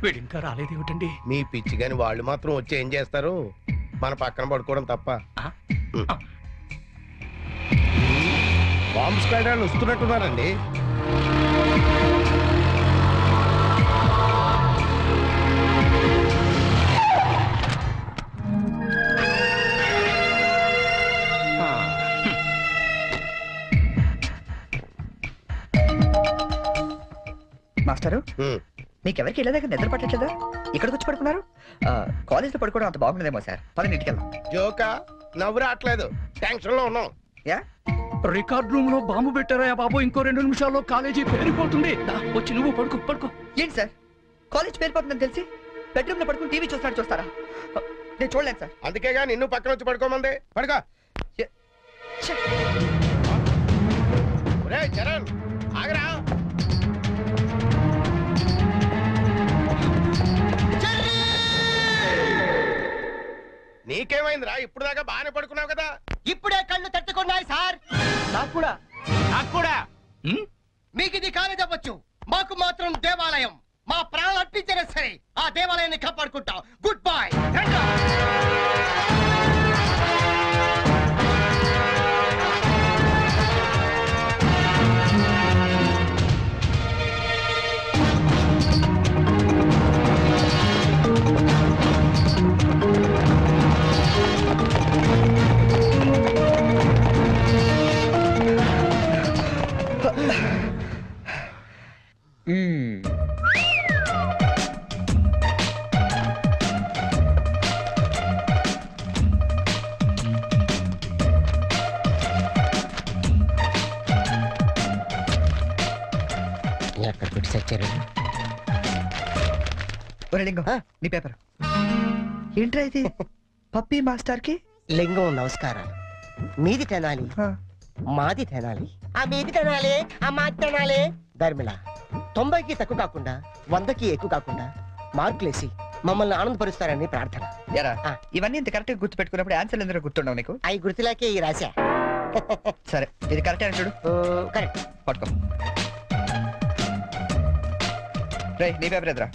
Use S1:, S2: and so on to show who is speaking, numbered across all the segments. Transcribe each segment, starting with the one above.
S1: వీడు ఇంకా రాలేదేమిటండి?
S2: మీ పిచ్చి గాని వాళ్ళు మాత్రం వచ్చి ఏం చేస్తారు? మన పక్కన పడుకోవడం తప్ప. బాంబు స్క్వాడ్ వాళ్ళు వస్తున్నట్టున్నారండి.
S3: మాస్టరు, మీకెవరికి ఇళ్ళ దగ్గర నిద్ర పట్టట్లేదా? ఇక్కడికి వచ్చి పడుకున్నారు? కాలేజ్లో పడుకోవడం అంత బాగుండదేమో సార్. పదని ఇంటికి వెళ్దాం.
S2: జోకా? నవ్వు రావట్లేదు, టెన్షన్ లో ఉన్నాం.
S1: రికార్డ్ రూమ్ లో బాంబు పెట్టారా బాబు? ఇంకో 2 నిమిషాల్లో కాలేజీ పేరిపోతుంది. వచ్చి నువ్వు పడుకో. పడుకో.
S3: ఏంటి సార్, కాలేజ్ పేరిపోతుందని తెలిసి బెడ్రూమ్ లో పడుకుని టీవీ చూస్తారా? నేను చూడలేదు సార్.
S2: అందుకేగా నిన్ను పక్కన వచ్చి పడుకోమంది. పడుకో. చరణ్ ఆగరా. నీకేమైందిరా? ఇప్పుడు దాకా బాగానే పడుకున్నావు కదా.
S4: ఇప్పుడే కళ్ళు తట్టుకున్నాయి సార్.
S2: నాకు కూడా.
S4: మీకు ఇది కాలేజ్ అవ్వచ్చు, మాకు మాత్రం దేవాలయం. మా ప్రాణాలు అర్పించినా సరే ఆ దేవాలయాన్ని కాపాడుకుంటాం. Good bye.
S3: నీ పేపర్ ఏంట్రా ఇది? పప్పీ మాస్టర్ కి
S4: లింగం నమస్కారాలు. మీది తినాలి, మాది తినాలి. ఆ మీది తినాలి, ఆ మాది తినాలి. ధర్మిళ 90కి తక్కువ కాకుండా 100కి ఎక్కువ కాకుండా మార్కులేసి మమ్మల్ని ఆనందపరుస్తారని ప్రార్థన.
S3: ఇవన్నీ ఇంత కరెక్ట్ గా గుర్తు పెట్టుకున్నప్పుడు ఆన్సర్లు ఎందుకు గుర్తుండవు నీకు?
S4: అవి గుర్తులాకే ఈ రాశా.
S3: సరే, ఇది కరెక్ట్ అని చూడు.
S4: కరెక్ట్.
S3: పట్టుకో. రే, నీ పేపర్ ఎదురా.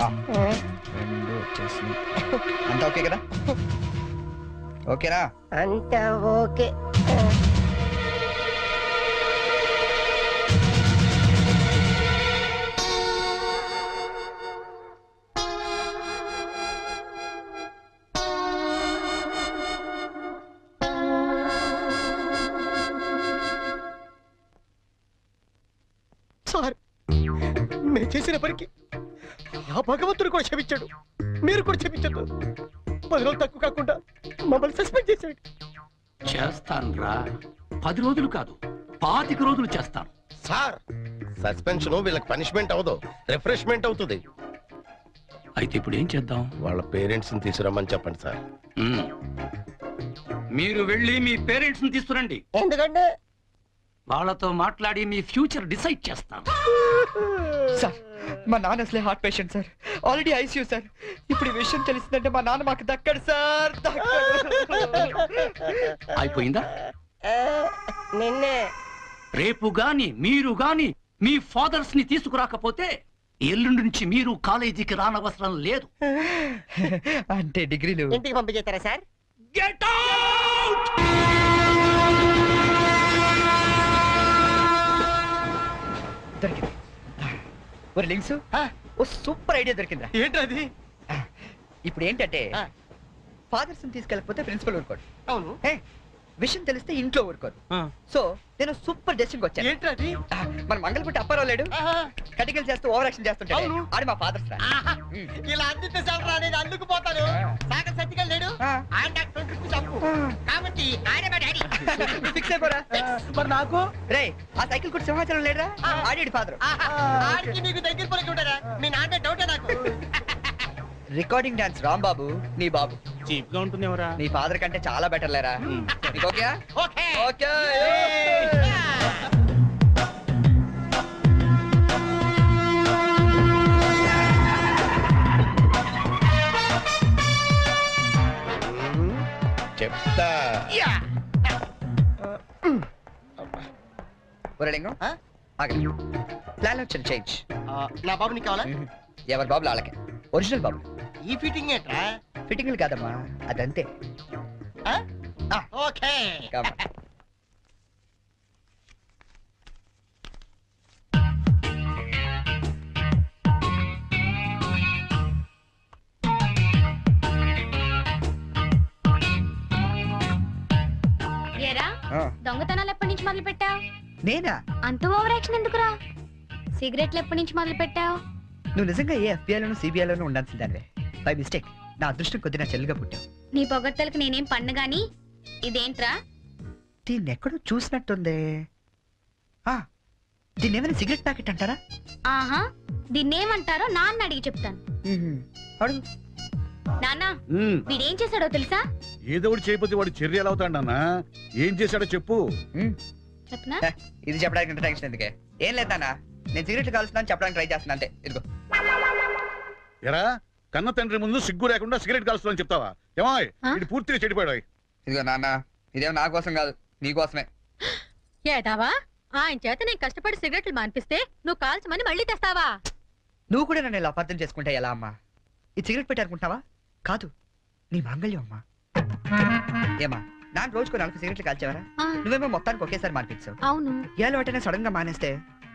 S3: 2 వచ్చేసి అంతా ఓకే కదా? ఓకేనా?
S4: అంతా ఓకే. సార్, మేము చేసిన పనికి ఆ భగవంతుడు కూడా క్షమించాడు, మీరు కూడా క్షమించదు. 10 రోజులు తక్కువ కాకుండా మమ్మల్ని సస్పెండ్ చేశాడు.
S1: చేస్తాను రా, 10 రోజులు కాదు 25 రోజులు చేస్తాను.
S2: సార్, సస్పెన్షన్ వీళ్ళకి పనిష్మెంట్ అవదు, రిఫ్రెష్మెంట్ అవుతుంది.
S1: అయితే ఇప్పుడు ఏం చేద్దాం?
S2: వాళ్ళ పేరెంట్స్ ని తీసుకురమ్మని చెప్పండి సార్.
S1: మీరు వెళ్ళి మీ పేరెంట్స్ ని తీసుకురండి.
S4: ఎందుకంటే
S1: వాళ్ళతో మాట్లాడి మీ ఫ్యూచర్ డిసైడ్ చేస్తాను.
S3: సార్, మా నాన్న అసలే heart patient sir, already ICU sir. ఇప్పుడు ఈ విషయం తెలిసిందంటే మా నాన్న మాకు దక్కడు సార్.
S1: అయిపోయిందా?
S4: నిన్నే
S1: రేపు గాని మీరు గాని మీ ఫాదర్స్ ని తీసుకురాకపోతే ఎల్లుండి నుంచి మీరు కాలేజీకి రానవసరం లేదు.
S3: అంటే డిగ్రీలు
S4: ఇంటికి పంపించేస్తారా సార్?
S1: Get out!
S3: దొరికింది. లింక్స్, ఓ సూపర్ ఐడియా దొరికిందా?
S4: ఏంటది?
S3: ఇప్పుడు ఏంటంటే
S4: ఆ.
S3: ఫాదర్స్ తీసుకెళ్ళకపోతే ప్రిన్సిపల్ ఊరుకోడు.
S4: అవును.
S3: విషయం తెలిస్తే ఇంట్లో ఊరుకోరు. సో నేను సూపర్ డెసిషన్ వచ్చాను.
S4: ఏంటది?
S3: మన మంగళపుట్టి అప్పారావు లేడు, కటికలు చేస్తూ ఓవర్ యాక్షన్ చేస్తుంటాడు.
S4: అవును.
S3: ఆడు మా ఫాదర్స్ రా.
S4: ఇలా అందితే చాలరా నేను అందుకుపోతాను. సాగర్ సత్తిగా లేడు,
S3: ఆ.
S4: ఆయన నాకు 20 తప్పు కాబట్టి ఆయన మా డాడీ.
S3: ఫిక్స్ అయిపోరా.
S4: మరి నాకు
S3: రే ఆ సైకిల్ కూడా సింహాచలం లేడురా, ఆడి ఫాదర్.
S4: ఆడికి నీకు దగ్గర పలికి ఉంటారా? మీ నాన్న డౌటే నాకు.
S3: రికార్డింగ్ డాన్స్ రాంబాబు నీ బాబు.
S5: చీప్ గా ఉంటుంది ఎవరా?
S3: నీ ఫాదర్ కంటే చాలా బెటర్ లేరా. నీకు ఓకే?
S4: ఓకే.
S3: ఓకే.
S2: చెప్తా.
S3: లింగం
S4: ఆ?
S3: ఆగండి. ప్లాన్ వచ్చిన చేంజ్.
S4: నా బాబు నీకు కావాలా?
S3: ఎవరి బాబులు వాళ్ళకే. ఒరిజినల్ బాబు.
S4: ఈ ఫిట్టింగ్ ఏంట్రా?
S3: ఫిట్టింగ్లు కాదమ్మా, అదంతే.
S4: ఓకే.
S3: Come on.
S6: ఏరా
S3: ఆ,
S6: దొంగతనాలు ఎప్పటి నుంచి మొదలు పెట్టావు?
S3: నేనా?
S6: అంత ఓవర్ యాక్షన్ ఎందుకురా? సిగరెట్లు ఎప్పటి నుంచి మొదలు పెట్టావు?
S3: నువ్వు నిజంగా ఏ ఎఫ్బిఐలోను సిబిఐలోను ఉండాల్సిందానివే. బై మిస్టేక్ నా అదృష్టం కొద్ది నా చెల్లిగా పుట్టావు.
S6: నీ పొగడ్తలకు నేనేం పన్ను గాని ఇదేంట్రా?
S3: దీన్ని ఎక్కడో చూసినట్టుందే. ఆ, దీన్ని ఏమైనా సిగరెట్ ప్యాకెట్ అంటారా?
S6: ఆహా, దీన్నేమంటారో నాన్న అడిగి చెప్తాను.
S3: అడుగు.
S6: నాన్న, వీడేం చేశాడో తెలుసా?
S5: ఏదో ఒకటి చేయకపోతే వాడు చర్య ఎలా అవుతాడన్నా? ఏం చేశాడో చెప్పు.
S6: చెప్పనా?
S3: హే, ఇది చెప్పడానికి ఇంత టెన్షన్ ఎందుకే? ఏం లేదు నాన్న, నేను సిగరెట్ కాల్స్తున్నాను చెప్పడానికి ట్రై చేస్తున్నా అంతే. ఇదిగో.
S5: ఎరా కన్న తండ్రి ముందు సిగ్గు లేకుండా సిగరెట్ కాల్చుతాని చెప్తావా? ఏమో ఇది పూర్తిగా చెడిపోయాడు.
S3: ఇదిగో నాన్న, ఇదేమో నా కోసం కాదు నీకోసమే.
S7: ఏదావా ఆయన చేత నేను కష్టపడి సిగరెట్లు మానిపిస్తే నువ్వు కాల్చమని మళ్ళీ తెస్తావా?
S3: నువ్వు కూడా నన్ను ఇలా అపార్థం చేసుకుంటే ఎలా అమ్మా? ఇది సిగరెట్ పెట్టారుకుంటావా? కాదు, నీ మాంగళ్యం అమ్మా. ఏమా నాన్న రోజుకు 4 సిగరెట్లు కాల్చేవారా?
S6: ఆ,
S3: నువ్వేమో మొత్తానికి ఒకేసారి మానిపించావు.
S6: అవును.
S3: ఏ అలవాటైనా సడన్ గా మానేస్తే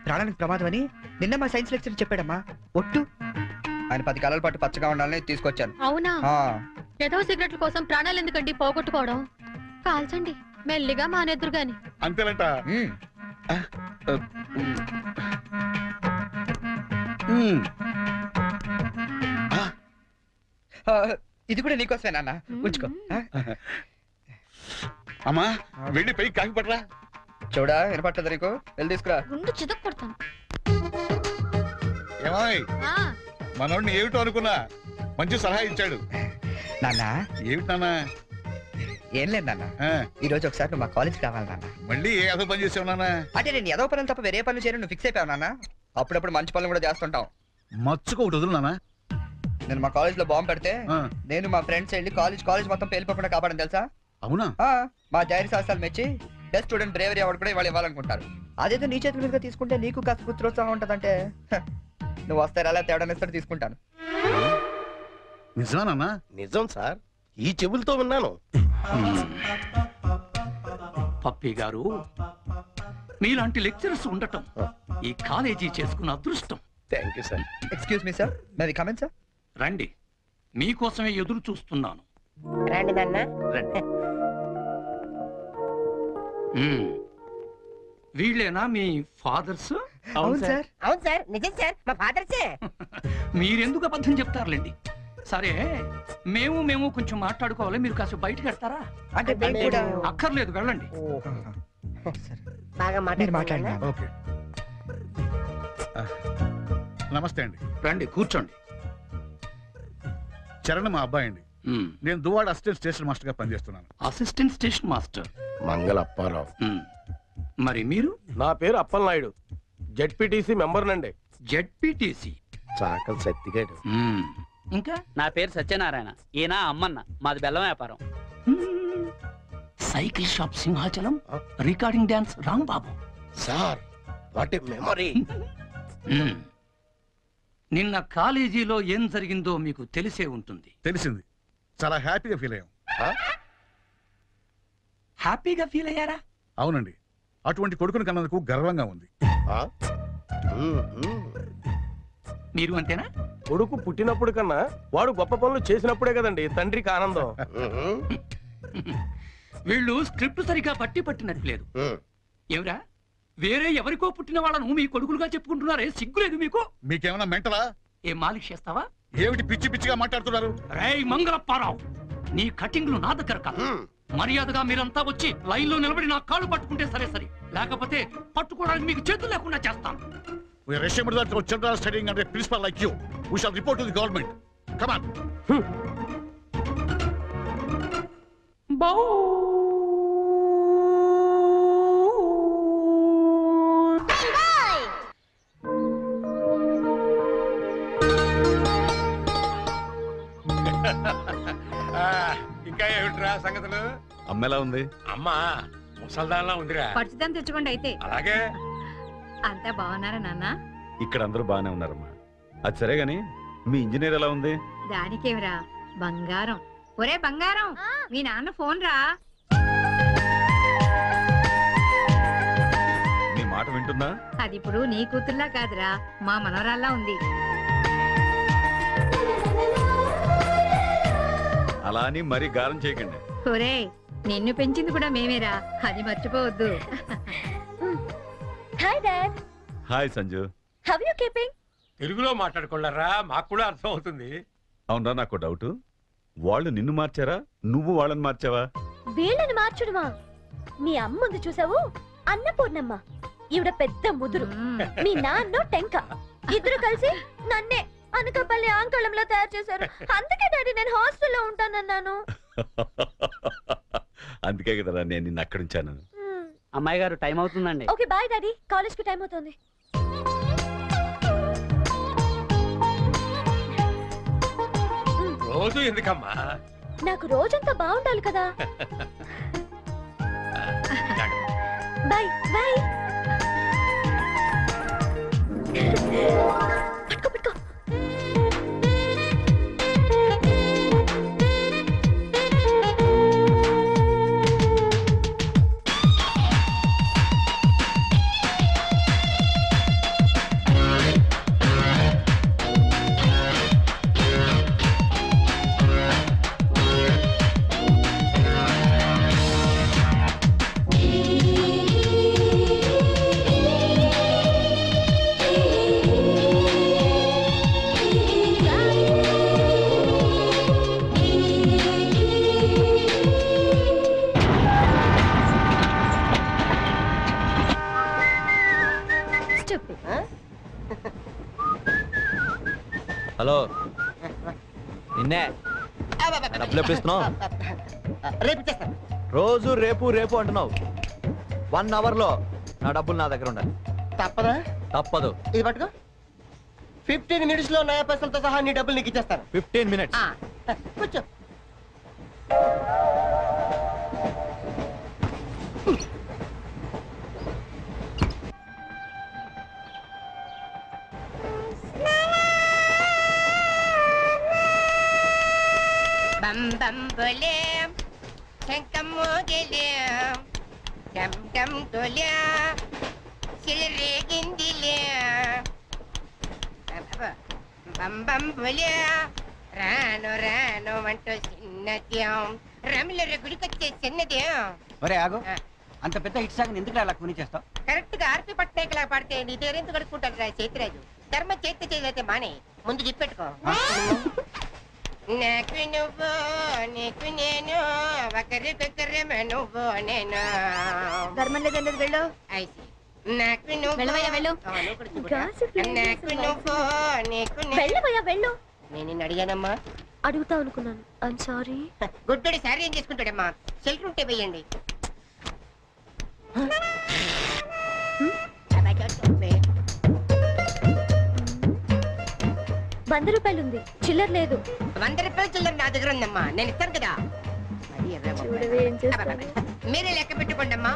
S3: ప్రాణానికి ప్రమాదం అని నిన్న మా సైన్స్ లెక్చర్ చెప్పాడమ్మా. ఒట్టు. ఆయన 10 కాలాల పాటు పచ్చగా ఉండాలని తీసుకొచ్చాను.
S7: అవునా?
S3: ఆ,
S7: ఏదో సిగరెట్ల కోసం ప్రాణాలు ఎందుకండి పోగొట్టుకోవడం? కాల్చండి, మెల్లిగా మానేద్దురు గాని.
S5: అంతేనంట.
S3: ఉమ్. ఆ, ఇది కూడా నీకోసమే నాన్న, ఉంచుకో. ఆ?
S5: అమ్మా వెళ్ళి పైకి కాకి పట్టరా.
S3: చూడా వినపట్టదు నీకు? వెళ్ళి తీసుకురా.
S6: గుండు చితక్ కొడతాను.
S5: ఏమాయ్
S7: ఆ,
S5: మనోడిని ఏమిటో అనుకున్నా మంచి సలహా ఇచ్చాడు.
S3: నాన్న
S5: ఏమిటి నాన్న?
S3: ఏం లేదు నాన్న,
S5: ఆ,
S3: ఈ రోజు ఒకసారి నువ్వు మా కాలేజ్కి రావాలి నాన్న.
S5: మళ్ళీ ఏ అదో పని చేసావు నాన్న?
S3: అంటే నేను ఏదో పనులు తప్ప వేరే పనులు చేయను నువ్వు ఫిక్స్ అయిపోయావు నాన్న. అప్పుడప్పుడు మంచి పనులు కూడా చేస్తుంటాం.
S5: మచ్చుకో ఒకటి వదులు నాన్న.
S3: నేను మా కాలేజ్ లో బాంబు పెడితే
S5: ఆ,
S3: నేను మా ఫ్రెండ్స్ వెళ్ళి కాలేజ్ మొత్తం పేలిపోకుండా కాపాడని తెలుసా?
S5: అవునా?
S3: ఆ, మా ధైర్య సాహసాలు మెచ్చి బెస్ట్ స్టూడెంట్ బ్రేవరీ అవార్డు కూడా ఇవాళ ఇవ్వాలనుకుంటారు. అదేదో నీ చేతుల మీదుగా తీసుకుంటే నీకు కాస్త పుత్రోత్సాహం ఉంటదంటే నువ్వు వస్తారు అలా తేడానిస్తారు తీసుకుంటాను.
S5: నిజమా నాన్న?
S2: నిజం సార్, ఈ చెవులతో విన్నాను.
S1: పప్పి గారు, మీలాంటి లెక్చరర్స్ ఉండటం ఈ కాలేజీ చేసుకున్న అదృష్టం.
S2: Thank you sir.
S3: Excuse me sir, maybe comment sir.
S1: రండి, మీకోసమే ఎదురు చూస్తున్నాను.
S4: రండి నాన్న.
S1: రండి. మ్మ్. వీళ్ళేనా మీ ఫాదర్స్?
S3: అవును సార్.
S4: అవును సార్, నిజం సార్, మా ఫాదర్సే.
S1: మీరెందుకు అబద్ధం చెప్తారులేండి. సరే, మేము కొంచెం మాట్లాడుకోవాలి. మీరు కాసేపు బయటకు వెళ్తారా?
S3: అంటే మేము కూడా
S1: అక్కర్లేదు, వెళ్ళండి.
S3: సరే.
S4: బాగా
S3: మీరు మాట్లాడినా
S5: ఓకే. ఆ, నమస్తే అండి.
S1: రండి, కూర్చోండి.
S5: చరణ్ మా అబ్బాయి అండి.
S1: మ్మ్.
S5: నేను దువ్వాడ అసిస్టెంట్ స్టేషన్ మాస్టర్ గా పనిచేస్తున్నాను.
S1: Assistant station master.
S2: మంగళ అప్పారావు.
S1: మ్మ్. మరి మీరు?
S8: నా పేరు అప్పలనాయుడు, జెడ్పీటీసీ మెంబర్ నండి.
S1: జెడ్పీటీసీ.
S2: చాకలి సత్తిగాడు.
S1: ఇంకా?
S9: నా పేరు సత్యనారాయణ, ఈయన అమ్మన్న, మాది బెల్లం వ్యాపారం.
S1: మ్మ్. Cycle shop Simhachalam, recording dance Rambabu.
S2: Sir, what a memory.
S1: మ్మ్. నిన్న కాలేజీలో ఏం జరిగిందో మీకు తెలిసే ఉంటుంది.
S5: తెలిసింది, చాలా హ్యాపీగా ఫీల్ అయ్యాం.
S1: హ్యాపీగా ఫీల్ అయ్యారా?
S5: అవునండి, అటువంటి కొడుకుని కన్నందుకు గర్వంగా ఉంది.
S1: మీరు అంతేనా?
S8: కొడుకు పుట్టినప్పుడు కన్నా వాడు గొప్ప పనులు చేసినప్పుడే కదండి తండ్రికి ఆనందం.
S1: వీళ్ళు స్క్రిప్ట్ సరిగా పట్టినట్లేదు. ఏమిరా, వేరే ఎవరికో పుట్టిన వాళ్ళను మీ కొడుకులుగా చెప్పుకుంటున్నారే, సిగ్గులేదు మీకు?
S5: మీకేమైనా మెంటలా?
S1: ఏం మాలిష్ చేస్తావా?
S5: ఏమిటి పిచ్చి పిచ్చిగా మాట్లాడుతున్నారు?
S1: రేయ్ మంగళప్పారావు, నీ కటింగ్లు నా దగ్గర కాదు. మర్యాదగా మీరంతా వచ్చి లైన్ లో నిలబడి నా కాళ్ళు పట్టుకుంటే సరే, లేకపోతే పట్టుకోవడానికి మీకు చేతులు లేకుండా చేస్తాను.
S5: We are ashamed that our children are studying under a principal like you. We shall report to the government. Come on.
S10: ఇంకా ఏమిట్రా సంగతులు?
S5: అమ్మ ఎలా ఉంది?
S10: అమ్మా ముసల్దాన్లా ఉందిరా.
S7: పచ్చిదాన్ని తెచ్చుకోండి అయితే.
S10: అలాగే.
S7: అంతా బాగున్నారా నాన్న?
S5: ఇక్కడ అందరూ బాగానే ఉన్నారమ్మా. అది సరే గాని మీ ఇంజనీర్ ఎలా ఉంది?
S7: దానికేమిరా, బంగారం. ఒరే బంగారం, మీ నాన్న ఫోన్ రా.
S5: నీ మాట వింటుందా?
S7: అది ఇప్పుడు నీ కూతుర్లా కాదురా, మా మనవరాల్లా ఉంది.
S5: అలా అని మరీ గారం చేయకండి.
S7: ఒరే, నిన్ను పెంచింది కూడా మేమేరా, అది మర్చిపోవద్దు.
S6: Hi dad.
S5: Hi Sanju.
S6: How you keeping?
S10: తెలుగులో మాట్లాడుకోలేరా, మాకు కూడా అర్థం అవుతుంది.
S5: అవునరా, నాకు డౌట్. వాళ్ళు నిన్ను మార్చారా, నువ్వు వాళ్ళని మార్చావా?
S6: వీళ్ళని మార్చడమా? మీ అమ్మ ఉంది చూసావు, అన్నపూర్ణమ్మ. ఈవిడ పెద్ద ముదురు, మీ నాన్న టెంక. ఇద్దరు కలిసి నన్నే అనకాపల్లి ఆంకళంలో తయారు చేశారు. అందుకే డాడీ నేను హాస్టల్లో ఉంటానన్నాను.
S5: అందుకే కదరా నేను నిన్ను అక్కడ ఉంచాను.
S9: అమ్మాయి గారు టైం అవుతుందండి.
S6: ఓకే బాయ్ డాడీ, కాలేజ్ కి టైం అవుతుంది.
S10: రోజు ఎందుకమ్మా?
S6: నాకు రోజంతా బాగుండాలి కదా. Bye bye. పట్టుకో పట్టుకో.
S11: హలో, నిన్నే డబ్బులు ఎప్పుడు ఇస్తున్నావు?
S4: రేపు ఇచ్చేస్తాను.
S11: రోజు రేపు రేపు అంటున్నావు. 1 అవర్ లో నా డబ్బులు నా దగ్గర ఉండాలి.
S4: తప్పదా?
S11: తప్పదు.
S4: ఇది పట్టుకో. 15 minutes లో నయా పైసలతో సహా నీ డబ్బులు నీకు ఇచ్చేస్తాను.
S11: 15 minutes.
S4: కూర్చో.
S12: బం బం బోలేం శంఖం మోగలేం డమ్ డమ్ తోలే సిలరేగిందిలే బం బం బోలే రాను రాను అంటూ చిన్నదేం రమిల గుడికొచ్చే చిన్నదేం.
S13: ఒరే ఆగు, అంత పెద్ద హిట్ సాగు ఎందుకు అలా కొని చేస్తావు?
S12: కరెక్ట్ గా ఆర్పి పట్టినాకలా పాడితే నీ పేరెందుకు కడుక్కుంటాడు రా చేతిరాజు. ధర్మ చేతి చేయలేతే మానే, ముందు చెప్పెట్టుకో. నాకు నువ్వు నీకు నేను ఒకరికొకరేమో నువ్వు నేను.
S6: ధర్మం లేదండి, వెళ్ళు.
S12: ఐసి నాకు నువ్వు
S6: వెళ్ళవయ్యా వెళ్ళు.
S12: నాకు నువ్వు నీకు
S6: వెళ్ళవయ్యా వెళ్ళు.
S12: నేను నిన్ను అడిగానమ్మా.
S6: అడుగుతా అనుకున్నాను. I'm sorry.
S12: గుడ్డోడి సారీ ఏం చేసుకుంటాడమ్మా? షెల్టర్ ఉంటే వెయ్యండి.
S6: ₹100 ఉంది, చిల్లర లేదు.
S12: ₹100 చిల్లర నా దగ్గర ఉందమ్మా, నేను ఇస్తాను కదా.
S6: చూడవే ఏం చేస్తాను.
S12: మీరే లెక్క పెట్టుకోండి అమ్మా.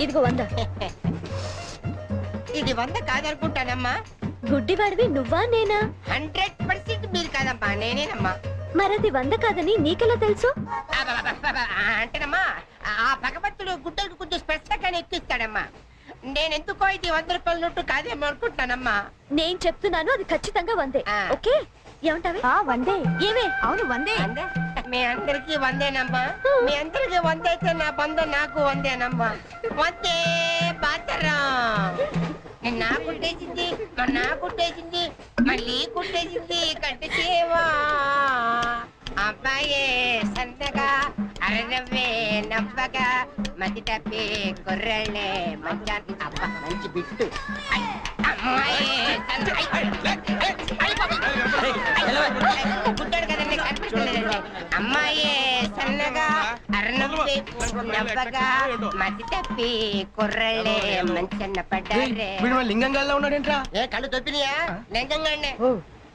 S6: ఇదిగో 100.
S12: ఇది 100 కాదనుకుంటానమ్మా.
S6: గుడ్డివాడివి నువ్వా నేనా?
S12: 100% మీరు కాదమ్మా, నేనేనమ్మా.
S6: మరది 100 కాదని నీకెలా తెలుసు?
S12: అంటేనమ్మా ఆ భగవంతుడు గుడ్డలకు కొంచెం స్పెషల్గానే ఎక్కిస్తాడమ్మా. నేను ఎందుకో ఇది 100 రూపాయల నోటు కాదేమో అనుకుంటున్నానమ్మా.
S6: నేను చెప్తున్నాను అది ఖచ్చితంగా 100. ఓకే ఏమంటావే? 100. ఏమే? అవును 100.
S12: మీ అందరికి 100ఏనమ్మా. మీ అందరికి 100 అయితే నా బంధం నాకు 100ఏనమ్మా. 100 బాతరం. నా కుట్టేసింది, నా కుట్టేసింది, మళ్ళీ కుట్టేసింది కంటి సేవా. అబ్బాయే సన్నగా అరనవ్వే నవ్వగా మతి తప్పి కుర్రళ్ళే మంచి అబ్బా మంచి బిట్టు. గుడ్డాడు కదండి కనిపిస్తలేదండి. అమ్మాయే సన్నగా అరనవ్వే నవ్వగా మతి తప్పి కుర్రళ్ళే మంచన్న పడ్డారే.
S4: లింగంగా ఉన్నాడేంట్రా?
S12: ఏ కళ్ళు తప్పినాయా? లింగంగానే.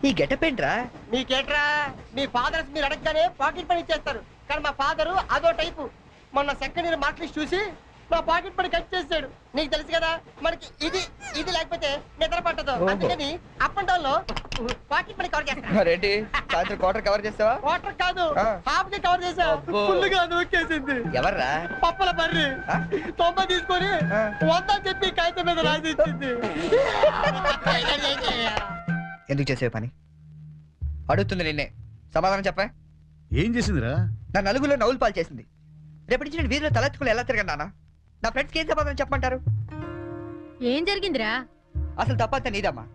S3: ఈ గెటప్ ఏంట్రా?
S12: మీకేట్రా? మీ ఫాదర్స్ మీరు అడగగానే పాకెట్ పని ఇచ్చేస్తారు, కానీ మా ఫాదరు అదో టైపు. మొన్న సెకండ్ ఇయర్ మార్క్ లిస్ట్ చూసి నా పాకెట్ పని కట్ చేసాడు. నీకు తెలుసు కదా మనకి ఇది ఇది లేకపోతే నిద్ర పట్టదు. అందుకని అప్ అండ్ డౌన్ లో పాకెట్ పని కవర్ చేస్తా.
S3: రెడ్డి సాయంత్రం క్వార్టర్ కవర్ చేస్తావా?
S12: క్వార్టర్ కాదు, హాఫ్ కి కవర్ చేసా. ఫుల్ గా నూకేసింది.
S3: ఎవర్రా?
S12: పప్పల బర్రి 90 తీసుకొని 100 అని చెప్పి కాగితం మీద రాసి ఇచ్చింది.
S3: ఎందుకు చేసే పని? అడుగుతుంది నిన్నే, సమాధానం చెప్పా.
S5: ఏం చేసిందిరా?
S3: నా నలుగులో నవ్వులు పాలు చేసింది. రేపటి నుంచి నేను వీధిలో తలెత్తుకుని ఎలా తిరగను నాన్న? నా ఫ్రెండ్స్కి ఏం సమాధానం చెప్పమంటారు?
S7: ఏం జరిగిందిరా?
S3: అసలు తప్పంతా నీదమ్మా.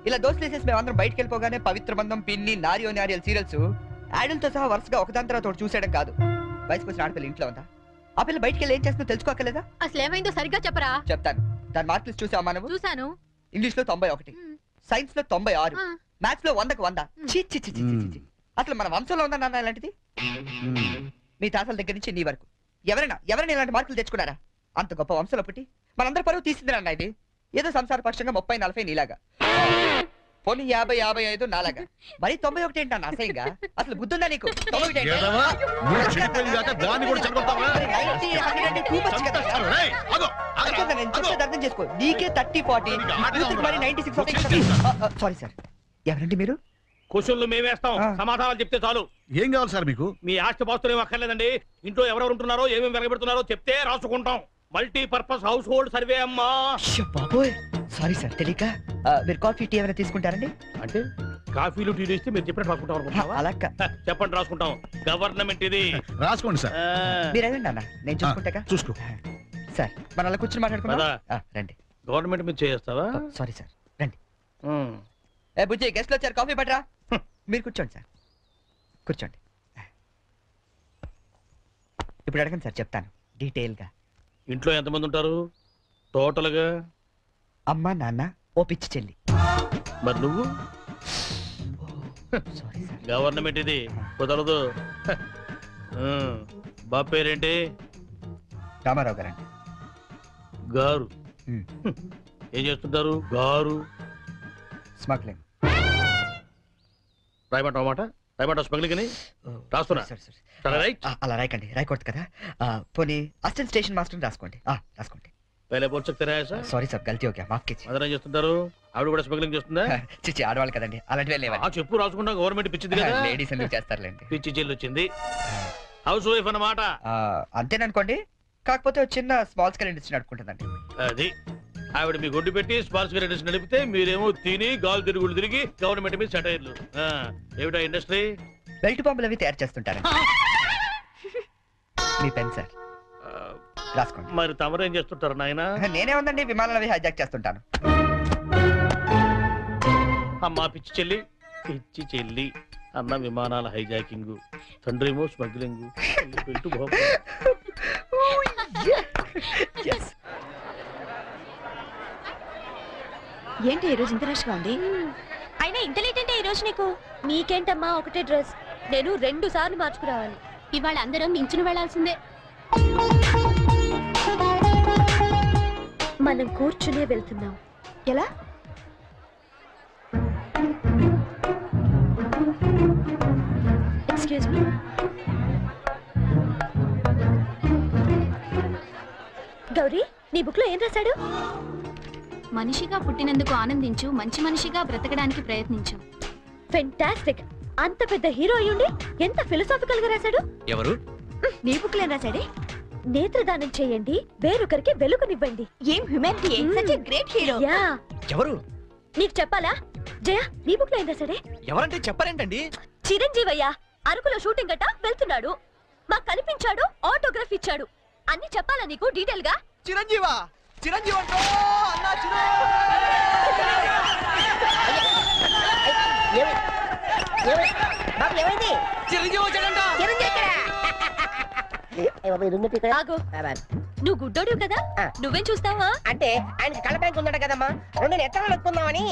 S3: ఇలా దోస్తులు వేసేసి మేమందరం బయటకు వెళ్ళిపోగానే పవిత్ర బంధం, పిన్ని, నారియో నారియల్ సీరియల్స్ యాడల్తో సహా వరుసగా ఒకదాని తర్వాత ఒకటి చూసేయడం కాదు. వయసుకు వచ్చిన ఆడపిల్ల ఇంట్లో ఉందా? ఆ పిల్ల బయటకు వెళ్ళి ఏం చేస్తుందో తెలుసుకోకలేదా?
S7: అసలు ఏమైందో సరిగ్గా చెప్పరా.
S3: చెప్తాను. దాని మార్క్ లిస్ట్ చూసావా నువ్వు?
S7: చూసాను.
S3: ఇంగ్లీష్ లో 91, సైన్స్ లో 96, మ్యాథ్స్ లో 100కు 100. అసలు మన వంశంలో ఉందా నాన్న ఇలాంటిది? మీ తాతల దగ్గర నుంచి నీ వరకు ఎవరైనా ఇలాంటి మార్కులు తెచ్చుకున్నారా? అంత గొప్ప వంశంలో పుట్టి మనందరి పరువు తీసింది నాన్న ఇది. ఏదో సంసార పక్షంగా 30-40 నీలాగా, పోనీ 50-55 నాలాగా, మరి 91 ఏంటి అన్న అసహ్యంగా? అసలు బుద్ధుందా నీకు? 91 అర్థం చేసుకో. నీకే 30-40, మరి 96. సారీ సార్, ఎవరండి మీరు?
S8: క్వశ్చన్లు మేమేస్తాం, సమాధానాలు చెప్తే చాలు.
S5: ఏం కావాలి సార్ మీకు?
S8: మీ ఆస్తి పాస్తులు ఏం అక్కర్లేదండి. ఇంట్లో ఎవరెవరు ఉంటున్నారో ఏమేమి వెలగబెడుతున్నారో చెప్తే రాసుకుంటాం. మల్టీపర్పస్ హౌస్ హోల్డ్ సర్వే అమ్మా.
S3: బాబోయ్ సారీ సార్, తెలియక. మీరు కాఫీ టీ ఏమైనా తీసుకుంటారండి?
S8: అంటే కాఫీలు టీలు ఇస్తే మీరు చెప్పినట్టు రాసుకుంటాం.
S3: అలా
S8: చెప్పండి, రాసుకుంటాం. గవర్నమెంట్ ఇది,
S5: రాసుకోండి సార్.
S3: మీరు అదండి అన్న, నేను చూసుకుంటా.
S5: చూసుకో
S3: సార్. మన అలా కూర్చొని మాట్లాడుకుంటా రండి.
S8: గవర్నమెంట్ మీద చేస్తావా?
S3: సారీ సార్, రండి. ఏ బుజ్జి, గెస్ట్లు వచ్చారు, కాఫీ పట్టరా. మీరు కూర్చోండి సార్, కూర్చోండి. ఇప్పుడు అడగండి సార్, చెప్తాను డీటెయిల్ గా.
S8: ఇంట్లో ఎంతమంది ఉంటారు టోటల్ గా?
S3: అమ్మ, నాన్న, ఓ పిచ్చి చెల్లి.
S8: మరి నువ్వు? గవర్నమెంట్ ఇది, కుదరదు. బాబు పేరేంటి?
S3: రామారావు గారండి.
S8: గారు ఏం చేస్తుంటారు? గారు
S3: స్మగ్లింగ్.
S8: రాయమంటావన్నమాట? రాయమంటావు స్మగ్లింగ్ అని రాస్తున్నా.
S3: అలా రాయకండి, రాయకూడదు కదా. పోనీ అసిస్టెంట్ స్టేషన్ మాస్టర్ రాసుకోండి. రాసుకోండి.
S8: సారీ
S3: సార్, గల్తీ ఓకే, మాఫ్ కిచ్చి.
S8: అదన చేస్తుంటారు. ఆవిడ కూడా స్మగ్లింగ్ చేస్తుందా?
S3: చిచ్చి, ఆడవాళ్ళు కదండి, అలాంటివి లేవా?
S8: చెప్పు, రాసుకుంటాం. గవర్నమెంట్ పిచ్చింది కదా,
S3: లేడీస్ ఎందుకు చేస్తారులేండి.
S8: పిచ్చి చెల్లి వచ్చింది. హౌస్ వైఫ్ అన్నమాట.
S3: అంతేననుకోండి, కాకపోతే చిన్న స్మాల్ స్కేల్ ఇండస్ట్రీ నడుపుకుంటుందండి.
S8: అది ఆవిడ మీ గొడ్డు పెట్టి స్మాల్ స్కేల్ ఇండస్ట్రీ నడిపితే మీరేమో తిని గాలు తిరుగుడు తిరిగి గవర్నమెంట్ మీద సెటైర్లు. ఏమిటా ఇండస్ట్రీ?
S3: బెల్ట్ పంపులు అవి తయారు చేస్తుంటారు. మీ పెన్ సార్, రాసుకోండి.
S8: మరి తమరు ఏం చేస్తుంటారు నాయన?
S3: నేనే ఉందండి, విమానాలు అవి హైజాక్ చేస్తుంటాను.
S8: అమ్మా పిచ్చి చెల్లి, పిచ్చి చెల్లి అన్న విమానాల హైజాకింగ్, తండ్రేమో స్మగ్లింగ్.
S6: ఏంటి ఈ రోజు ఇంత రష్గా ఉంది? అయినా ఇంత లేట్ అంటే ఈ రోజు నీకు? నీకేంటమ్మా ఒకటే డ్రెస్, నేను 2 సార్లు మార్చుకురావాలి.
S7: ఇవాళ అందరం మించును వెళ్లాల్సిందే.
S6: మనం కూర్చునే వెళ్తున్నాం. ఎలా? Excuse me. గౌరీ, నీ బుక్ లో ఏం రాశాడు?
S7: మనిషిగా పుట్టినందుకు ఆనందించు, మంచి మనిషిగా బ్రతకడానికి ప్రయత్నించు.
S6: ఫెంటాస్టిక్. అంత పెద్ద హీరో అయ్యుండి ఎంత ఫిలసాఫికల్ గా రాశాడు.
S8: ఎవరు?
S6: నీ బుక్ లో రాశాడే, నేత్రదానం చేయండి వేరొకరికి వెలుగునివ్వండి. ఏం humanity, such a great hero. Yeah.
S11: ఎవరు?
S6: నీకు చెప్పాలా? జయ, నీ బుక్ లో ఏం రాశాడే?
S11: ఎవరంటే చెప్పారేంటండి?
S6: చిరంజీవయ్య అరకులో షూటింగ్ గట్ట వెళ్తున్నాడు, మాకు కనిపించాడు, ఆటోగ్రాఫ్ ఇచ్చాడు. అన్ని చెప్పాలా నీకు డీటెయిల్ గా?
S11: చిరంజీవా? చిరంజీవి అంటో అన్నా చిరంజీవి వచ్చాడంట.
S6: నువ్వు గుడ్డోడు కదా, నువ్వేం చూస్తావా?
S4: అంటే ఆయనకి కళ్ళ బ్యాంక్ ఉందట కదమ్మా, రెండు ఎత్తలు నొక్కుందామని.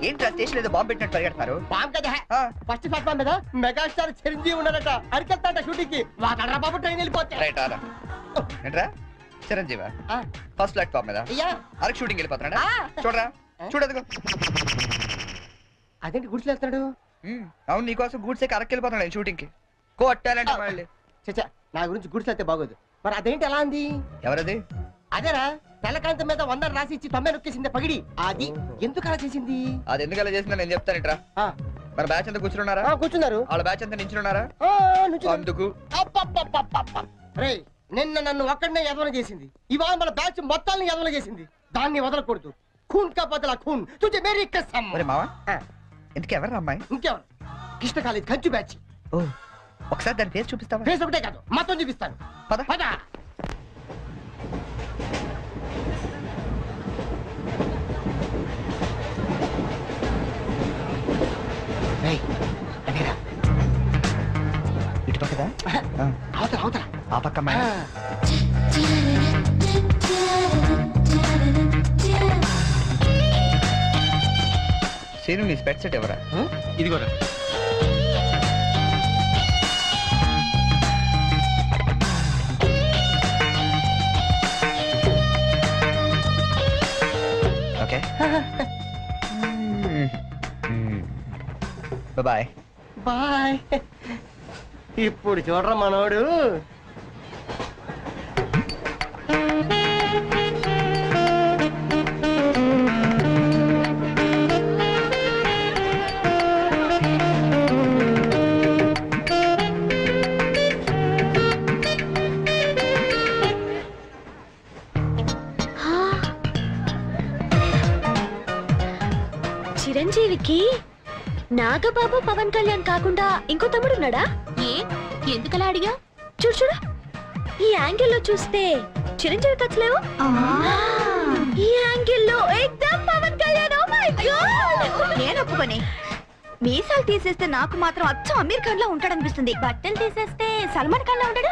S3: ఏంట్రా స్టేషన్ ఏదో బాంబు పెట్టినట్టు పరిగెడతారు?
S12: బాంబు కదా, ఫస్ట్ ప్లాట్ఫామ్ మీద మెగాస్టార్ చిరంజీవి ఉన్నాడట, అరికెళ్తాడ షూటింగ్ కి. వాకడ్రా బాబు ట్రైన్ వెళ్ళిపోతే.
S3: రైట్ ఆరా. ఏంట్రా చిరంజీవా ఫస్ట్ ప్లాట్ఫామ్ మీద అరకు షూటింగ్ వెళ్ళిపోతున్నాడా? చూడరా చూడదుగో.
S12: అదేంటి గుడ్స్ వెళ్తాడు?
S3: అవును, నీకోసం గూడ్స్ ఎక్కి అరకు వెళ్ళిపోతున్నాడు షూటింగ్ కి. కోట్టాలంటే మళ్ళీ
S12: చచ్చా, నా గురించి గుడ్స్ వెళ్తే బాగోదు. మరి అదేంటి ఎలా అంది?
S3: ఎవరది?
S12: అదేరా తెల్లకాంతం మీద 100 రాసి ఇచ్చి 90 నొక్కేసింది పగిడి. అది ఎందుకు అలా చేసింది?
S3: అది ఎందుకు అలా చేసిందో నేను చెప్తాను. ఇట్రా, మన బ్యాచ్ అంతా కూర్చున్నారా?
S12: కూర్చున్నారు.
S3: వాళ్ళ బ్యాచ్ అంతా నించున్నారా? అందుకు
S12: రేయ్, నిన్న నన్ను ఒక్కడనే ఎదవన చేసింది, ఇవాళ మన బ్యాచ్ మొత్తాన్ని ఎదవన చేసింది. దాన్ని వదలకూడదు. ఖూన్ కా బదలా ఖూన్, తుజే మేరీ కసమ్.
S3: మరి మావా ఇంతకు ఎవరు అమ్మాయి?
S12: ఇంకెవరు? కృష్ణ కాలేజ్ కంచు బ్యాచ్.
S3: ఒకసారి దాని ఫేస్ చూపిస్తావా?
S12: ఫేస్ ఒకటే కాదు, మొత్తం చూపిస్తాను.
S3: పద
S12: పద.
S3: ఇటు పక్కదా?
S12: అవతల అవతల
S3: ఆ పక్క అమ్మాయి. సీను, నీ స్పెట్ సెట్ ఎవరా?
S1: ఇదిగోరా.
S3: Okay, bye
S12: bye. ఇప్పుడు చూడరా మనోడు.
S6: చిరంజీవికి నాగబాబు పవన్ కళ్యాణ్ కాకుండా ఇంకో తమ్ముడున్నాడా? ఎందుకలా అడిగా? చూడు చూడు, ఈ యాంగిల్ లో చూస్తే చిరంజీవి కచ్చలేవు, ఈ యాంగిల్ లో ఎక్దమ్ Pawan Kalyan. Oh my god, నేను ఒప్పుకొని. మీసాలు తీసేస్తే నాకు మాత్రం అచ్చం అమీర్ ఖాన్ లా ఉంటాడనిపిస్తుంది, బట్టలు తీసేస్తే సల్మాన్ ఖాన్ లా ఉంటాడు.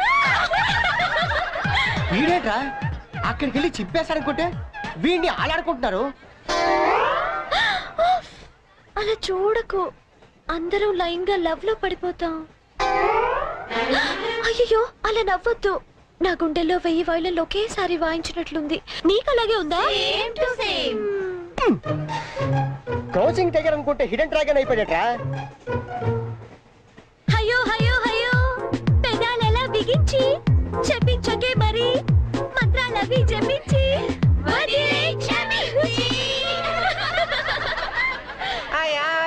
S12: వీడేట్రా అక్కడికి వెళ్ళి చింపేశాడనుకుంటే వీడిని ఆలాడుకుంటున్నారు.
S6: అలా చూడకు, అందరూ లైన్ గా లవ్ లో పడిపోతాం. అయ్యో, అలా నవ్వొద్దు. నా గుండెల్లో 1000 వయలిన్లు ఒకేసారి వాయించినట్లుంది. నీకు అలాగే ఉందా?
S12: క్రోసింగ్ దగ్గర అనుకుంటే హిడెన్ డ్రాగన్ అయిపోయాడట్రా.
S6: అయ్యో అయ్యో అయ్యో, పెదాలెలా బిగించి చెప్పించకే మరి, మంత్రాలవి జపించి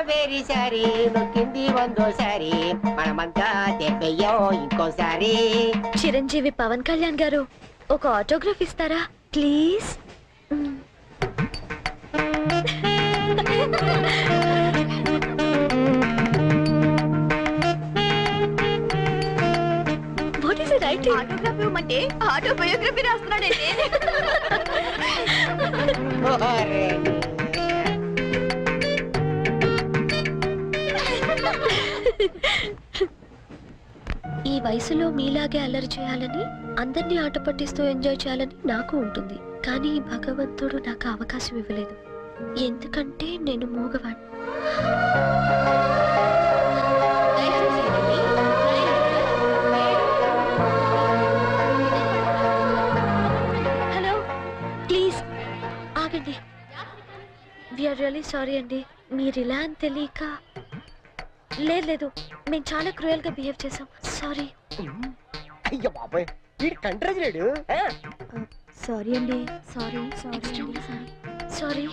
S4: వెరీ సారీ, నొక్కింది 100సారి, మనమంతా తెప్పయ్యో ఇంకోసారి.
S6: చిరంజీవి పవన్ కళ్యాణ్ గారు, ఒక ఆటోగ్రాఫ్ ఇస్తారా please? What is it writing? Autograph ఇవ్వమంటే ఆటోబయోగ్రఫీ రాస్తున్నాడంటే. ఈ వయసులో మీలాగే అల్లరి చేయాలని, అందరినీ ఆట పట్టిస్తూ ఎంజాయ్ చేయాలని నాకు ఉంటుంది. కానీ భగవంతుడు నాకు అవకాశం ఇవ్వలేదు, ఎందుకంటే నేను మూగవాణ్ణి. రియలీ సారీ అండి. మీరు ఇలా అని తెలియక. లేదు, మేము చాలా క్రూయల్ గా బిహేవ్ చేసాం. సారీ.
S4: అయ్యో బాబాయ్, వీడు కంట్రోజ్ లేడు.
S6: సారీ అండి. సారీ. సారీ.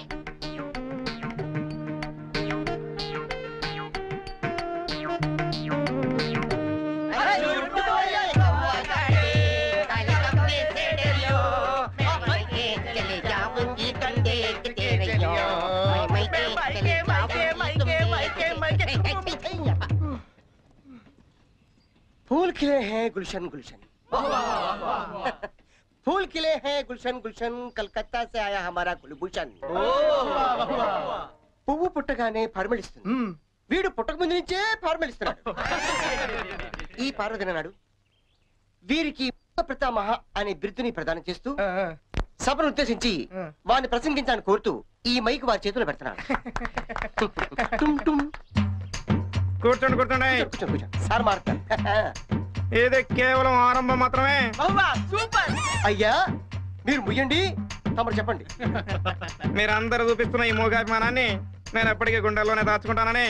S4: फूल खिले हैं गुलशन गुलशन, फूल खिले हैं गुलशन गुलशन, कलकत्ता से आया हमारा कुलभूषण. పువ్వు పుట్టగానే పరిమళిస్తుంది, వీడు పుట్టక ముందు నుంచే పరిమళిస్తున్నాడు. ఈ పార్వదిన నాడు వీరికి ప్రతామహ అనే బిరుదుని ప్రదానం చేస్తూ సభను ఉద్దేశించి వారిని ప్రసంగించాలని కోరుతూ ఈ మైక్ వారి చేతిలో పెడుతున్నాడు.
S14: కూర్చోండి కూర్చోండి.
S4: సార్ మారుతారు.
S14: ఇది కేవలం ఆరంభం మాత్రమే.
S4: అయ్యా మీరు ముయ్యండి, తమరు చెప్పండి.
S14: మీరందరూ చూపిస్తున్న ఈ మూగాభిమానాన్ని నేను ఎప్పటికీ గుండెల్లోనే దాచుకుంటానని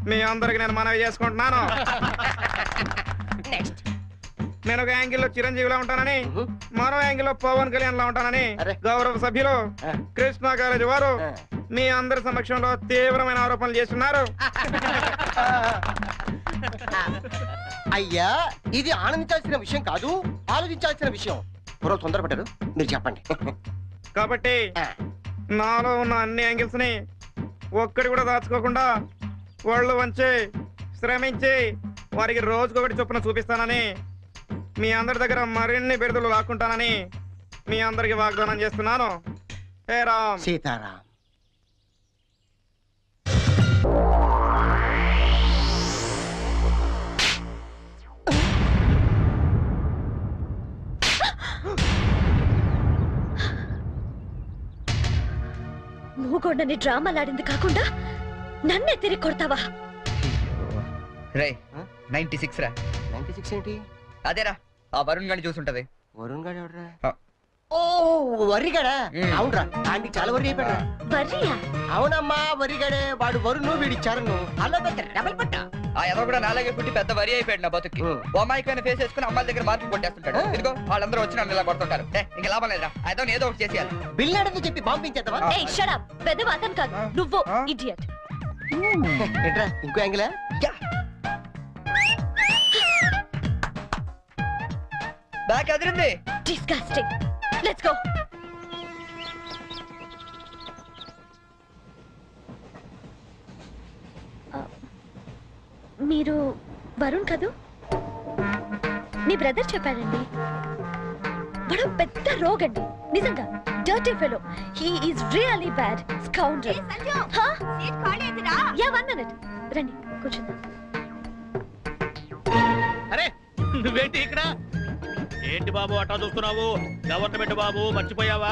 S14: మీ అందరికి నేను మనవి చేసుకుంటున్నాను. నేను ఒక యాంగిల్లో చిరంజీవిలో ఉంటానని, మరో యాంగిల్లో పవన్ కళ్యాణ్ లో ఉంటానని గౌరవ సభ్యులు కృష్ణా కాలేజీ వారు మీ అందరి సమక్షంలో తీవ్రమైన ఆరోపణలు చేస్తున్నారు.
S4: అయ్యా ఇది ఆనందించాల్సిన విషయం కాదు, ఆలోచించాల్సిన విషయం. పూర్వ తొందరపడ్డారు, మీరు చెప్పండి.
S14: కాబట్టి నాలో ఉన్న అన్ని యాంగిల్స్ ని ఒక్కడి కూడా దాచుకోకుండా వాళ్ళు వంచి శ్రమించి వారికి రోజుకొకటి చొప్పున చూపిస్తానని, మీ అందరి దగ్గర మరిన్ని బిరుదులు లాక్కుంటానని మీ అందరికి వాగ్దానం చేస్తున్నాను. హే రామ్
S4: సీతారాం.
S6: మూగోడని డ్రామాలాడింది కాకుండా నన్నే తిరిగి కొడతావా?
S3: రే 96 రా.
S4: 96 ఏంటి?
S3: అదేరా ఆ వరుణ్ గాని చూసుంటది.
S4: వరుణ్ గాడు ఎవడరా? ఓ వరిగాడా? అవునరా, ఆంటీ చాలా వరి అయిపోయాడు.
S6: వరియా?
S4: అవునమ్మా వరిగాడే. వాడు వరుణ్, వీడి చరణ్. అలా డబల్ పట్ట.
S3: ఆ ఎవరో కూడా నాలాగే పుట్టి పెద్ద వరి అయిపోయాడు నా బతుకి. అమ్మాయికైనా ఫేస్ వేసుకుని అమ్మాయిల దగ్గర మార్కులు కొట్టేస్తుంటాడు. ఇదిగో వాళ్ళందరూ వచ్చి నన్ను ఇలా కొడుతుంటారు. ఇంకా లాభం లేదురా, అయితే ఏదో ఒకటి చేసేయాలి.
S4: బిల్ అడని చెప్పి పంపించేద్దామా?
S6: ఏయ్ షట్ అప్. పెద్ద అతను కాదు నువ్వు, ఇడియట్.
S4: ఏంట్రా ఇంకో యాంగిలా?
S3: Back Adirindi.
S6: Disgusting. Let's go. మీరు వరుణ్ కదూ? మీ బ్రదర్ చెప్పాడండి. వాడు పెద్ద రోగండి, నిజంగా dirty fellow. He is really bad scoundrel. Yeah 1 minute. రండి కూర్చుందాం.
S8: అరే నువ్వేంటి ఇక్కడ? ఏంటి బాబు అట్టా చూస్తున్నావు? గవర్నమెంట్ బాబు మర్చిపోయావా?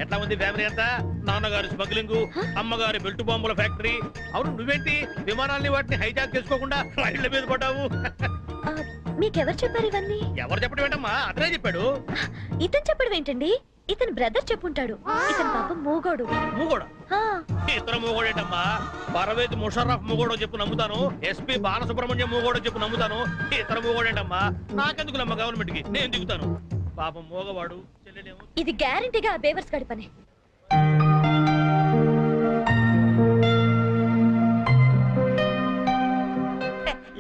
S8: ఎట్లా ఉంది ఫ్యామిలీ అంతా? నాన్నగారి స్మగ్లింగ్, అమ్మగారి బెల్ట్ బాంబుల ఫ్యాక్టరీ. అవును నువ్వేంటి విమానాల్ని వాటిని హైజాక్ చేసుకోకుండా రైళ్ల మీద పడ్డావు?
S6: మీకెవరు చెప్పారు ఇవన్నీ?
S8: ఎవరు చెప్పడం ఏంటమ్మా? అతనే చెప్పాడు.
S6: ఇతను చెప్పడం ఏంటండి? ఇతని బ్రదర్ చెప్పుంటాడు. ఇతని పాపం మూగోడు.
S8: మూగోడా? ఇతర మూగోడేటమ్మా? పరవేతి ముషర్రఫ్ మూగోడో చెప్పు నమ్ముతాను, ఎస్పీ బాలసుబ్రహ్మణ్యం మూగోడో చెప్పు నమ్ముతాను. ఇతర మూగోడేటమ్మా? నాకెందుకు నమ్మ గవర్నమెంట్ కి, నేను దిగుతాను. పాపం మూగవాడు.
S6: ఇది గ్యారంటీగా ఆ బేవర్స్ గడి పని.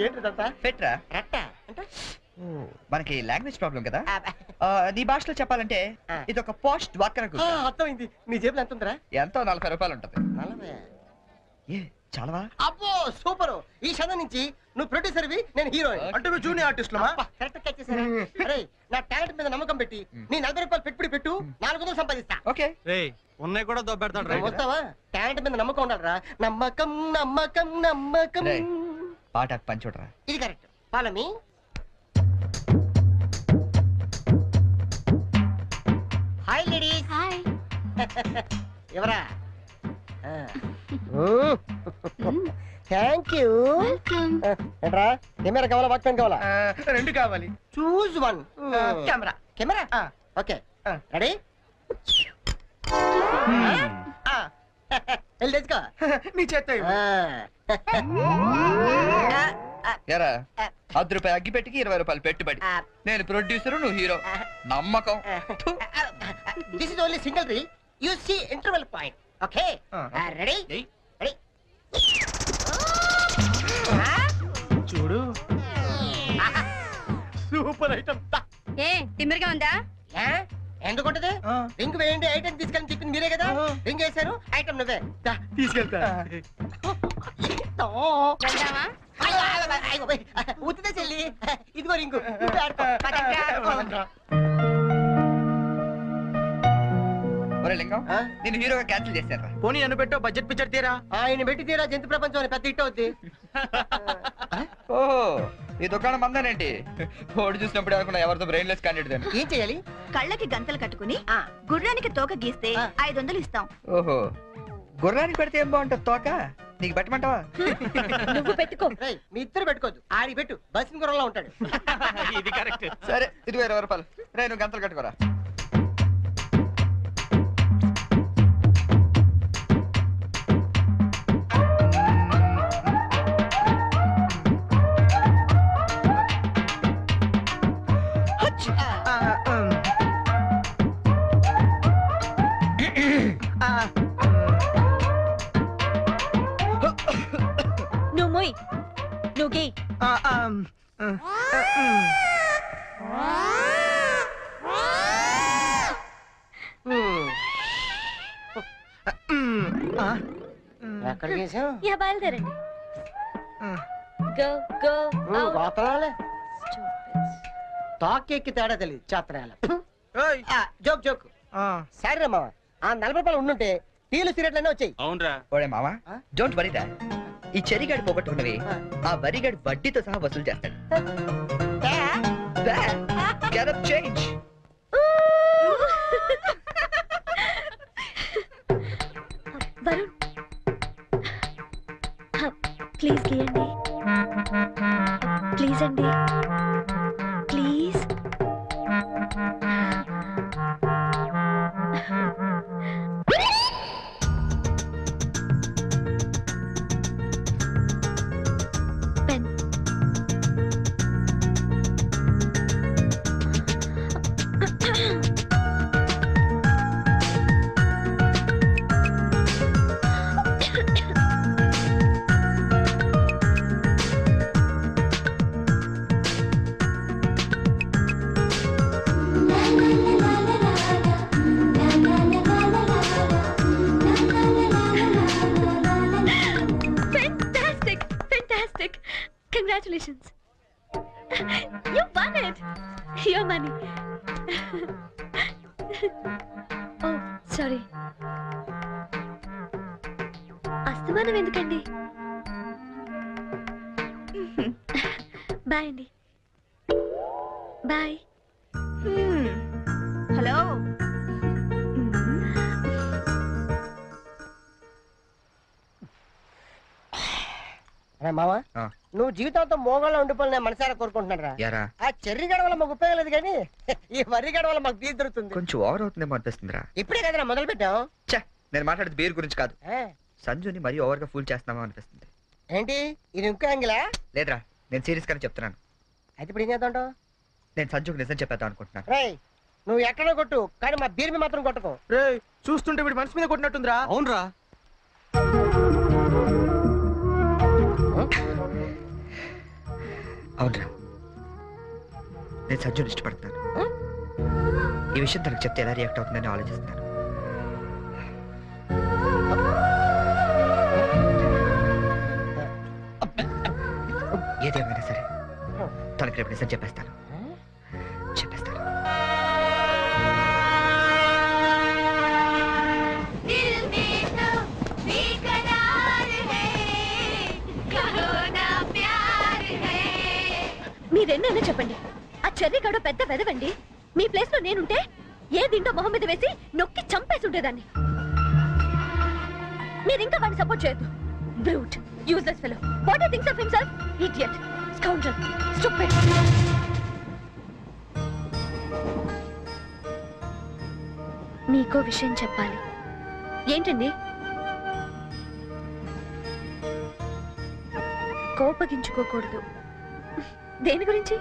S3: ఏంటిదంతా? పెట్రా మనకి లాంగ్వేజ్ ప్రాబ్లం కదా. నీ భాషలో చెప్పాలంటే ఇది ఒక పోస్ట్ డ్వాక్రా గ్రూప్.
S4: అర్థమైంది. నీ జేబులో ఎంత ఉందిరా?
S3: ఎంతో 40 రూపాయలు ఉంటది.
S4: 40?
S3: చాలవా?
S4: అబ్బో సూపర్. ఈ క్షణం నుంచి నువ్వు ప్రొడ్యూసర్వి, నేను హీరోయిన్.
S5: అంటే నువ్వు జూనియర్ ఆర్టిస్ట్ లమా?
S4: కరెక్ట్ క్యాచ్ చేశారా? అరే నా టాలెంట్ మీద నమ్మకం పెట్టి నీ 40 రూపాయలు పెట్టుబడి పెట్టు, 400 సంపాదిస్తా.
S3: ఓకే
S11: ఉన్నాయి కూడా దొబ్బెడతాడు.
S4: వస్తావా? టాలెంట్ మీద నమ్మకం ఉండాలరా. నమ్మకం నమ్మకం నమ్మకం.
S3: పాట పని చూడరా.
S4: ఇది correct. Follow me. Hi ladies.
S6: Hi.
S4: ఎవరా? Thank you. ఏంట్రా కెమెరా కావాలా, వాక్మెన్ కావాలా?
S5: 2 కావాలి.
S4: Choose 1. Camera. Camera okay. Ready?
S12: వెళ్ళి తెచ్చుకో.
S3: నీ చేత్తో ఎరా ₹10 అగ్గి పెట్టికి ₹20 పెట్టుబడి. నేను ప్రొడ్యూసర్, నువ్వు హీరో. నమ్మకం.
S12: This is only single reel. You see interval point. Okay ready ready.
S4: చూడు సూపర్ ఐటమ్.
S6: ఏ తిమ్మిరిగా ఉందా?
S12: ఎందుకుంటది? రింగ్ వేయండి ఐటమ్ తీసుకెళ్ళి చెప్పింది మీరే కదా. రింగ్ వేశారు, ఐటమ్ నువ్వే
S4: తీసుకెళ్తా.
S6: వెళ్దామా?
S12: ఉత్తిదే చెల్లి, ఇదిగో రింగు.
S3: ఒరే లింగం, నేను హీరోగా క్యాన్సిల్ చేశారా?
S4: పోనీ నన్ను పెట్టో బడ్జెట్ పిక్చర్ తీరా.
S12: ఆయన పెట్టి తీరా జంతు ప్రపంచం అని పెద్ద హిట్ అవుద్ది.
S3: ఓహో, ఈ దుకాణం మందానేంటి? ఓడి చూసినప్పుడు అనుకున్నా ఎవరితో బ్రెయిన్లెస్ క్యాండిడేట్ అని.
S12: ఏం చేయాలి?
S6: కళ్ళకి గంతలు కట్టుకుని గుర్రానికి తోక గీస్తే 500 ఇస్తాం.
S3: ఓహో, గుర్రానికి పెడితే ఏం బాగుంటుంది తోక? నీకు పెట్టమంటావా?
S6: నువ్వు పెట్టుకో.
S12: మీ ఇద్దరు పెట్టుకోవద్దు, ఆడి పెట్టు. బస్సు గుర్రంలో ఉంటాడు.
S8: ఇది కరెక్ట్.
S3: సరే, ఇదిగో ₹20. రే, నువ్వు గంతలు కట్టుకోరా.
S6: నువ్వు మొయ్, నువ్వు గీ.
S12: ఎక్కడికి వేసావు?
S6: యా బయలుదేరండి. Go go.
S12: గోతరాలే తాకెక్కి తేడా తెలియదు చాత్రాల. Joke joke. సరే మామ, ఆ ₹40 ఉండుంటే టీలు సిగరెట్లనే వచ్చాయి.
S8: అవునరా.
S3: ఓడే మావా, డోంట్ వరీ దా. ఈ చెరిగాడి పోగొట్టుకున్నవి ఆ వరిగాడి వడ్డీతో సహా వసూలు చేస్తాడు. Get up change.
S6: Varun, please గీయండి. ప్లీజ్ అండి, please. Pen. Congratulations. You won it. Your money. Oh, sorry. అస్తమానం ఎందుకండి? బాయ్ అండి. బాయ్. హలో.
S12: మామా, నువ్వు జీవితంతో మోగాళ్ళ ఉండిపోయి నేను మనసారా కోరుకుంటున్నారా? ఆ చెర్రీ గడ వల్ల మాకు ఉపయోగం లేదు, కానీ ఈ వరి గడ వల్ల మాకు బీర్ దొరుకుతుంది.
S3: కొంచెం ఓవర్ అవుతుందేమో అనిపిస్తుందిరా.
S12: ఇప్పుడే కదా మొదలు పెట్టాం.
S3: నేను మాట్లాడేది బీర్ గురించి కాదు, సంజుని మరీ ఓవర్ గా ఫూల్ చేస్తున్నామో అనిపిస్తుంది.
S12: ఏంటి ఇది ఇంకో యాంగిలా?
S3: లేదురా, నేను సీరియస్ గానే చెప్తున్నాను.
S12: అయితే ఇప్పుడు ఏం చేద్దాం?
S3: నేను సంజుకు నిజం చెప్పేద్దాం అనుకుంటున్నాను.
S12: రేయ్, నువ్వు ఎక్కడో కొట్టు, కానీ మా బీర్ మీద మాత్రం కొట్టుకో.
S4: రేయ్, చూస్తుంటే వీడి మనసు మీద కొట్టినట్టుందిరా.
S11: అవునరా.
S3: అవునరా, నేను సంజుని ఇష్టపడుతున్నాను. ఈ విషయం తనకు చెప్తే ఎలా రియాక్ట్ అవుతుందని ఆలోచిస్తున్నాను. ఏదేమైనా సరే తనకి రేపు నిజం చెప్పేస్తాను.
S6: మీరెన్నైనా చెప్పండి, ఆ చెర్రీ గడ పెద్ద వెదవండి. మీ ప్లేస్ లో నేనుంటే ఏ దీంట్లో మొహం మీద వేసి నొక్కి చంపేసి ఉండేదాన్ని. మీరింకా వాడిని సపోర్ట్ చేయొద్దు. Brute, useless fellow. What he thinks of himself, idiot, scoundrel, stupid. మీకో విషయం చెప్పాలి. ఏంటండి? కోపగించుకోకూడదు. దేని గురించి?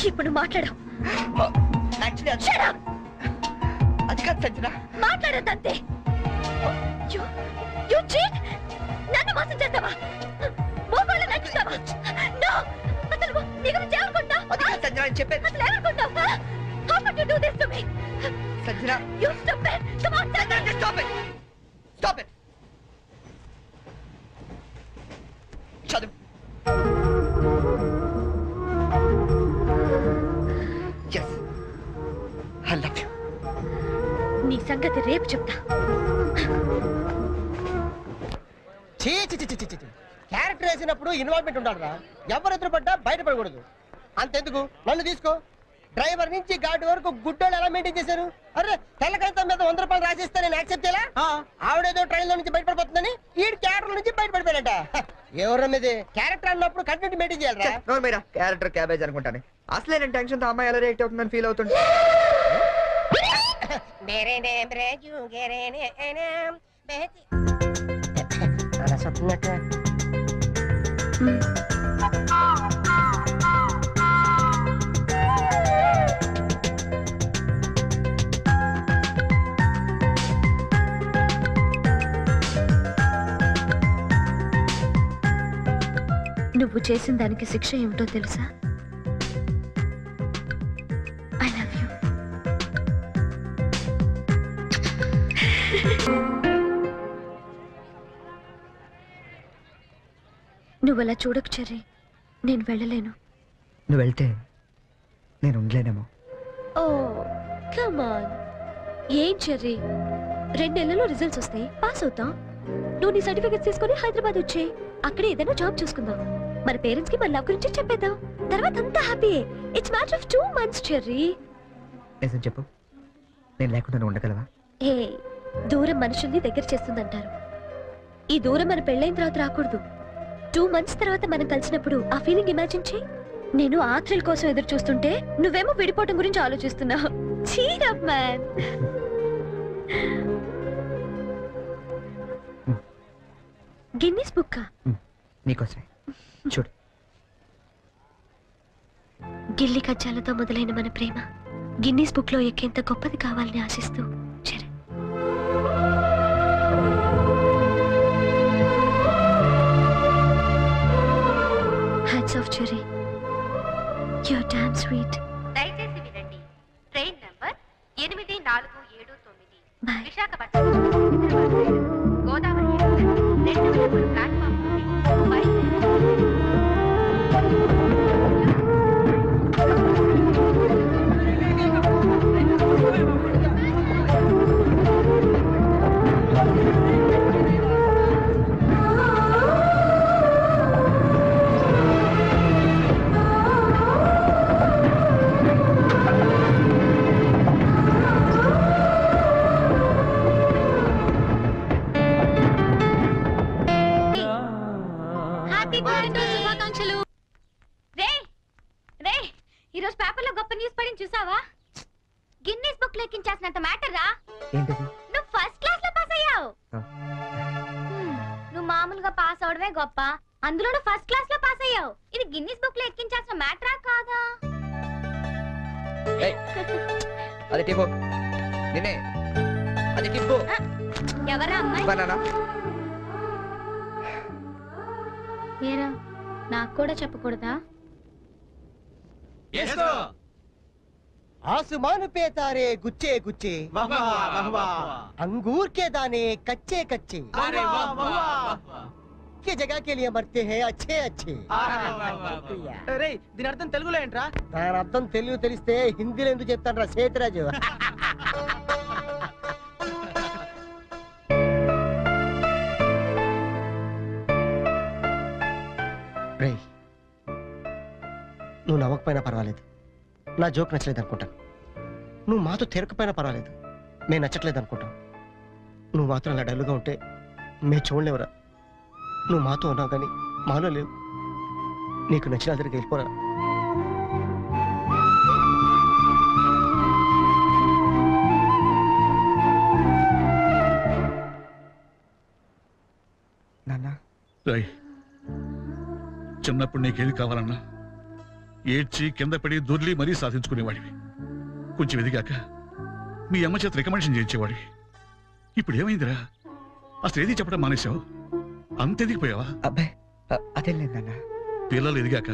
S6: ఇప్పుడు మాట్లాడు.
S3: అది కాదు సంజన.
S6: మాట్లాడద్దంతే. నన్ను మోసం చేస్తావా? మోకాళ్ళు నచ్చుతావా? అసలు నీ గురించి ఏమనుకుంటావు?
S3: అది కాదు సంజన అని చెప్పేది.
S6: అసలు ఏమనుకుంటావు? How could you do this to me?
S3: Sanjana.
S6: You stupid. Come on, Sanjana.
S3: Just stop it. Stop it. చదువు. Yes. I love you.
S6: నీ సంగతి రేపు చెప్తా.
S4: క్యారెక్టర్ వేసినప్పుడు ఇన్వాల్వ్మెంట్ ఉండాలిరా. ఎవరు ఎదురుపడ్డా బయటపడకూడదు. అంతెందుకు నన్ను తీసుకో. డ్రైవర్ నుంచి గార్డ్ వరకు గుడ్డోళ్ళు ఎలా మెయింటైన్ చేశారు? అరే తెల్లకాంతం మీద 100 రూపాయలు రాసిస్తే నేను యాక్సెప్ట్ చేయాలా? ఆవిడేదో ట్రైన్ లో నుంచి బయటపడిపోతుందని ఈ క్యారెక్టర్ నుంచి బయటపడిపోయాడట. ఎవరి మీద క్యారెక్టర్ అన్నప్పుడు కంటెంట్ మెయింటైన్ చేయాలరా.
S3: మీరా క్యారెక్టర్ క్యాబేజ్ అనుకుంటాను. అసలే నేను టెన్షన్ తో అమ్మాయి ఎలా రియాక్ట్ అవుతుందని ఫీల్ అవుతుంటే.
S4: అలా చెప్తున్నట్టు
S6: నువ్వు చేసిన దానికి శిక్ష ఏమిటో తెలుసా? I love you. నువ్వు అలా చూడకు చెర్రీ. నేను వెళ్ళలేను.
S3: నువ్వు వెళ్తే నేను ఉండలేనేమో.
S6: Oh come on. ఏం చెర్రీ, 2 నెలల్లో రిజల్ట్స్ వస్తాయి, పాస్ అవుతాం. నువ్వు నీ సర్టిఫికెట్స్ తీసుకొని హైదరాబాద్ వచ్చేయి. అక్కడే ఏదైనా జాబ్ చూసుకుందాం. మన పేరెంట్స్ కి మన లవ్ గురించి చెప్పేద్దాం. తర్వాత అంతా హ్యాపీయే. It's matter of 2 months Cherry.
S3: నిజం చెప్పు, నేను లేకుండా నువ్వు ఉండగలవా?
S6: ఏ దూరం మనుషుల్ని దగ్గర చేస్తుందంటారు. ఈ దూరం మన పెళ్ళైన తర్వాత రాకూడదు. 2 months తర్వాత మనం కలిసినప్పుడు ఆ ఫీలింగ్ ఇమాజిన్ చేయి. నేను ఆ థ్రిల్ కోసం ఎదురు చూస్తుంటే నువ్వేమో విడిపోవటం గురించి ఆలోచిస్తున్నావు. Cheer up man. Guinness book
S3: నీకోసమే. చూడు,
S6: గిల్లి కజ్జాలతో మొదలైన మన ప్రేమ గిన్నిస్ బుక్ లో ఎక్కేంత గొప్పది కావాలని ఆశిస్తూ Charan. Hats off Cherry. Your damn sweet.
S15: దయచేసి వినండి. Train number 8479
S6: Visakhapatnam
S15: Godavari 2 platform
S6: ఈరోజు పేపర్లో గొప్ప న్యూస్ పడింది చూసావా? గిన్నిస్ బుక్ లెక్కించేసినంత మ్యాటర్ రా. నువ్వు ఫస్ట్ క్లాస్ లో పాస్ అయ్యావు. నువ్వు మామూలుగా పాస్ అవడమే గొప్ప, అందులో ఫస్ట్ క్లాస్ లో పాస్ అయ్యావు. ఇది గిన్నిస్ బుక్ లో ఎక్కించాల్సిన మ్యాటరా కాదా?
S3: అది టిప్పు నిన్నే. అది టిప్పు.
S6: ఎవరా అమ్మాయి?
S3: బనానా.
S7: ఏరా నాకు కూడా చెప్పకూడదా?
S4: आसमान पे तारे गुच्चे गुच्चे, अंगूर के दाने कच्चे कच्चे, के जगह के लिए मरते हैं अच्छे अच्छे.
S12: దీని అర్థం తెలుగులో ఏంట్రా?
S4: దాని అర్థం తెలుగు తెలిస్తే హిందీలో ఎందుకు చెప్తాను రా సేతురాజు. రే, నువ్వు నవ్వకపోయినా పర్వాలేదు, నా జోక్ నచ్చలేదు అనుకుంటాను. నువ్వు మాతో తిరగకపోయినా పర్వాలేదు, మేము నచ్చట్లేదు అనుకుంటాం. నువ్వు మాత్రం అలా డల్లుగా ఉంటే మేము చూడలేవురా. నువ్వు మాతో ఉన్నావు కానీ మాలో లేవు. నీకు నచ్చిన దగ్గరికి వెళ్ళిపోరా.
S5: చిన్నప్పుడు నీకేది కావాలన్నా ఏడ్చి కింద పడి దొర్లి మరీ సాధించుకునేవాడివి. కొంచెం ఎదిగాక మీ అమ్మ చేత రికమెండేషన్ చేయించేవాడివి. ఇప్పుడు ఏమైందిరా? అసలు ఏది చెప్పడం మానేశావు? అంత ఎదిగిపోయావా?
S3: అబ్బాయి అదేం లేదన్నా.
S5: పిల్లలు ఎదిగాక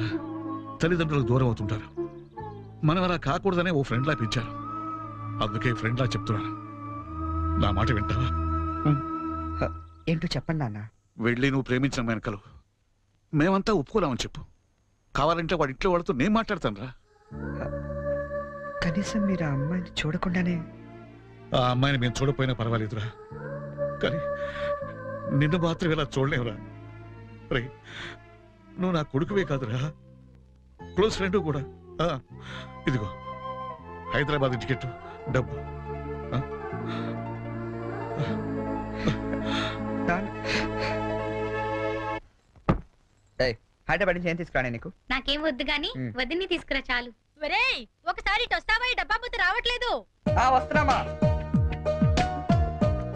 S5: తల్లిదండ్రులకు దూరం అవుతుంటారు. మనం అలా కాకూడదనే ఓ ఫ్రెండ్లా పెంచారు. అందుకే ఫ్రెండ్లా చెప్తున్నాను, నా మాట వింటావా?
S3: ఏంటో చెప్పండి నాన్న.
S5: వెళ్ళి నువ్వు ప్రేమించిన వెనకలు మేమంతా ఒప్పుకోలేమని చెప్పు. కావాలంటే వాడి ఇంట్లో వాడితో నేను మాట్లాడతాను రా.
S3: కనీసం మీరు ఆ అమ్మాయిని చూడకుండానే.
S5: ఆ అమ్మాయిని మేము చూడపోయినా పర్వాలేదురా, కానీ నిన్ను మాత్రం ఇలా చూడలేవురా. రే, నువ్వు నా కొడుకువే కాదురా, క్లోజ్ ఫ్రెండ్ కూడా. ఇదిగో హైదరాబాద్ టికెట్, డబ్బు.
S3: హైదరాబాద్ నుంచి ఏం తీసుకురానే నీకు?
S15: నాకేం వద్దు గాని వదిన్ని తీసుకురా చాలు.
S7: ఒరేయ్, ఒకసారి వస్తావా? ఈ డబ్బా బుద్ధి రావట్లేదు.
S3: వస్తున్నామా?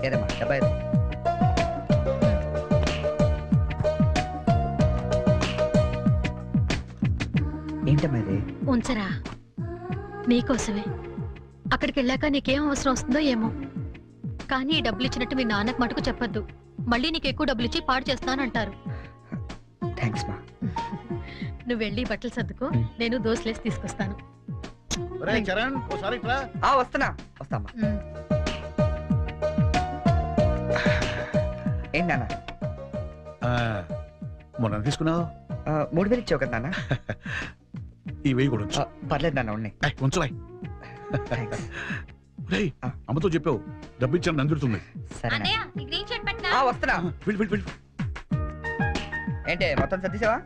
S3: ఏదమ్మా డబ్బా ఏది? ఏంటమ్మా ఇది?
S7: ఉంచరా, నీకోసమే. అక్కడికి వెళ్ళాక నీకేం అవసరం వస్తుందో ఏమో, కానీ ఈ డబ్బులు ఇచ్చినట్టు మీ నాన్నకు మటుకు చెప్పొద్దు. మళ్ళీ నీకు ఎక్కువ డబ్బులు ఇచ్చి పాడు చేస్తానంటారు.
S3: థ్యాంక్స్ మా.
S7: నువ్వు వెళ్ళి బట్టలు సర్దుకో, నేను దోశలేసి తీసుకొస్తాను.
S3: వస్తున్నా వస్తామా. ఏంటి నాన్న?
S5: మొన్న తీసుకున్నావు
S3: 3000 ఇచ్చావు కదా నాన్న.
S5: ఈ వెయ్యి కూడా
S3: పర్లేదు నాన్న, ఉన్నాయి.
S5: ఉంచలే. అమ్మతో చెప్పావు డబ్బు ఇచ్చాను నందుతుంది.
S3: వస్తున్నా. ఏంటి మొత్తం సర్దిసావా?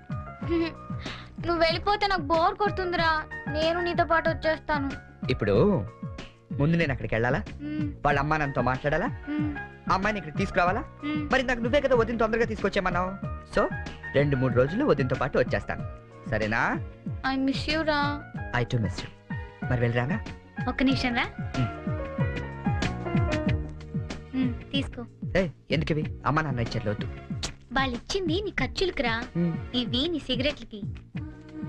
S15: నువ్వు వెళ్ళిపోతే నాకు బోర్ కొడుతుందిరా, నేను నీతో పాటు వచ్చేస్తాను.
S3: ఇప్పుడు ముందు నేను అక్కడికి వెళ్ళాలా? వాళ్ళ అమ్మా నాన్నతో మాట్లాడాలా? అమ్మాయిని ఇక్కడ తీసుకురావాలా? మరి నాకు నువ్వే కదా వదిన తొందరగా తీసుకొచ్చామన్నావు. సో 2-3 రోజులు వదినతో పాటు వచ్చేస్తాను, సరేనా?
S15: ఐ మిస్ యూ రా.
S3: I to miss you. మరి వెళ్ళరానా?
S15: ఒక్క నిమిషం రా. తీసుకో.
S3: ఎందుకు ఇవి? అమ్మా నాన్న ఇచ్చారు, వద్దు.
S15: వాళ్ళు ఇచ్చింది నీ ఖర్చులకు రా, ఇవి నీ సిగరెట్లకి.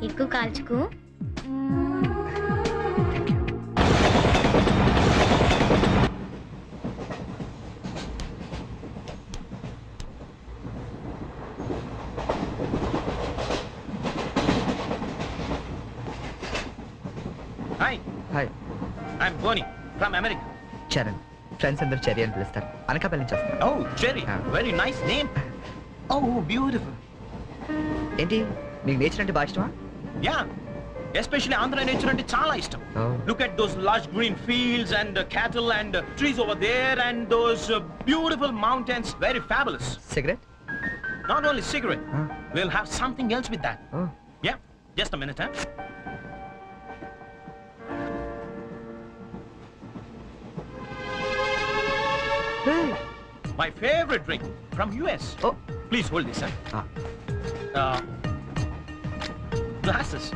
S15: ఎక్కువ కాల్చుకు.
S14: Hi
S3: hi,
S14: I'm Bonnie from America.
S3: Charan. Friends అందరూ చెర్రీ అని పిలుస్తారు. అనకాపల్లి నుంచి వస్తాను.
S14: Oh Cherry, very nice name. Oh beautiful.
S3: ఏంటి మీకు నేచర్ అంటే బాగా ఇష్టమా?
S14: యా, ఎస్పెషల్లీ ఆంధ్ర నేచర్ అంటే చాలా ఇష్టం. Look at those large green fields and cattle and trees over there and those beautiful mountains, very fabulous.
S3: Cigarette?
S14: Not only cigarette, we'll have something else with that. Yeah, just a minute, huh? My favorite drink from US.
S3: Oh,
S14: please hold this, huh? Glasses.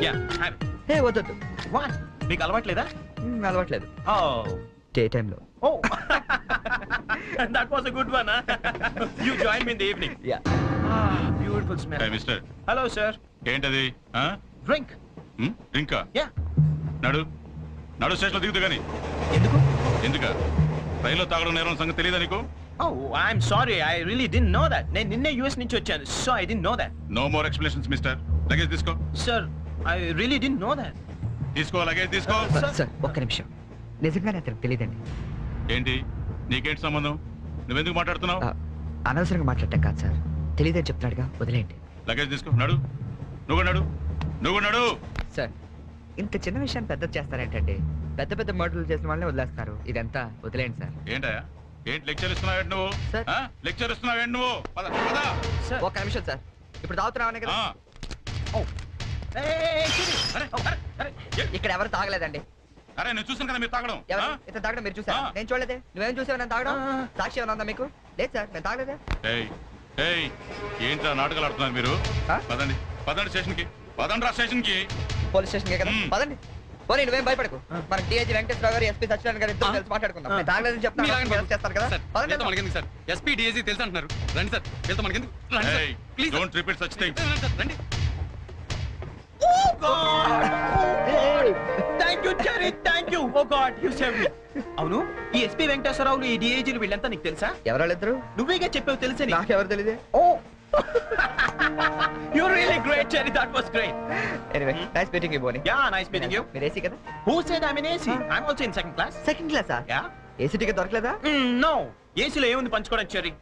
S14: Yeah, have it.
S3: Hey, వద్దు.
S14: What? మీకు అలవాట్లేదా?
S3: అలవాట్లేదు.
S14: Oh.
S3: Day టైంలో.
S14: Oh. That was a good one, huh? You join me in the evening.
S3: Yeah.
S14: Beautiful smell.
S5: Hey, mister.
S14: Hello, sir.
S5: ఏంటది?
S14: Drink.
S5: డ్రింకా?
S14: Yeah.
S5: నడు స్టేషన్లో దిగుతూ గానీ. ఎందుక రైల్లో తాగడం నేరం సంగతి తెలియదా నీకు?
S14: Oh, I'm sorry. I really didn't know that. నేను నిన్నే US నుంచి వచ్చాను, so I didn't know that.
S5: No more explanations, mister. Luggage తీసుకో.
S14: Sir, I really didn't know that.
S5: తీసుకో, లగేజ్ తీసుకో.
S3: సార్ ఒక్క నిమిషం, నిజంగానే అతనికి తెలియదండి.
S5: ఏంటి నీకేంటి సంబంధం? నువ్వెందుకు మాట్లాడుతున్నావు?
S3: అనవసరంగా మాట్లాడటం కాదు సార్, తెలియదని చెప్తున్నాడుగా, వదిలేండి.
S5: లగేజ్ తీసుకో. నడు, నువ్వు నడు.
S3: సార్ ఇంత చిన్న విషయాన్ని పెద్ద చేస్తారేంటండి? పెద్ద పెద్ద మర్డర్లు చేసిన వాళ్ళని వదిలేస్తారు, ఇదంతా వదిలేండి సార్.
S5: ఏంటయ్యా ఏంటి లెక్చర్ ఇస్తున్నావు నువ్వు? లెక్చర్ ఇస్తున్నావు నువ్వు? పద పద.
S3: ఒక్క నిమిషం సార్, ఇప్పుడు తాగుతున్నావనే కదా. ఇక్కడ ఎవరు తాగలేదండి.
S5: అరే నేను చూసాను కదా మీరు తాగడం.
S3: ఎవరు ఇతను తాగడం మీరు చూసారా? నేను చూడలేదే. నువ్వేం చూసావు నేను తాగడం? సాక్షి ఏమైనా ఉందా మీకు? లేదు సార్, నేను తాగలేదే.
S5: ఏంట్రా నాటకాలు ఆడుతున్నారు మీరు? పదండి పదండి స్టేషన్ కి. పదండి రా స్టేషన్ కి.
S3: పోలీస్ స్టేషన్ కి కదా, పదండి. పోనీ నువ్వేం భయపడకు. మనకి డిఐజీ వెంకటేశ్వర గారు, ఎస్పీ సత్యనారాయణ గారు ఇద్దరు కలిసి మాట్లాడుకుందాం. నేను తాగలేదని చెప్తాను చేస్తారు కదా.
S16: మనకెందుకు సార్? ఎస్పీ డిఐజీ తెలుసు అంటున్నారు. రండి సార్, వెళ్తాం. మనకెందుకు? రండి sir, please
S5: don't repeat such things.
S16: రండి.
S17: Thank you Cherry, thank you. Oh god, you saved me. అవును, ఈ ఎస్పీ వెంకటేశ్వరరావులు, ఈ డిఐజీలు వీళ్ళంతా నీకు తెలుసా?
S3: ఎవరాళ్ళిద్దరు?
S17: నువ్వేగా చెప్పావు తెలుసా?
S3: నాకెవరు తెలియదే.
S17: Oh you really great Cherry, that was great.
S3: Anyway, nice meeting you Bonnie.
S17: Yeah, nice meeting you.
S3: మీరు ఏసీ కదా?
S17: Who said I am in AC? I am also in second class.
S3: Second క్లాసా?
S17: Yeah.
S3: AC ticket దొరకలేదా?
S17: No. ఏసీలో ఏముంది పంచుకోవడం Cherry?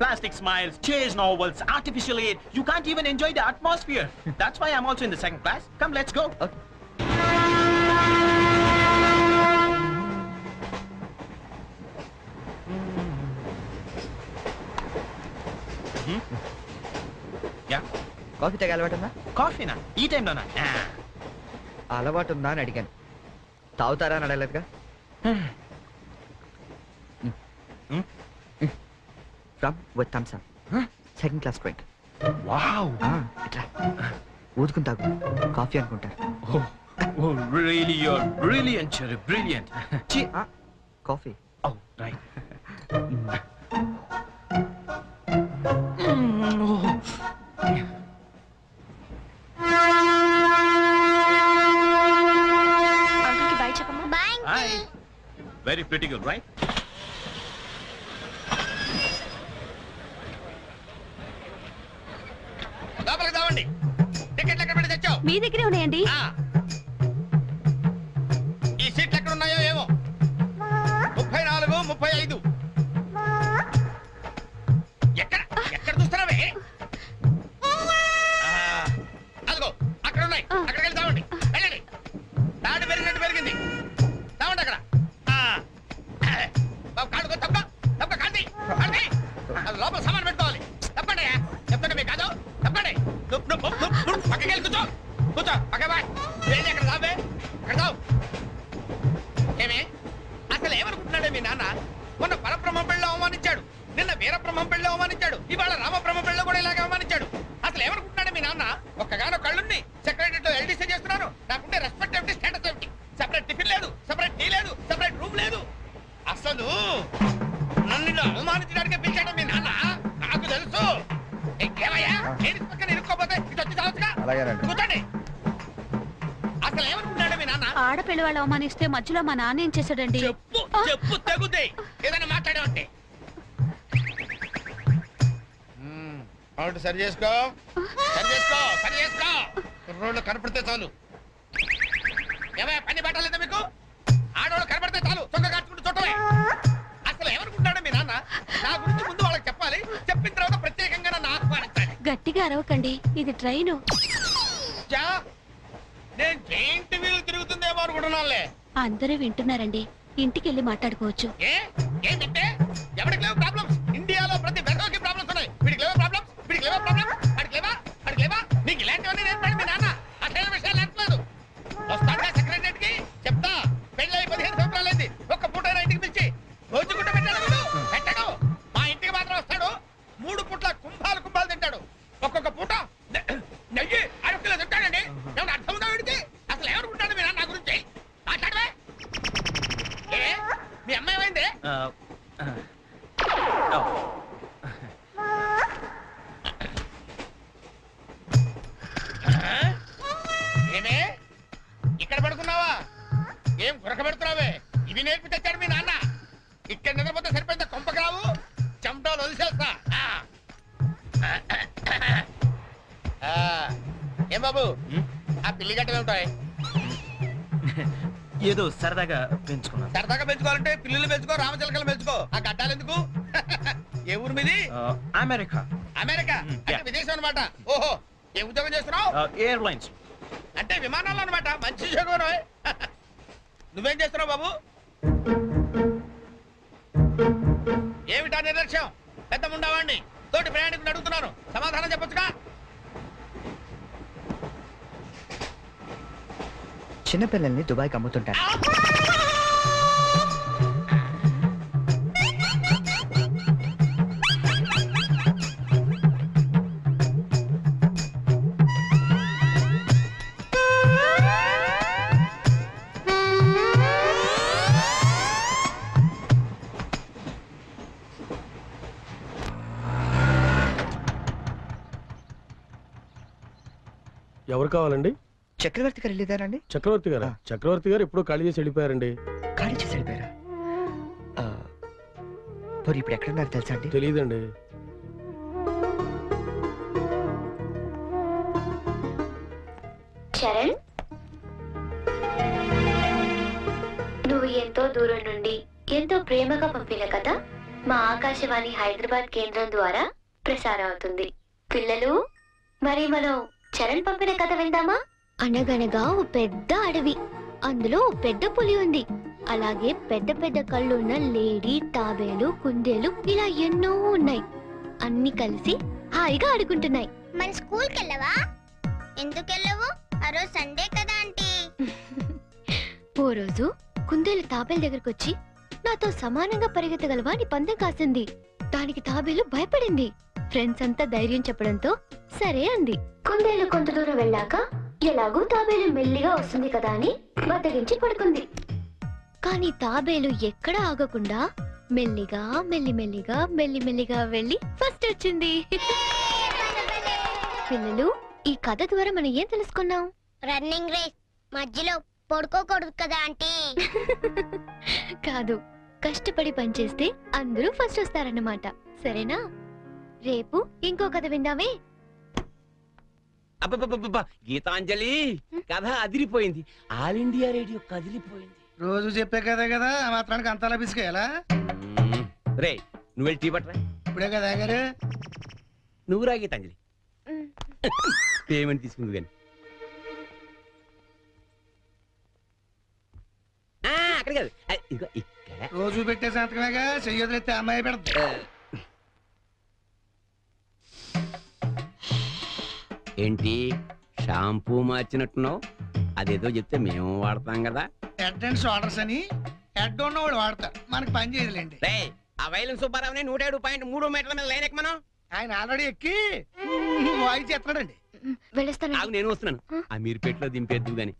S17: Plastic smiles, chase novels, artificial air. You can't even enjoy the atmosphere. That's why I am also in the second class. Come, let's go. Yeah.
S3: Coffee తాగే అలవాటు ఉందా?
S17: కాఫీనా? ఈ టైంలోనా?
S3: అలవాటు ఉందా అని అడిగాను. తాగుతారా అని అడగలేదుగా. From with Thums Up, second class drink.
S17: Wow.
S3: ఇట్లా ఊదుకుని తాగు, కాఫీ అనుకుంటారు.
S17: Oh, really, you're brilliant, Cherry, brilliant.
S3: Coffee.
S17: Oh, right.
S6: Uncle కి బై చెప్పమ్మా. By.
S5: Hi. Very pretty girl, right?
S2: లోపలికి రావండి. టికెట్లు ఎక్కడ పెట్టి తెచ్చావు?
S6: మీ దగ్గరే ఉన్నాయండి.
S2: ఈ సీట్లు ఎక్కడ ఉన్నాయో ఏమో. 34, 35. ఎక్కడ ఎక్కడ చూస్తున్నావే? అదిగో అక్కడ ఉన్నాయి. అక్కడికి వెళ్ళి తావండి. వెళ్ళండి. తాడు పెరిగినట్టు పెరిగింది. తావండి అక్కడ. బాబు కాడుకో, తప్ప తప్ప కాంతి కాంతి. అది లోపల సామాన్ పెట్టుకోవాలి. తప్పండి. చెప్తుంటే మీకు కాదు. తప్పండి. పక్కకి వెళ్ళి కూర్చో. కూర్చో పక్క బాయ్. వెళ్ళి అక్కడ తావే. అక్కడ తావు. ఏమే అసలు ఏమనుకుంటున్నాడే మీ నాన్న? మొన్న పరబ్రహ్మ పెళ్ళిలో అవమానించాడు, నిన్న వీరబ్రహ్మ పెళ్ళిలో అవమానించాడు, ఇవాళ రామబ్రహ్మ పెళ్ళిలో కూడా ఇలాగే అవమానించాడు. అసలు ఏమనుకుంటున్నాడే మీ నాన్న? ఒక్కగానో కళ్ళుని సెక్రటరీలో ఎల్డీసీ చేస్తున్నాను. నాకుండే రెస్పెక్ట్ ఏమిటి, స్టేటస్ ఏమిటి? సెపరేట్ టిఫిన్ లేదు, సెపరేట్ టీ లేదు, సెపరేట్ రూమ్ లేదు. అసలు నన్ను అవమానించడానికి పిలిచాడు మీ నాన్న. నాకు తెలుసు. ఏమయ్యా నేను పక్కన ఇరుక్కోపోతే ఇది వచ్చి చావచ్చుగా. కూర్చోండి. అసలు ఏమనుకుంటాడు మీ నాన్న?
S6: ఆడపిల్ల వాళ్ళు అవమానిస్తే మధ్యలో మా నాన్న ఏం చేశాడండి?
S2: చెప్పు చెప్పు తెగుతాయి. ఏదైనా మాట్లాడావంటే సరి చేసుకో, సరి చేసుకో, సరి చేసుకో. రోడ్లు కనపడితే చాలు. ఏమయ్యా పని పట్టలేదా మీకు? ఆడవాళ్ళు కనపడితే చాలు చొక్క కాచుకుంటూ చుట్టమే. అసలు ఏమనుకుంటాడు మీ నాన్న? నా గురించి ముందు వాళ్ళకి చెప్పాలి. చెప్పిన తర్వాత ప్రత్యేకంగా నన్ను ఆహ్వానించాలి.
S6: గట్టిగా అరవకండి, ఇది ట్రైను.
S2: నేను జైంట్ వీల్ తిరుగుతుందేమో అనుకుంటున్నానులే.
S6: అందరూ వింటున్నారండి, ఇంటికి వెళ్ళి మాట్లాడుకోవచ్చు.
S2: ఏంటంటే ఎవరికి లేవు ప్రాబ్లమ్స్? ఇండియాలో ప్రతి వెదవకి ప్రాబ్లమ్స్ ఉన్నాయి. వీడికి లేవా ప్రాబ్లమ్స్? వీడికి లేవా ప్రాబ్లమ్స్? అడికి లేవా? అడికి లేవా? నీకు ఇలాంటివన్నీ నేర్పాడు మీ నాన్న. అసలు విషయాలు నేర్పలేదు. వస్తాడా సెక్రటరీకి? చెప్తా. పెళ్ళి 15 సంవత్సరాలైంది. ఒక్క పూటైనా ఇంటికి పిలిచి రోజుకుంటూ పెట్టాడు. పెట్టాడు. మా ఇంటికి మాత్రం వస్తాడు. 3 పూట్ల కుంభాలు కుంభాలు తింటాడు. ఒక్కొక్క పూట నెయ్యి 6 కిలో తింటాడండి. ఏమన్నా అర్థం ఉందా వీడికి? అసలు ఏమనుకుంటాడు మీ నాన్న నా గురించి? మాట్లాడవే. మీ అమ్మాయి ఏమైంది? ఏమే ఇక్కడ పడుకున్నావా? ఏం గురక పెడుతున్నావే? ఇవి నేర్పి తెచ్చాడు మీ నాన్న. ఇక్కడ నిద్రపోతే సరిపోయిందా? కొంపకరావు చెమటలు వదిలేస్తా. ఏం బాబు ఆ పిల్లి గట్టలు ఉంటాయి?
S17: ఏదో సరదాగా పెంచుకున్నాను.
S2: సరదాగా పెంచుకోవాలంటే పిల్లులు పెంచుకో, రామచిలకలు పెంచుకో. ఆ గడ్డాలు ఎందుకు? ఏ ఊరు మీది?
S17: అమెరికా.
S2: అమెరికా అంటే విదేశం అనమాట. ఓహో, ఏ ఉద్యోగం చేస్తున్నావు?
S17: ఎయిర్లైన్స్.
S2: అంటే విమానాలు అనమాట. మంచి ఉద్యోగం. నువ్వేం చేస్తున్నావు బాబు? నిర్లక్ష్యం? పెద్ద ఉండవండి, తోటి ప్రయాణికులు అడుగుతున్నాను, సమాధానం చెప్పొచ్చుగా.
S3: చిన్నపిల్లల్ని దుబాయ్కి అమ్ముతుంటారు.
S18: ఎవరు కావాలండి?
S3: చక్రవర్తి గారు వెళ్ళేదారండి?
S18: చక్రవర్తి గారు చక్రవర్తి గారు ఎప్పుడో ఖాళీ చేసి వెళ్ళిపోయారండి.
S3: ఖాళీ చేసి వెళ్ళిపోయారా? మరి ఇప్పుడు ఎక్కడున్నారు తెలుసా అండి?
S18: తెలియదండి.
S15: చరణ్, నువ్వు ఎంతో దూరం నుండి ఎంతో ప్రేమగా పంపిన కథ మా ఆకాశవాణి హైదరాబాద్ కేంద్రం ద్వారా ప్రసారం అవుతుంది. పిల్లలు, మరి మనం చరణ్ పంపిన కథ విందామా? అనగనగా ఓ పెద్ద అడవి, అందులో ఓ పెద్ద పులి ఉంది. అలాగే పెద్ద పెద్ద కళ్ళున్న లేడీ, తాబేలు, కుందేలు ఇలా ఎన్నో ఉన్నాయి. అన్ని కలిసి హాయిగా ఆడుకుంటున్నాయి.
S19: మన స్కూల్ కెళ్ళవా? ఎందుకు వెళ్ళవు? ఆ రోజు సండే కదా ఆంటీ.
S15: ఓ రోజు కుందేలు తాబేలు దగ్గరకు వచ్చి నాతో సమానంగా పరిగెత్తగలవా అని పందెం కాసింది. దానికి తాబేలు భయపడింది. ఫ్రెండ్స్ అంతా ధైర్యం చెప్పడంతో సరే అంది. కుందేలు కొంత దూరం వెళ్ళాక ఎలాగూ తాబేలు మెల్లిగా వస్తుంది కదా అని బద్దగించి పడుకుంది. కానీ తాబేలు ఎక్కడా ఆగకుండా మెల్లిగా మెల్లిమెల్లిగా మెల్లిమెల్లిగా వెళ్ళి ఫస్ట్ వచ్చింది. పిల్లలు, ఈ కథ ద్వారా మనం ఏం తెలుసుకున్నాం?
S19: రన్నింగ్ రేస్ మధ్యలో పడుకోకూడదు కదా ఆంటీ.
S15: కాదు, కష్టపడి పనిచేస్తే అందరూ ఫస్ట్ వస్తారన్నమాట. సరేనా? రేపు ఇంకో కథ విందామే.
S20: అబ్బబ్బబ్బబ్బా, గీతాంజలి కథ అదిరిపోయింది. ఆల్ ఇండియా రేడియో కదిలిపోయింది.
S12: రోజు చెప్పే కదే కదా, ఆ మాత్రానికి అంతలా బిసుకేయాలా?
S20: రే, నువ్వు వెళ్ళి టీ పట్టరా.
S12: ఇప్పుడే కదా గారు.
S20: నువ్వు రా గీతాంజలి. పేమెంట్ తీసుకుంది కానీ అక్కడ కాదు, ఇదిగో ఇక్కడ.
S12: రోజు పెట్టే సంతకమేగా, చెయ్యొదిలేస్తే అమ్మాయి పెడతా.
S20: ఏంటి షాంపూ మార్చినట్టున్నావు? అదేదో చెప్తే మేము వాడతాం కదా.
S12: హెడ్ అండ్ షోల్డర్స్ అని హెడ్ ఉన్నవాడు వాడతారు, మనకి పని చేయదులేండి.
S20: ఆ వైలం సుబ్బారావుని 107.3 మీటర్ల మీద లైన్ ఎక్కమను.
S12: ఆయన ఆల్రెడీ ఎక్కి వాయిస్ ఎత్తాడండి.
S20: ఆగు, నేను వస్తున్నాను. ఆ మీరుపేటలో దింపేద్దు గాని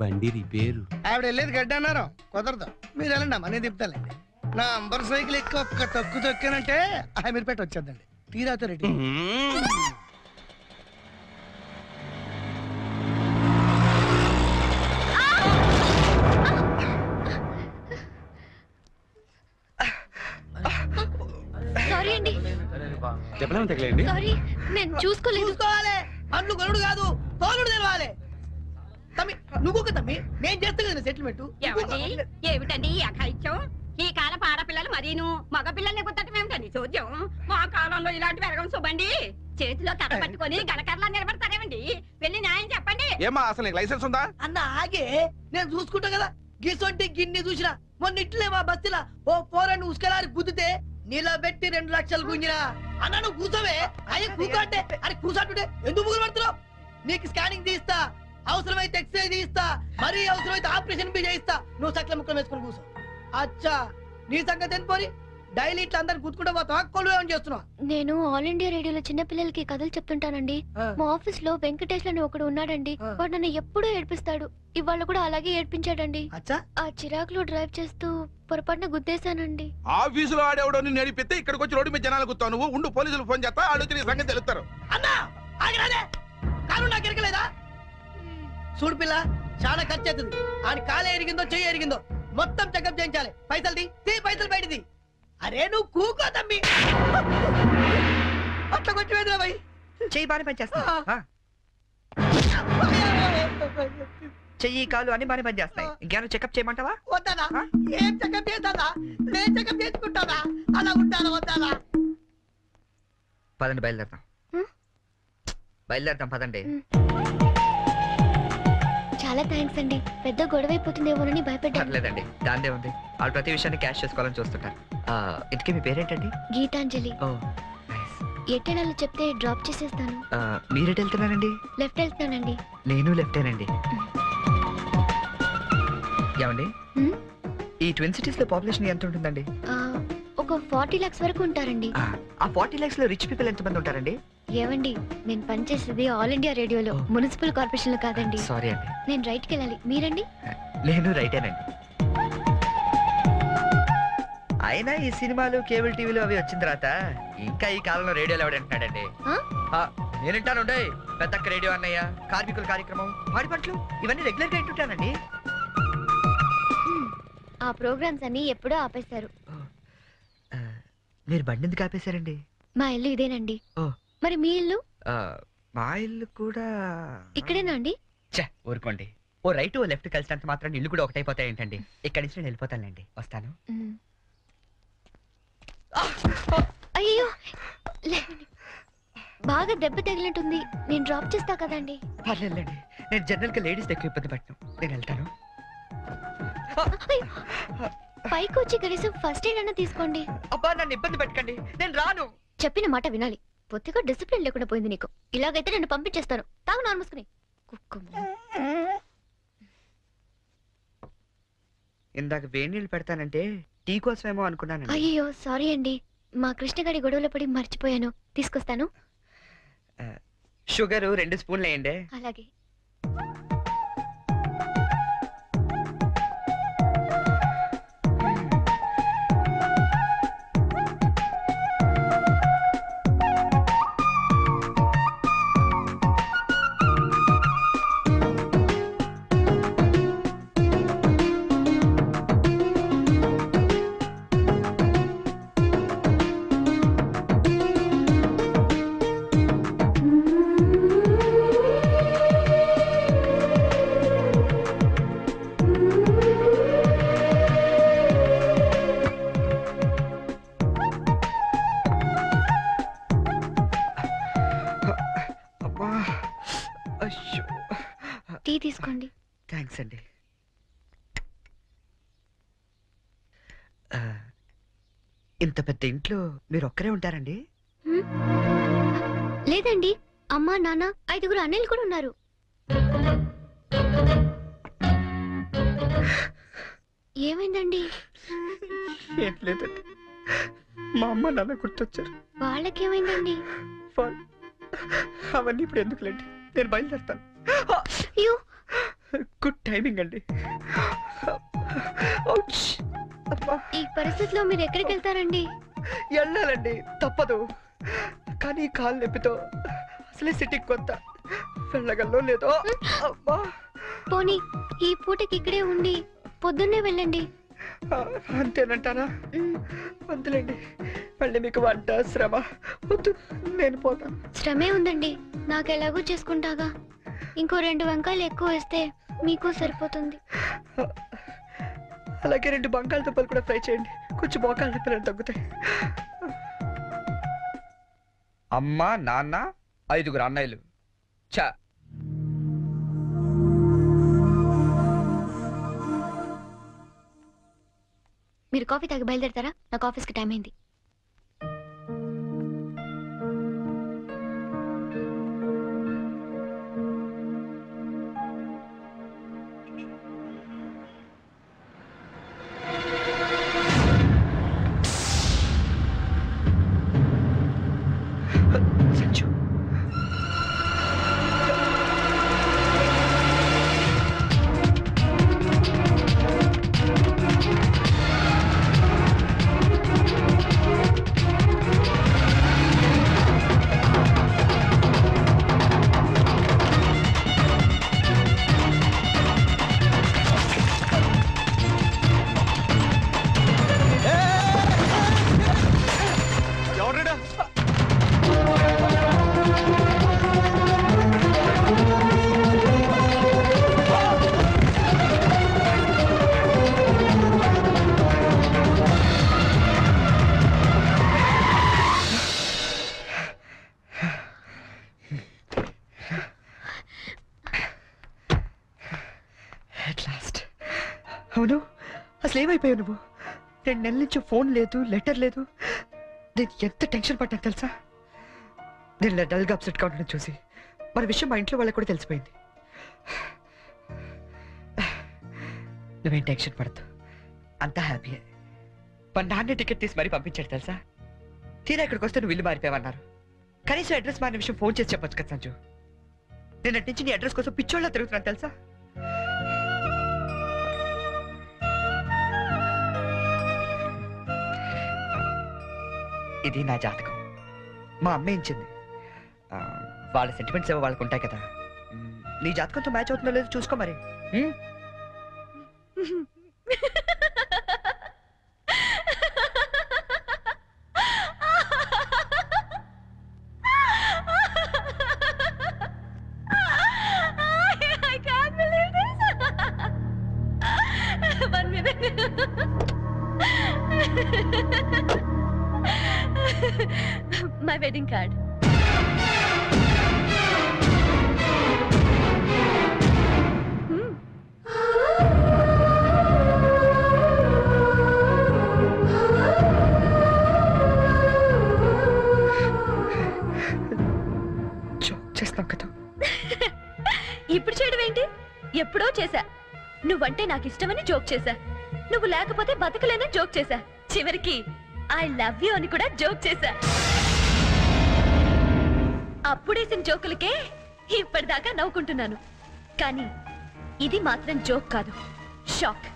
S20: బండి రిపేరు.
S12: ఆవిడ వెళ్ళేది గడ్డ అన్నారు, కుదరదు. మీరు వెళ్ళండి అమ్మా, నేను దింపుతానండి. నా అంబర్ సైకిల్ ఎక్కి ఒక్క తొక్కు తొక్కానంటే ఆ మీరుపేట వచ్చేద్దండి. తీరాతో రెడ్డి.
S15: సారీ అండి.
S16: సారీ,
S15: నేను చూసుకోలేదు.
S12: చూసుకోవాలి, అన్ను గరుడు కాదు, తోలుడు తెలవాలి. తమ్మి నువ్వు తమ్మి, నేను చేస్తా కదా సెటిల్మెంట్.
S21: ఏమిటండి ఈ అఘాయిత్యం? ఈ కాలం ఆడపిల్లలు మరీను మగ పిల్లల్ని గుర్తటం ఏమిటండి చూద్దాం? మా కాలంలో ఇలాంటి వెరగం చూబండి. చేతిలో కథ పట్టుకొని గలకర్లా నిలబడతారేమండి? వెళ్ళి న్యాయం చెప్పండి.
S22: ఏమా అసలు నీకు లైసెన్స్ ఉందా?
S12: అన్న ఆగే, నేను చూసుకుంటా కదా. గిసొంటి గిన్ని చూసినా మొన్న ఇట్లే మా బస్సులా ఓ పోరని ఉసుకలారి గుద్దితే నిలబెట్టి 2 లక్షలు గుంజినా. అన్న నువ్వు కూర్చోవే. అయ్యే కూర్చోంటే అరే కూర్చోంటుంటే ఎందుకు ముగ్గురు పడుతున్నావు? నీకు స్కానింగ్ తీస్తా, అవసరమైతే ఎక్స్రే తీస్తా, మరీ అవసరమైతే ఆపరేషన్ బి చేయిస్తా. నువ్వు సకల ముక్కలు వేసుకొని కూర్చో. అచ్చా, నీ సంగతి ఎంత పోని? డైలీ ఇట్లా అందరు గుర్తుకుంటా పోతావా? కొలు ఏమని చేస్తున్నావు?
S15: నేను ఆల్ ఇండియా రేడియోలో చిన్న పిల్లలకి కథలు చెప్తుంటానండి. మా ఆఫీస్ లో వెంకటేష్ అని ఒకడు ఉన్నాడండి. వాడు నన్ను ఎప్పుడూ ఏడ్పిస్తాడు. ఇవాళ కూడా అలాగే ఏడ్పించాడండి. ఆ చిరాకులో డ్రైవ్ చేస్తూ పొరపాటున గుద్దేశానండి.
S22: ఆఫీసులో ఆడేవాడు నిన్ను నడిపితే ఇక్కడికి వచ్చి రోడ్డు మీద జనాలు గుర్తావు. నువ్వు ఉండు, పోలీసులు ఫోన్ చేస్తా, వాళ్ళు నీ సంగతి తెలుస్తారు.
S12: అన్నా ఆగిరాదే, కాలు నాకు ఎరగలేదా? చూడు పిల్ల, చాలా ఖర్చు అవుతుంది. ఆయన కాలే ఎరిగిందో చెయ్యి ఎరిగిందో మొత్తం చెకప్ చేయించాలి. పైసలు తీ పైసలు బయటది. అరే నువ్వు కూకో తమ్మి, అట్లా కొట్టివేదిరా భయ్.
S3: చెయ్యి బాగానే పనిచేస్తా. చెయ్యి కాలు అన్ని బాగానే పనిచేస్తాయి. ఇంకేమైనా చెకప్ చేయమంటావా?
S12: వద్దానా? ఏం చెకప్ చేస్తానా? నేను చెకప్ చేసుకుంటానా? అలా ఉంటానా వద్దానా?
S3: పదండి, బయలుదేరదాం. పదండి.
S15: చాలా చాలా థ్యాంక్స్ అండి. పెద్ద గొడవ అయిపోతుందేమోనని భయపడ్డాను.
S3: పర్లేదండి, దాందే ఉంది. వాళ్ళు ప్రతి విషయాన్ని క్యాష్ చేసుకోవాలని చూస్తుంటారు. ఇంతకీ మీ పేరేంటండి?
S15: గీతాంజలి.
S3: ఓ,
S15: ఎట్టెళ్ళాలో చెప్తే డ్రాప్ చేసేస్తాను.
S3: మీరెటు వెళ్తున్నారండి?
S15: లెఫ్ట్ వెళ్తానండి.
S3: నేను లెఫ్టేనండి. ఏమండి, ఈ ట్విన్ సిటీస్ లో పాపులేషన్ ఎంత ఉంటుందండి?
S15: ఒక 40 lakhs వరకు ఉంటారండి.
S3: ఆ 40 lakhs లో రిచ్ పీపుల్ ఎంత మంది ఉంటారండి?
S15: ఏవండి, నేను పనిచేసేది ఆల్ ఇండియా రేడియోలో, మున్సిపల్ కార్పొరేషన్ లో కాదండి.
S3: సారీ అండి.
S15: నేను రైట్కి వెళ్ళాలి. మీరండి?
S3: నేను రైటేనండి. అయినా ఈ సినిమాలు కేబుల్ టీవీలు అవి వచ్చిన తర్వాత ఇంకా ఈ కాలంలో రేడియోలో ఎవడంటున్నాడండి? నేనంటాను పెద్దక్క రేడియో అన్నయ్య, కార్మికుల కార్యక్రమం, పాడి పంటలు ఇవన్నీ రెగ్యులర్ గా వింటుంటానండి.
S15: ఆ ప్రోగ్రామ్స్ అన్ని ఎప్పుడో ఆపేశారు.
S3: మీరు బండి ఎందుకు ఆపేశారండి?
S15: మా ఇల్లు ఇదేనండి. మరి మీ ఇల్లు?
S3: మా ఇల్లు కూడా
S15: ఇక్కడేనా అండి?
S3: ఊరుకోండి. ఓ రైట్ ఓ లెఫ్ట్ కలిసినంత మాత్రం ఇల్లు కూడా ఒకటైపోతాయి ఏంటండి? ఇక్కడి నుంచి నేను వెళ్ళిపోతానండి. వస్తాను.
S15: అయ్యో, బాగా దెబ్బ తగిలినట్టుంది. నేను డ్రాప్ చేస్తా కదండి.
S3: పర్లేదండి, నేను జనరల్ గా లేడీస్ ఎక్కువ ఇబ్బంది పట్టను. నేను వెళ్తాను.
S15: పైకి వచ్చి కనీసం ఫస్ట్ ఎయిడ్ అన్న తీసుకోండి.
S3: అబ్బా, నన్ను ఇబ్బంది పెట్టకండి, నేను రాను.
S15: చెప్పిన మాట వినాలి. పొత్తిగా డిసిప్లిన్ లేకుండా పోయింది నీకు. ఇలాగైతే నేను పంపించేస్తాను. తాగు నాన్ మూసుకుని.
S3: ఇందాక వేడి నీళ్ళు పెడతానంటే టీ కోసమేమో అనుకున్నాను.
S15: అయ్యో సారీ అండి, మా కృష్ణగాడి గొడవలో పడి మర్చిపోయాను. తీసుకొస్తాను.
S3: షుగర్ 2 స్పూన్లు వేయండి.
S15: అలాగే. టీ తీసుకోండి.
S3: థ్యాంక్స్ అండి. ఇంత పెద్ద ఇంట్లో మీరు ఒక్కరే ఉంటారండి?
S15: లేదండి, అమ్మా నాన్న 5 అన్నయ్యలు కూడా ఉన్నారు. ఏమైందండి?
S3: ఏం లేదండి, మా అమ్మ నాన్న గుర్తొచ్చారు.
S15: వాళ్ళకేమైందండి?
S3: అవన్నీ ఇప్పుడు ఎందుకులేండి, నేను బయలుదేరుతాను. గుడ్ టైమింగ్ అండి.
S15: ఈ పరిస్థితిలో మీరు ఎక్కడికి వెళ్తారండి?
S3: వెళ్ళాలండి, తప్పదు. కానీ కాలు నొప్పితో అసలే సిటీకి కొత్త, వెళ్ళగల్లో లేదో.
S15: పోనీ ఈ పూటకి ఇక్కడే ఉండి పొద్దున్నే వెళ్ళండి.
S3: అంతేనంటారా? వద్దులేండి, మళ్ళీ మీకు వంట శ్రమ వద్దు, నేను పోతాను.
S15: శ్రమే ఉందండి, నాకు ఎలాగో చేసుకుంటాగా. ఇంకో 2 వంకాయలు ఎక్కువ వేస్తే మీకు సరిపోతుంది.
S3: అలాగే 2 బంగాళదుంపలు కూడా ఫ్రై చేయండి, కొంచెం మోకాళ్ళ నొప్పులు తగ్గుతాయి. అమ్మ నాన్న 5 అన్నయ్యలు. చా
S15: మీరు కాఫీ తాగి బయలుదేరతారా? నాకు ఆఫీస్కి టైం అయింది.
S3: అవును, అసలు ఏమైపోయావు నువ్వు? 2 నెలల నుంచి ఫోన్ లేదు, లెటర్ లేదు. నేను ఎంత టెన్షన్ పడ్డాను తెలుసా? నేను ఇలా డల్గా అప్సెట్గా ఉండడం చూసి మన విషయం మా ఇంట్లో వాళ్ళకి కూడా తెలిసిపోయింది. నువ్వేం టెన్షన్ పడద్దు, అంతా హ్యాపీయే. మా నాన్న టికెట్ తీసి మరీ పంపించాడు తెలుసా? తీరా ఇక్కడికి వస్తే నువ్వు ఇల్లు మారిపోయావన్నారు. కనీసం అడ్రస్ మారిన విషయం ఫోన్ చేసి చెప్పొచ్చు కదా సంజు. నేను అటు నుంచి నీ అడ్రస్ కోసం పిచ్చోళ్ళ తిరుగుతున్నాను తెలుసా? ఇది నా జాతకం, మా అమ్మ ఇచ్చింది. వాళ్ళ సెంటిమెంట్స్ ఏవో వాళ్ళకు ఉంటాయి కదా. నీ జాతకంతో మ్యాచ్ అవుతుందో లేదో చూసుకో మరి.
S6: My wedding card. ఇప్పుడు చేయడం ఏంటి? ఎప్పుడో చేశా. నువ్వంటే నాకు ఇష్టమని జోక్ చేశా. నువ్వు లేకపోతే బతకలేనని జోక్ చేశా. చివరికి ఐ లవ్ యూ అని కూడా జోక్ చేశా. అప్పుడేసిన జోకులకే ఇప్పటిదాకా నవ్వుకుంటున్నాను. కానీ ఇది మాత్రం జోక్ కాదు, షాక్.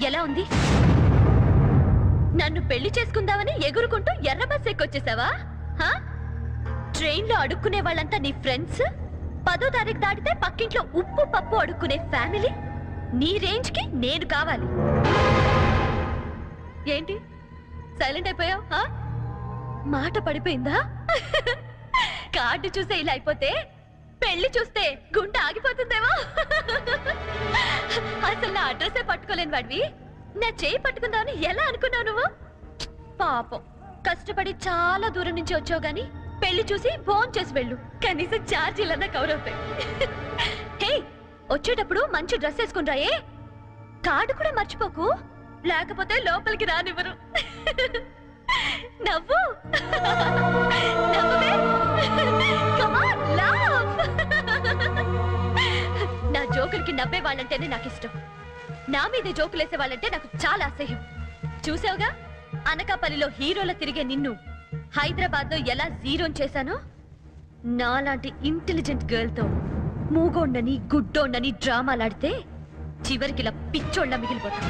S6: ఎలా ఉంది? నన్ను పెళ్లి చేసుకుందామని ఎగురుకుంటూ ఎర్ర బస్ ఎక్కొచ్చేసావా? ట్రైన్లో అడుక్కునే వాళ్ళంతా నీ ఫ్రెండ్స్, 10వ తారీఖు దాటితే పక్కింట్లో ఉప్పు పప్పు అడుక్కునే ఫ్యామిలీ. నీ రేంజ్ కి నేను కావాలి. ఏంటి సైలెంట్ అయిపోయావు? మాట పడిపోయిందా? కార్డు చూసే ఇలా అయిపోతే పెళ్లి చూస్తే గుండె ఆగిపోతుందేమో. అసలు నా అడ్రస్సే పట్టుకోలేని వాడివి నా చేయి పట్టుకుందామని ఎలా అనుకున్నావు నువ్వు? పాపం, కష్టపడి చాలా దూరం నుంచి వచ్చావు గాని పెళ్లి చూసి ఫోన్ చేసి వెళ్ళు, కనీసం ఛార్జీలన్నా కవర్ అవుతాయి. హే, వచ్చేటప్పుడు మంచి డ్రెస్ వేసుకుని రాయే. కార్డు కూడా మర్చిపోకు, లేకపోతే లోపలికి రానివ్వరు. నవ్వు, నా జోకులకి నవ్వే వాళ్ళంటేనే నాకు ఇష్టం. నా మీద జోకులేసే వాళ్ళంటే నాకు చాలా అసహ్యం. చూసావుగా, అనకాపల్లిలో హీరోల తిరిగే నిన్ను హైదరాబాద్ లో ఎలా జీరోన్ చేశానో. నాలాంటి ఇంటెలిజెంట్ గర్ల్ తో మూగోండని గుడ్డోండని డ్రామాలాడితే చివరికి ఇలా పిచ్చోళ్ళ మిగిలిపోతా.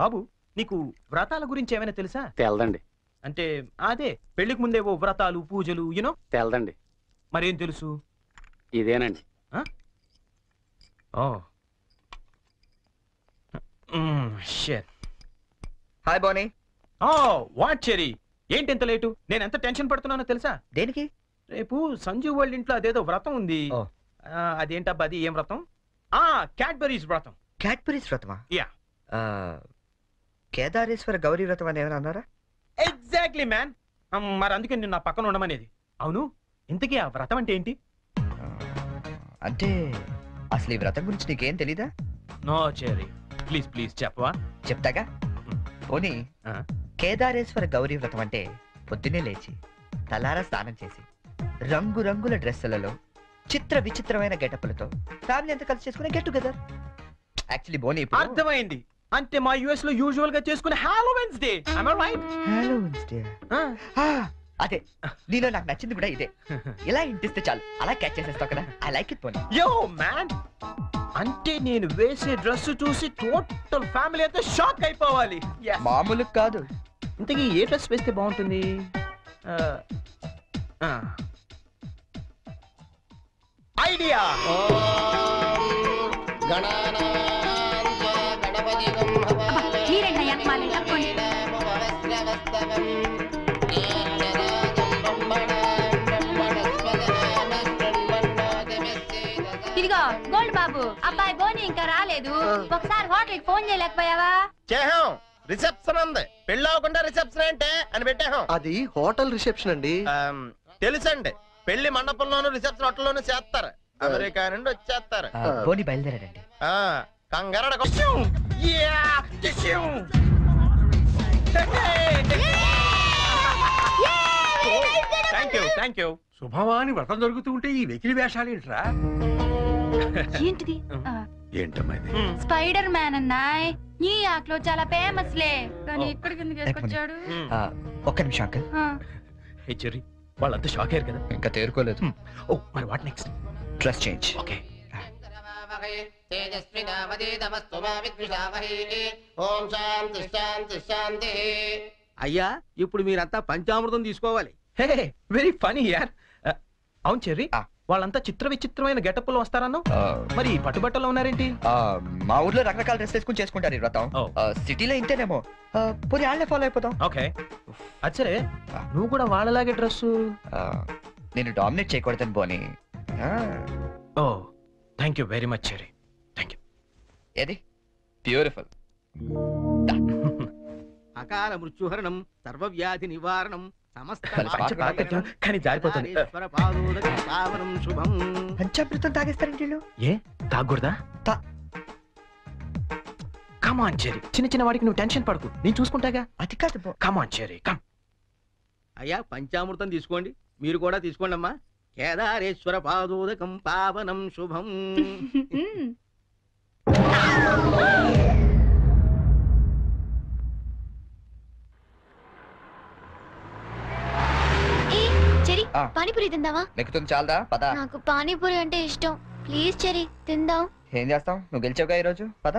S17: బాబు, నీకు వ్రతాల గురించి ఏమైనా తెలుసా?
S20: తెల్దండి.
S17: అంటే అదే పెళ్లికి ముందేవో వ్రతాలు పూజలు యూనో.
S20: తెల్దండి.
S17: మరేం తెలుసు?
S20: ఇదేనండి.
S3: హాయ్ బోనీ.
S17: వాట్ చెరీ, ఏంటి ఎంత లేటు? నేను ఎంత టెన్షన్ పడుతున్నానో తెలుసా?
S3: దేనికి?
S17: రేపు సంజు వాళ్ళ ఇంట్లో అదేదో వ్రతం ఉంది. అదేంటబ్బా, అది ఏం వ్రతం? క్యాడ్బరీస్ వ్రతం.
S3: క్యాడ్బరీస్ వ్రతమా?
S17: యా.
S3: కేదారేశ్వర గౌరీ వ్రతం అని ఏమైనా అన్నారా?
S17: Exactly man. మరి అందుకే నేను నా పక్కన ఉండమనేది. అవును, ఇంతకీ ఆ వ్రతం అంటే ఏంటి?
S3: అంటే అసలు ఈ వ్రతం గురించి నీకేం తెలీదా?
S17: నో చెరీ, ప్లీజ్ ప్లీజ్ చెప్పవా?
S3: చెప్తాగా. పోనీ, కేదారేశ్వర గౌరీ వ్రతం అంటే పొద్దున్నే లేచి తలారా స్నానం చేసి రంగురంగుల డ్రెస్సులలో చిత్ర విచిత్రమైన గెటప్లతో ఫ్యామిలీ అంతా కలిసి చేసుకునే గెట్ టుగెదర్. యాక్చువల్లీ బోనీ,
S17: అర్థమైంది. అంటే మా యుఎస్ లో యూజువల్ గా చేసుకునే Halloweens day. am I right?
S3: Halloweens day. అదే, నీలో నాకు నచ్చింది కూడా ఇదే. ఇలా ఇంటిస్తే చాలు అలా క్యాచ్ చేసేస్తావు కదా. ఐ లైక్ ఇట్ పోనీ.
S17: యో మ్యాన్, అంటే నేను వేసే డ్రెస్ చూసి టోటల్ ఫ్యామిలీ అంతా షాక్ అయిపోవాలి.
S3: మామూలు కాదు.
S17: ఇంతకీ ఏ డ్రెస్ వేస్తే బాగుంటుంది? ఐడియా.
S9: ఇదిగో గోల్డ్ బాబు, అబ్బాయి బోని ఇంకా రాలేదు. ఒకసారి హోటల్కి ఫోన్ చేయలేకపోయావా?
S4: చేహాం, రిసెప్షన్ ఉంది, పెళ్ళి అవ్వకుండా రిసెప్షన్ అంటే అని పెట్టాం.
S11: అది హోటల్ రిసెప్షన్ అండి.
S4: తెలుసండి, పెళ్లి మండపంలోను రిసెప్షన్ హోటల్లోనూ చేస్తారు. అమెరికా నుండి వచ్చేస్తారు.
S3: పోనీ బయలుదేరాడండి.
S4: కంగారడ
S17: థ్యాంక్ యూ.
S10: శుభమాని వ్రతం జరుగుతూ ఉంటే ఈ వెకిలి వేషాలు ఏంట్రా?
S13: ఏంటిది?
S10: ఏంటమ్మా ఇది?
S13: స్పైడర్ మ్యాన్ అన్నాయ్. ఈ ఆకులో చాలా ఫేమస్ లే, కానీ ఇక్కడికి ఎందుకు వేసుకొచ్చాడు?
S3: ఒక్క నిమిషం అంకల్.
S17: హే చెర్రీ, వాళ్ళంతా షాక్ అయ్యారు కదా?
S3: ఇంకా తేరుకోలేదు.
S17: ఓ మరి what next?
S3: Dress change.
S17: Okay. అయ్యా ఇప్పుడు మీరంతా పంచామృతం తీసుకోవాలి. హే వెరీ ఫనీ యార్. అవును చెర్రీ, వాళ్ళంతా చిత్ర విచిత్రమైన గెటప్లో వస్తారన్నా, మరి పట్టుబట్టలో ఉన్నారేంటి?
S3: మా ఊర్లో రకరకాల డ్రెస్ వేసుకుని చేసుకుంటారు ఈ వ్రతం. సిటీలో ఇంతేనేమో. పోనీ వాళ్ళే ఫాలో అయిపోతాం.
S17: ఓకే. అచ్చరే, నువ్వు కూడా వాళ్ళలాగే డ్రెస్.
S3: నేను డామినేట్ చేయకూడదని పోనీ.
S17: Oh thank you very much Cherry. Thank you.
S3: ఏది బ్యూటిఫుల్.
S17: అకాల మృత్యుహరణం, సర్వవ్యాధి నివారణం,
S3: కానీ జారిపోతుంది. పంచామృతం తాగేస్తారండి వీళ్ళు.
S17: ఏ తాగకూడదా? కమాన్ చెర్రీ, చిన్న చిన్న వాడికి నువ్వు టెన్షన్ పడకు, నేను చూసుకుంటాగా.
S3: అది కాదు.
S17: కమాన్ చెర్రీ, కమ్. అయ్యా పంచామృతం తీసుకోండి, మీరు కూడా తీసుకోండి అమ్మా. కేదారేశ్వర పాదోదకం పావనం శుభం.
S6: పానీపూరి తిందావా?
S3: నెక్కుతుంది చాలదా? పద.
S6: నాకు పానీపూరి అంటే ఇష్టం. ప్లీజ్ చెరి తిందాం.
S3: ఏం చేస్తాం, నువ్వు గెలిచావుగా ఈ రోజు. పద.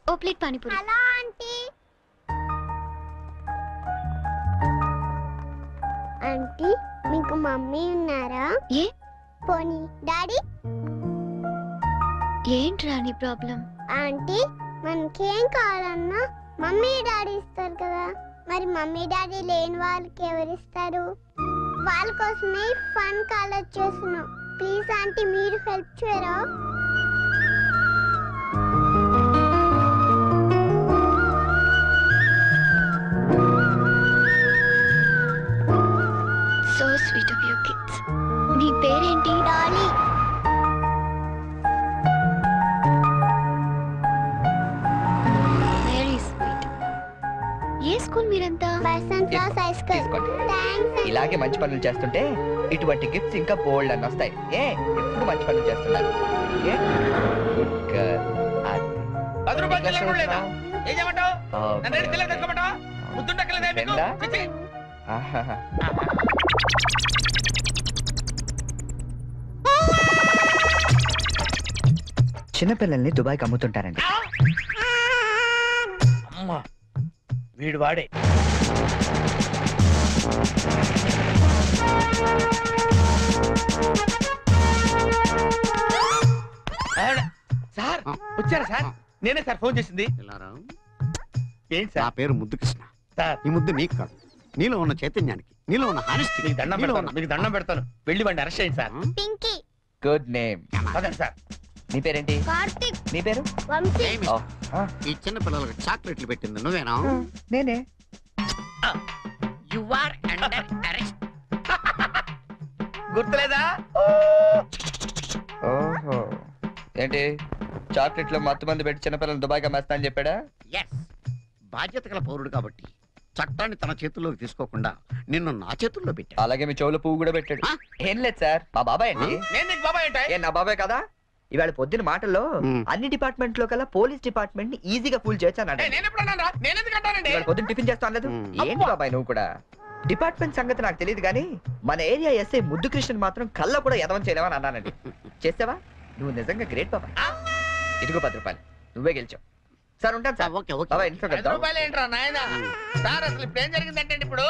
S6: ఓ plate panipuri.
S19: Hello aunty. Aunty మీకు మమ్మీ ఉన్నారా?
S6: ఏ
S19: పోనీ డాడీ?
S6: ఏంట్రా నీ ప్రాబ్లం?
S19: ఆంటీ మనకేం కావాలన్నా మమ్మీ డాడీ ఇస్తారు కదా, మరి మమ్మీ డాడీ లేని వాళ్ళకి ఎవరిస్తారు? వాళ్ళ కోసమే ఫన్ కాలేజ్ చేస్తున్నాం. ప్లీజ్ ఆంటీ మీరు హెల్ప్ చేయరా?
S6: So sweet of your kids. నీ పేరేంటి?
S19: డాలీ.
S6: Very sweet. ఏ స్కూల్ మీరంతా?
S3: ఇలాగే మంచి పనులు చేస్తుంటే ఇటువంటి గిఫ్ట్స్ ఇంకా బోల్డ్ అని వస్తాయి. ఎప్పుడు మంచి పనులు చేస్తున్నారు. చిన్నపిల్లల్ని దుబాయ్కి అమ్ముతుంటారండి.
S8: అమ్మా వీడు వాడే.
S2: సార్ వచ్చారా సార్? నేనే సార్ ఫోన్ చేసింది. ఏంటి సార్?
S23: నా పేరు ముద్దు కృష్ణ.
S2: సార్
S23: ఈ ముద్దు నీకు కాదు, నీలో ఉన్న చైతన్యానికి, నీలో ఉన్న హానెస్టీ.
S2: మీకు దండం పెడతాను, వెళ్ళి వాడిని అరెస్ట్ చేయండి సార్.
S19: పింకీ.
S3: Good name.
S2: పదండి సార్.
S3: నీ పేరేంటి?
S19: కార్తిక్.
S3: నీ పేరు?
S19: వంశీ.
S23: ఈ చిన్న పిల్లలకు చాక్లెట్లు పెట్టింది నువ్వేనా?
S3: నేనే.
S2: You are under arrest. గుర్తులేదా?
S3: ఓహో, ఏంటి చాక్లెట్లో మత్తు మంది పెట్టి చిన్నపిల్లలు దుబాయ్కి అమ్మేస్తా అని చెప్పాడా?
S23: బాధ్యత గల పౌరుడు కాబట్టి చట్టాన్ని తన చేతుల్లోకి తీసుకోకుండా నిన్ను నా చేతుల్లో పెట్టా.
S3: అలాగే మీ చెవులో పువ్వు కూడా పెట్టాడు. ఏం లేదు సార్, మా బాబాయ్ అండి. ఏ నా బాబాయ్ కదా? ఇవాళ పొద్దున మాటల్లో అన్ని డిపార్ట్మెంట్ లో కల్లా పోలీస్ డిపార్ట్మెంట్ ని ఈజీగా ఫుల్ చేశాను. పొద్దున టిఫిన్ చేస్తా అనలేదు. ఏంటి బాబాయ్ నువ్వు కూడా? డిపార్ట్మెంట్ సంగతి నాకు తెలియదు కానీ మన ఏరియా ఎస్ఐ ముద్దు కృష్ణ మాత్రం కళ్ళ కూడా ఎదవం చేయలేవని అన్నానండి. చేసావా? నువ్వు నిజంగా గ్రేట్ బాబాయ్. ఇదిగో 10 రూపాయలు, నువ్వే గెలిచావు. సార్ ఉంటాను సార్. బాబాయ్ ఇంట్లో
S2: రూపాయలు ఏంట్రా నాయన? సార్ అసలు ఇప్పుడు ఏం జరిగిందంటే ఇప్పుడు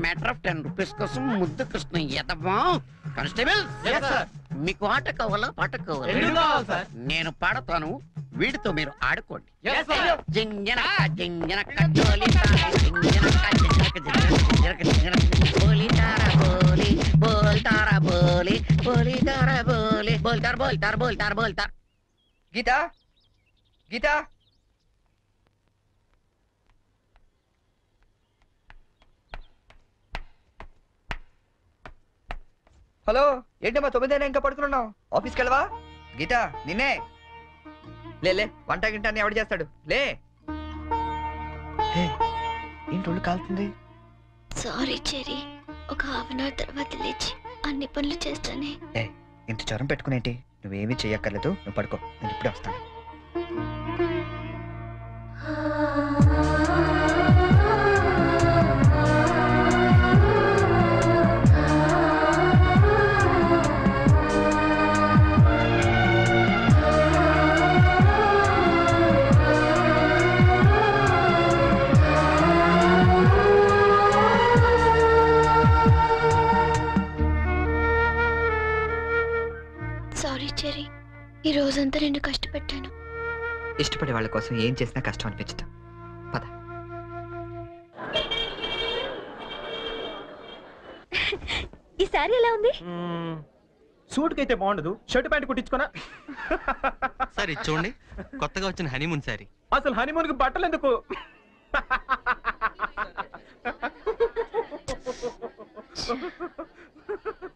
S23: మ్యాటర్ ఆఫ్ 10 రూపీస్ కోసం ముద్దు కృష్ణ ఎదవా. కానిస్టేబుల్ మీకు ఆట కావాలా పాట కావాలా? నేను పాడతాను, వీడితో మీరు ఆడుకోండి.
S3: గీత గీత హలో ఏంటమ్మా 9 ఇంకా పడుకున్నావు ఆఫీస్కి వెళ్ళవా గీత నిన్నే లే వంట గింట అని ఎవడు చేస్తాడు లే ఏంటి ఒళ్ళు కాలుతుంది
S15: సారీ చెరీ ఒక హాఫ్ అన్ అవర్ తర్వాత లేచి అన్ని పనులు చేస్తానే
S3: ఇంత జ్వరం పెట్టుకునేంటి నువ్వేమీ చెయ్యక్కర్లేదు నువ్వు పడుకో నేను ఇప్పుడే వస్తాను
S15: సారీ చెరీ ఈ రోజంతా నిన్ను కష్టపెట్టాను
S3: ఇష్టపడే వాళ్ళ కోసం ఏం చేసినా కష్టం అనిపించదు పద
S6: ఈ సారీ ఎలా ఉంది
S17: సూట్ కైతే బాగుండదు షర్ట్ ప్యాంట్ కుట్టించుకోనా
S1: సార్ ఇది చూడండి కొత్తగా వచ్చిన హనీమూన్ సారీ
S17: అసలు హనీమూన్ కి బట్టలు ఎందుకు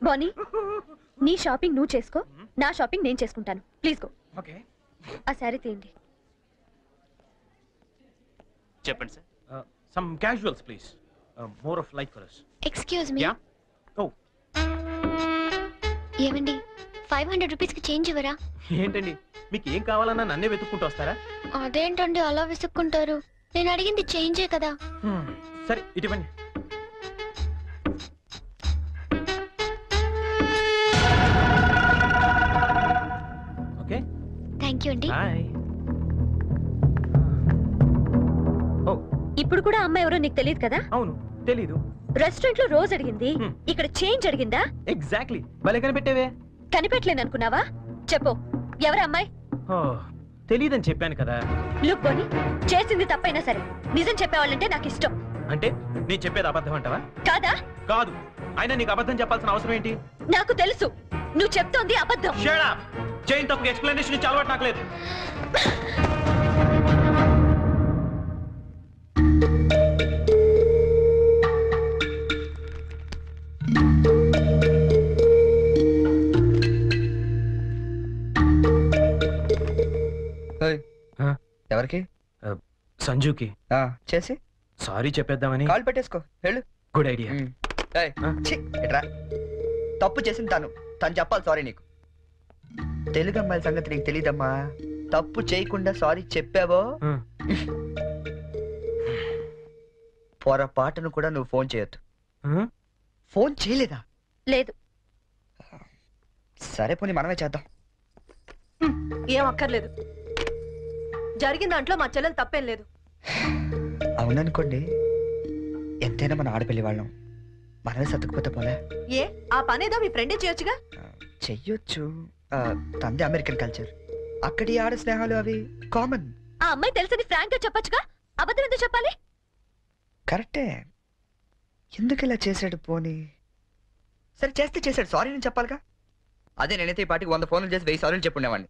S6: బానీ నీ షాపింగ్ నువ్వు చేసుకో నా షాపింగ్ నేను చేసుకుంటాను ప్లీజ్ గో
S17: ఓకే
S6: ఆ సారీ తీయండి
S1: చెప్పండి sir
S17: some casuals please more off like for us
S15: excuse me
S17: yeah oh
S15: ఏమండి 500 రూపీస్ కి చేంజ్ ఇవ్వరా
S17: ఏంటండి మీకు ఏం కావాలన్నా నన్నే వెతుక్కుంటూ వస్తారా
S15: అదేంటండి అలా విసుక్కుంటారు నేను అడిగింది చేంజే కదా
S17: సరే ఇటువంటి ఓకే
S15: థ్యాంక్ యూ అండి
S6: ఇప్పుడు కూడా అమ్మాయి ఎవరో నీకు తెలియదు కదా
S17: అవును తెలీదు
S6: రెస్టారెంట్ లో రోజు అడిగింది ఇక్కడ చేంజ్ అడిగిందా
S17: ఎగ్జాక్ట్లీ భలే కనిపెట్టేవే
S6: కనిపెట్టలేను అనుకున్నావా చెప్పు ఎవరు అమ్మాయి
S17: తెలీదని చెప్పాను కదా
S6: లుక్ బోని చేసింది తప్పైనా సరే నిజం చెప్పేవాళ్ళంటే నాకు ఇష్టం
S17: అంటే నేను చెప్పేది అబద్ధం అంటావా
S6: కాదా
S17: కాదు అయినా నీకు అబద్ధం చెప్పాల్సిన అవసరం ఏంటి
S6: నాకు తెలుసు నువ్వు చెప్తోంది అబద్ధం
S17: షట్ అప్ జైన్ తప్పకి ఎక్స్ప్లెనేషన్ ఇచ్చి అలవాటు నాకు లేదు
S3: ఎవరికి
S17: సంజుకి
S3: చేసి
S17: సారీ చెప్పేద్దామని
S3: కాల్ పెట్టేసుకో వెళ్ళు
S17: గుడ్ ఐడియా
S3: ఎట్రా తప్పు చేసింది తను చెప్పాలి సారీ నీకు తెలుగు అమ్మాయిల సంగతి నీకు తెలీదమ్మా తప్పు చేయకుండా సారీ చెప్పావో పొరపాటును కూడా నువ్వు ఫోన్ చేయొద్దు ఫోన్ చేయలేదా
S6: లేదు
S3: సరే పోనీ మనమే చేద్దాం
S7: ఏం అక్కర్లేదు జరిగిన దాంట్లో మా చెల్లెలు తప్పేం లేదు
S3: అవుననుకోండి ఎంతైనా మన ఆడపిల్లి వాళ్ళం మనమే సర్దుకుపోతే పోలే
S7: ఏ ఆ పనేదో మీ ఫ్రెండే చేయొచ్చుగా
S3: చెయ్యొచ్చు తంది అమెరికన్ కల్చర్ అక్కడి ఆడ స్నేహాలు అవి కామన్
S6: ఆ అమ్మాయి తెలిసింది ఫ్రాంక్ గా చెప్పొచ్చుగా అబద్ధం ఎందుకు చెప్పాలి
S3: కరెక్టే ఎందుకు ఇలా చేశాడు పోనీ సరే చేస్తే చేశాడు సారీ నేను చెప్పాలిగా అదే నేనైతే ఈ పాటికి 100 ఫోన్లు చేసి 1000 సారీలు చెప్పుండేవాడిని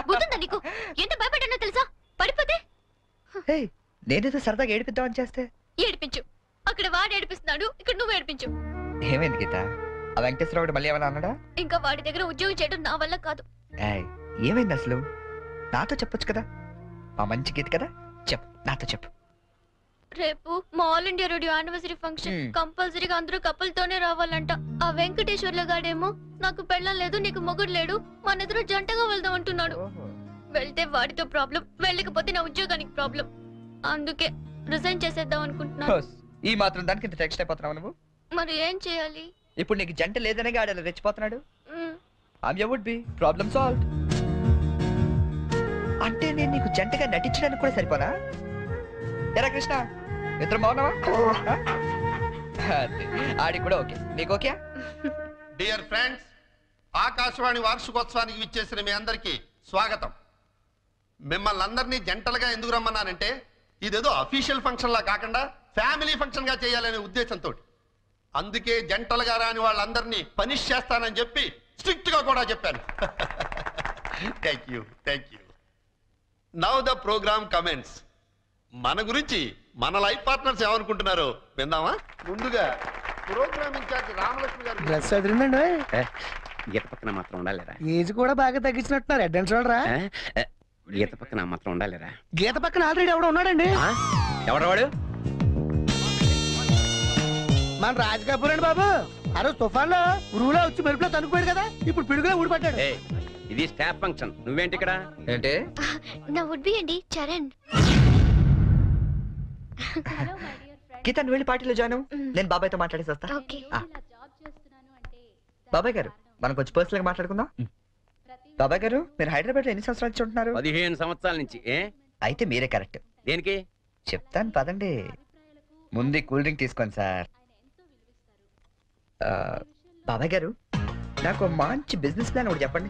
S15: బుద్ధుందా నీకు ఎంత భయపడ్డానో తెలుసా పడిపోతే
S3: నేనేదో సరదాగా ఏడిపిద్దామని చేస్తే
S15: ఏడిపించు అక్కడ వాడు ఏడిపిస్తున్నాడు ఇక్కడ నువ్వు ఏడిపించు
S3: ఏమైంది గీత ఆ వెంకటేశ్వరరావు మళ్ళీ ఏమైనా అన్నాడా
S15: ఇంకా వాడి దగ్గర ఉద్యోగం చేయడం నా వల్ల కాదు
S3: ఏమైంది అసలు నాతో చెప్పొచ్చు కదా మా మంచి గీత కదా చెప్పు నాతో చెప్పు
S15: రేపు మా all India radio anniversary function కంపల్సరీగా అందరూ కపుల్తోనే రావాలంట ఆ వెంకటేశ్వర్ల గాడేమో నాకు పెళ్ళం లేదు నీకు మొగుడు లేడు మన ఇద్దరు జంటగా వెళ్దాం అంటున్నాడు వెళ్తే వాడితో ప్రాబ్లం వెళ్ళకపోతే నా ఉద్యోగానికి ప్రాబ్లం అందుకే రిజైన్ చేసేద్దాం అనుకుంటున్నాను
S3: ఈ మాత్రం దానికి ఇంత టెక్స్ట్ అయిపోతున్నావు నువ్వు
S15: మరి ఏం చేయాలి
S3: ఇప్పుడు నీకు జంట లేదనే గాడలా రెచ్చిపోతున్నాడు I'm would be problem solved అంటే నేను నీకు జంటగా నటించడానికి కూడా సరిపోనా ఎరా కృష్ణ ఇద్దరు బాగున్నావా ఆడి కూడా ఓకే నీకు ఓకే
S14: డియర్ ఫ్రెండ్స్ ఆకాశవాణి వార్షికోత్సవానికి విచ్చేసిన మీ అందరికీ స్వాగతం మిమ్మల్ని అందరినీ జంటలుగా ఎందుకు రమ్మన్నానంటే ఇదేదో అఫీషియల్ ఫంక్షన్ లా కాకుండా ఫ్యామిలీ ఫంక్షన్ గా చేయాలనే ఉద్దేశంతో. అందుకే జంటలుగా రాని వాళ్ళందరినీ పనిష్ చేస్తానని చెప్పి స్ట్రిక్ట్ గా కూడా చెప్పాను. Thank you. Now the program comments. మన గురించి మన లైఫ్ పార్ట్నర్స్ ఏమనుకుంటున్నారో విందామా? ముందుగా ప్రోగ్రామ్ ఇన్ఛార్జ్ రామలక్ష్మి గారు.
S4: డ్రెస్ అదిరిందండి.
S23: గీత పక్కన మాత్రం ఉండాలిరా.
S4: ఏజ్ కూడా బాగా తగ్గించినట్టున్నారు. అడ్వాన్స్ చూడరా.
S23: గీత పక్కన మాత్రం ఉండాలిరా.
S4: గీత పక్కన ఆల్రెడీ ఎవడో ఉన్నాడండి.
S23: ఎవడవాడు?
S4: మన రాజ్ కపూర్ అండి బాబు. ఆ రోజు తుఫాన్ లో ఉరువులో వచ్చి మెరుపులో తనుకుపోయాడు కదా, ఇప్పుడు పిడుగులో ఊడిపడ్డాడు.
S23: ఇది స్టాఫ్ ఫంక్షన్, నువ్వేంటి ఇక్కడ?
S1: ఏంటి?
S15: నా వుడ్ బి అండి చరణ్.
S3: గీత నువ్వు వెళ్ళి పార్టీలో జాయిన్ అవ్వు. నేను బాబాయ్తో మాట్లాడేసి వస్తా. బాబాయ్ గారు మనం కొంచెం పర్సనల్ గా మాట్లాడుకుందాం. బాబాయ్ గారు మీరు హైదరాబాద్ లో ఎన్ని సంవత్సరాలు నుంచి ఉంటున్నారు?
S23: 15 సంవత్సరాల నుంచి.
S3: అయితే మీరే కరెక్ట్.
S23: దేనికి?
S3: చెప్తాను పదండి. ముందు కూల్ డ్రింక్ తీసుకోండి సార్. బాబాయ్ గారు నాకు మంచి బిజినెస్ ప్లాన్ ఒకటి చెప్పండి.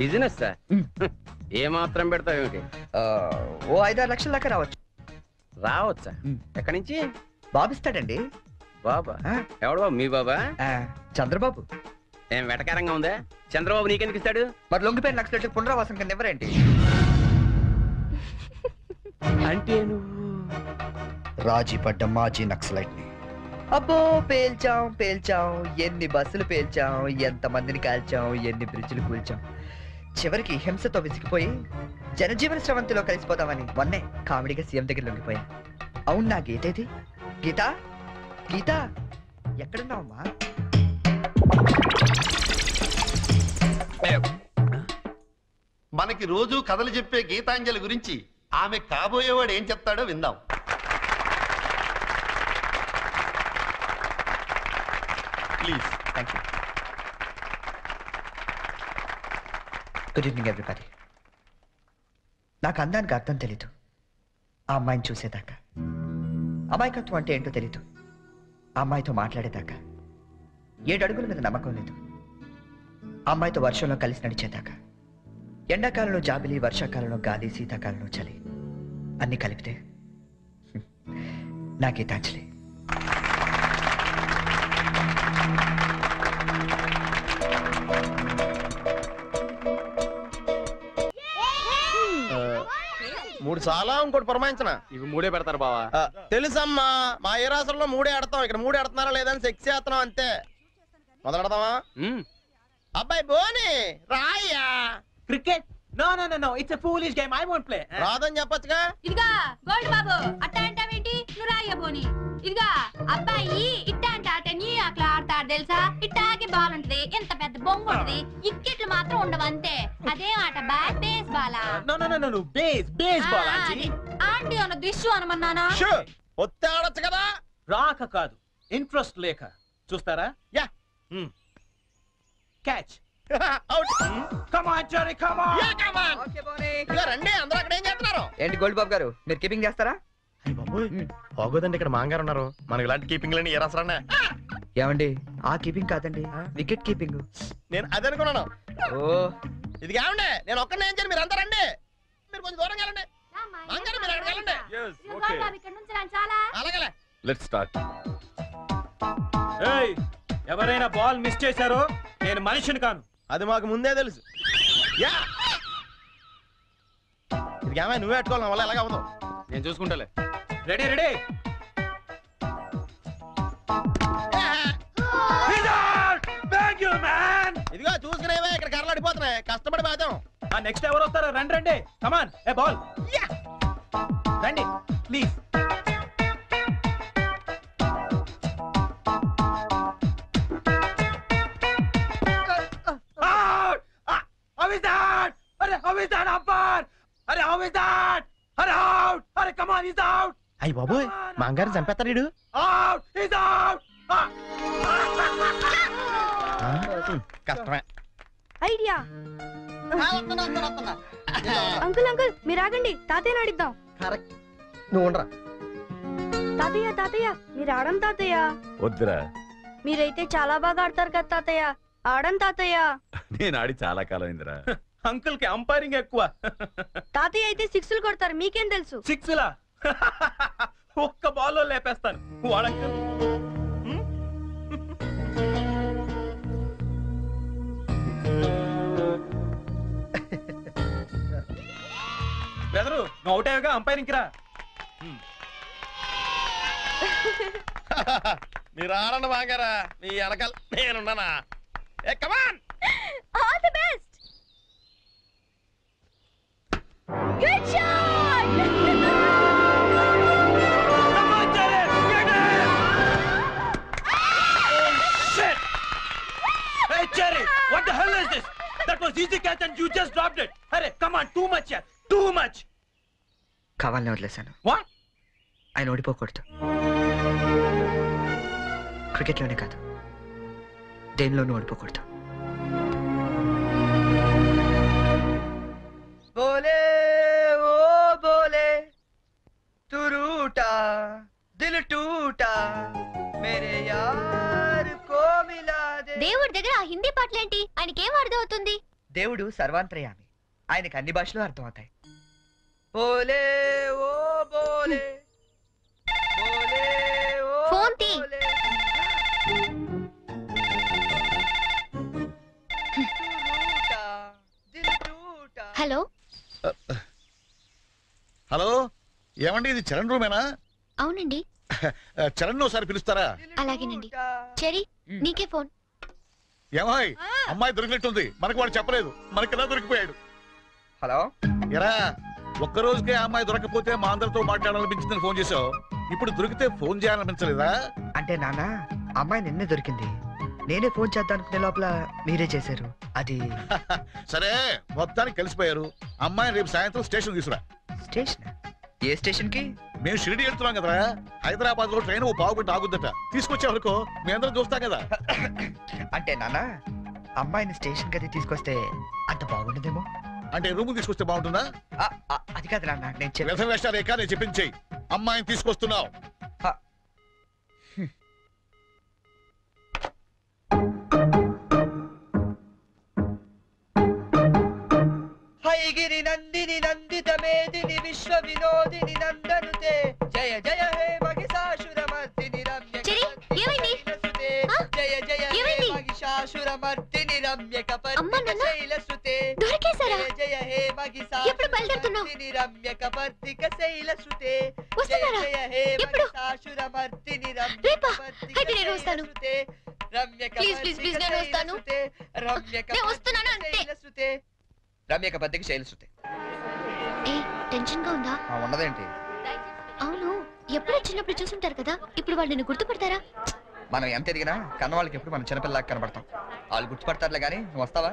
S23: Business sir? ఏ మాత్రం పెడతావు ఏమిటి?
S3: ఓ 5-6 లక్షల దాకా రావచ్చు.
S23: రావచ్చా? ఎక్కడి నుంచి?
S3: బాబిస్తాడండి.
S23: బాబా? ఎవడు బాబు? మీ బాబా?
S3: చంద్రబాబు.
S23: ఏం వెటకారంగా ఉందా? చంద్రబాబు నీకెందుకు ఇస్తాడు?
S3: మరి లొంగిపోయిన నక్సలైట్లకు పునరావాసం కింద ఎవరేంటి?
S23: అంటే నువ్వు
S3: రాజీ పడ్డ మాజీ నక్సలైట్ ని. అబ్బో పేల్చాం. ఎన్ని బస్సులు పేల్చాం, ఎంత మందిని కాల్చాం, ఎన్ని బ్రిడ్జిలు కూల్చాం. చివరికి హింసతో విసిగిపోయి జనజీవన స్రవంతిలో కలిసిపోతామని మొన్నే కామెడీగా సీఎం దగ్గర లొంగిపోయా. అవును నా గీత ఇది. గీత ఎక్కడున్నావమ్మా?
S14: మనకి రోజు కథలు చెప్పే గీతాంజలి గురించి ఆమె కాబోయేవాడు ఏం చెప్తాడో విందాం. Please.
S3: Thank you. Good evening everybody. నాకు అందానికి అర్థం తెలీదు ఆ అమ్మాయిని చూసేదాకా. అమాయకత్వం అంటే ఏంటో తెలీదు ఆ అమ్మాయితో మాట్లాడేదాకా. 7 అడుగుల మీద నమ్మకం లేదు ఆ అమ్మాయితో వర్షంలో కలిసి నడిచేదాకా. ఎండాకాలంలో జాబిలి, వర్షాకాలంలో గాలి, శీతాకాలంలో చలి అన్ని కలిపితే నా గీతాంజలి.
S12: మూడు చాలా ఇంకోటి పురమాయించనా?
S11: ఇవి 3 పెడతారు బావా.
S12: తెలుసమ్మా, మా ఏ రాష్ట్రంలో 3 ఆడతాం, ఇక్కడ 3 ఆడుతున్నారా లేదని సెక్స్ చేస్తున్నాం అంతే. మొదలెడదామా? అబ్బాయి బోని రాయ్యా.
S17: Cricket? No, it's a foolish game. I won't play.
S12: రాదని చెప్పొచ్చుగా.
S13: ఇదిగా గోల్డ్ బాబు అట్ట అంటావేంటి? నువ్వు రాయ్య బోని. ఇదిగా అబ్బాయి ఇట్ట అంటే నీ అట్లా ఆడతాడు తెలుసా? ఇట్టాకి బాల్ ఉంటది, ఎంత పెద్ద బొంగు ఉంటది, ఇక్కెట్లు మాత్రం ఉండవు అంతే. అదే ఆట bat base Bala?
S17: No, base ball aunty.
S13: Aunty అన్న దిష్యు అనమన్నానా?
S12: ఒత్తి ఆడొచ్చు కదా.
S17: రాక కాదు, ఇంట్రెస్ట్ లేక. చూస్తారా?
S12: Yeah.
S17: Catch.
S12: Out.
S17: Come on Jerry, come on.
S12: Yeah come on. Okay Bonnie. ఇలా రండి, అందరూ అక్కడ ఏం చేస్తున్నారు?
S3: ఏంటి గోల్డ్ బాబు గారు మీరు కీపింగ్ చేస్తారా?
S12: బాగోదండి, ఇక్కడ మాంగారు ఉన్నారు. మనకి ఇలాంటి కీపింగ్ లని ఏ రాసరా?
S3: ఏమండి ఆ కీపింగ్ కాదండి, వికెట్ కీపింగ్.
S12: నేను అదే అనుకున్నాను.
S3: ఓ
S12: ఇది కావండి, నేను ఒక్కనే ఏం చేయాలి? మీరు అంతా రండి, మీరు కొంచెం దూరం వెళ్ళండి. మాంగారు మీరు అక్కడికి వెళ్ళండి.
S13: గోల్డ్ బాబు ఇక్కడ నుంచి రండి చాలా.
S12: అలాగే.
S11: Let's start.
S17: ఏయ్, ఎవరైనా బాల్ మిస్ చేశారో నేను మనిషిని కాను.
S12: అది మాకు ముందే తెలుసు. యా. ఇది కావా, నువ్వే పెట్టుకోవాలి, నా వల్ల ఎలాగ అవ్వదు.
S11: నేను చూసుకుంటాలే.
S17: రెడీ.
S12: ఇదిగో చూసుకునేవే, ఇక్కడ కర్రలు అడిపోతున్నాయి, కష్టపడి బాధ్యం.
S17: నెక్స్ట్ ఎవరు వస్తారో? రండి. కమాన్. ఏ బాల్ రండి ప్లీజ్.
S12: అయ్యి బాబోయ్, మాంగారు చంపేస్తాడు. కష్టమే.
S6: ఐడియా. అంకుల్ మీరు ఆగండి, తాతయ్య ఆడిద్దాం.
S12: కరెక్ట్, నువ్వు ఉండరా.
S6: తాతయ్య మీరు ఆడం తాతయ్య.
S10: వద్దురా,
S6: మీరైతే చాలా బాగా ఆడతారు కదా తాతయ్య. ఆడం తాతయ్య.
S10: నేను ఆడి చాలా కాలం అయిందిరా.
S17: అంకుల్ కి అంపైరింగ్ ఎక్కువ.
S6: తాతయ్య అయితే 6లు కొడతారు, మీకేం తెలుసు?
S17: 6లా? ఒక్క బాల్లో లేపేస్తాను వాడంక. బెదరు నువ్వు అవుతావుగా అంపైరింగ్ రా.
S2: మీరు ఆడండి బాగారా, మీ వెనకాల నేనున్నానా. Come on
S6: all the best. Good shot.
S17: Hey Cherry, what the hell is this? That was easy catch and you just dropped it. Hurry, come on, too much here, too much.
S3: కావాలని వదిలేశాను.
S17: What?
S3: ఆయన ఓడిపోకూడదు. క్రికెట్లోనే కాదు, దేనిలోనూ ఓడిపోకూడదు. బోలే ఓ బోలే తు రూటా దిల్ టూటా మేరే యార్ కో మిలా they.
S6: దేవుడి దగ్గర ఆ హిందీ పాటలేంటి? ఆయనకేం అర్థం అవుతుంది?
S3: దేవుడు సర్వాంతర్యామి, ఆయనకు అన్ని భాషలు అర్థం అవుతాయి. బోలే ఓ బోలే బోలే ఓ
S6: ఫోన్ తీ. హలో
S14: హలో, ఏమండి ఇది చరణ్ రూమేనా?
S6: అవునండి.
S14: చరణ్ ఒకసారి పిలుస్తారా?
S6: అలాగేనండి. చెరీ, నీకే ఫోన్.
S14: ఏమాయ్, అమ్మాయి దొరికినట్టుంది. మనకు వాడు చెప్పలేదు, మనకి దొరికిపోయాడు.
S3: హలో,
S14: ఎరా ఒక్క రోజుకే అమ్మాయి దొరకపోతే మా అందరితో మాట్లాడాలనిపించిందని ఫోన్ చేసావు. ఇప్పుడు దొరికితే ఫోన్ చేయాలనిపించలేదా?
S3: అంటే నాన్న, అమ్మాయి నిన్నే దొరికింది. నేనే ఫోన్ చేద్దానుకునే లోపల మీరే చేశారు. అది
S14: సరే, మొత్తానికి కలిసిపోయారు. అమ్మాయిని రేపు సాయంత్రం స్టేషన్ తీసుకురా.
S3: స్టేషన్? ఏ స్టేషన్ కి?
S14: మేము షిరిడి వెళ్తున్నాం కదరా. హైదరాబాద్ లో ట్రైన్ ఓ పావుగంట ఆగుద్దట. తీసుకొచ్చే వరకు మీ అందరం చూస్తాం కదా.
S3: అంటే నాన్న, అమ్మాయిని స్టేషన్ గది తీసుకొస్తే అంత బాగుండదేమో.
S14: అంటే రూమ్ తీసుకొస్తే బాగుంటుందా?
S3: అది కాదు నాన్న, నేను
S14: వేషారేఖ నేను చెప్పించేయి. అమ్మాయిని తీసుకొస్తున్నావు.
S3: హైగిరి నందిని నందిత మేదిని విశ్వ వినోదిని నందనుతే జయ జయ హే మహిషాసురమర్దిని రమ్య. జయ జయ హే మహిషాసురమర్దిని రమ్య కపర్దిక శైలసుతే. జయ జయ హే మహిషాసురమర్దిని రమ్య కపర్దిక శైలసుతే. జయ జయ హే మహిషాసురమర్దిని రమ్య కపర్దిక శైలసుతే. రమ్య కపర్దిక శైలసుతే. రమ్య కపర్దిక శైలసుతే. రమ్యక బద్దకి శైలసుతే.
S6: టెన్షన్ గా ఉందా?
S3: ఉన్నదేంటి?
S6: అవును, ఎప్పుడు చిన్నప్పుడు చూసుంటారు కదా, ఇప్పుడు వాళ్ళు నిన్ను గుర్తుపడతారా?
S3: మనం ఎంత ఎదిగినా కన్న వాళ్ళకి ఎప్పుడు మనం చిన్నపిల్లలాగా కనబడతాం. వాళ్ళు గుర్తుపడతారులే గానీ, నువ్వు వస్తావా?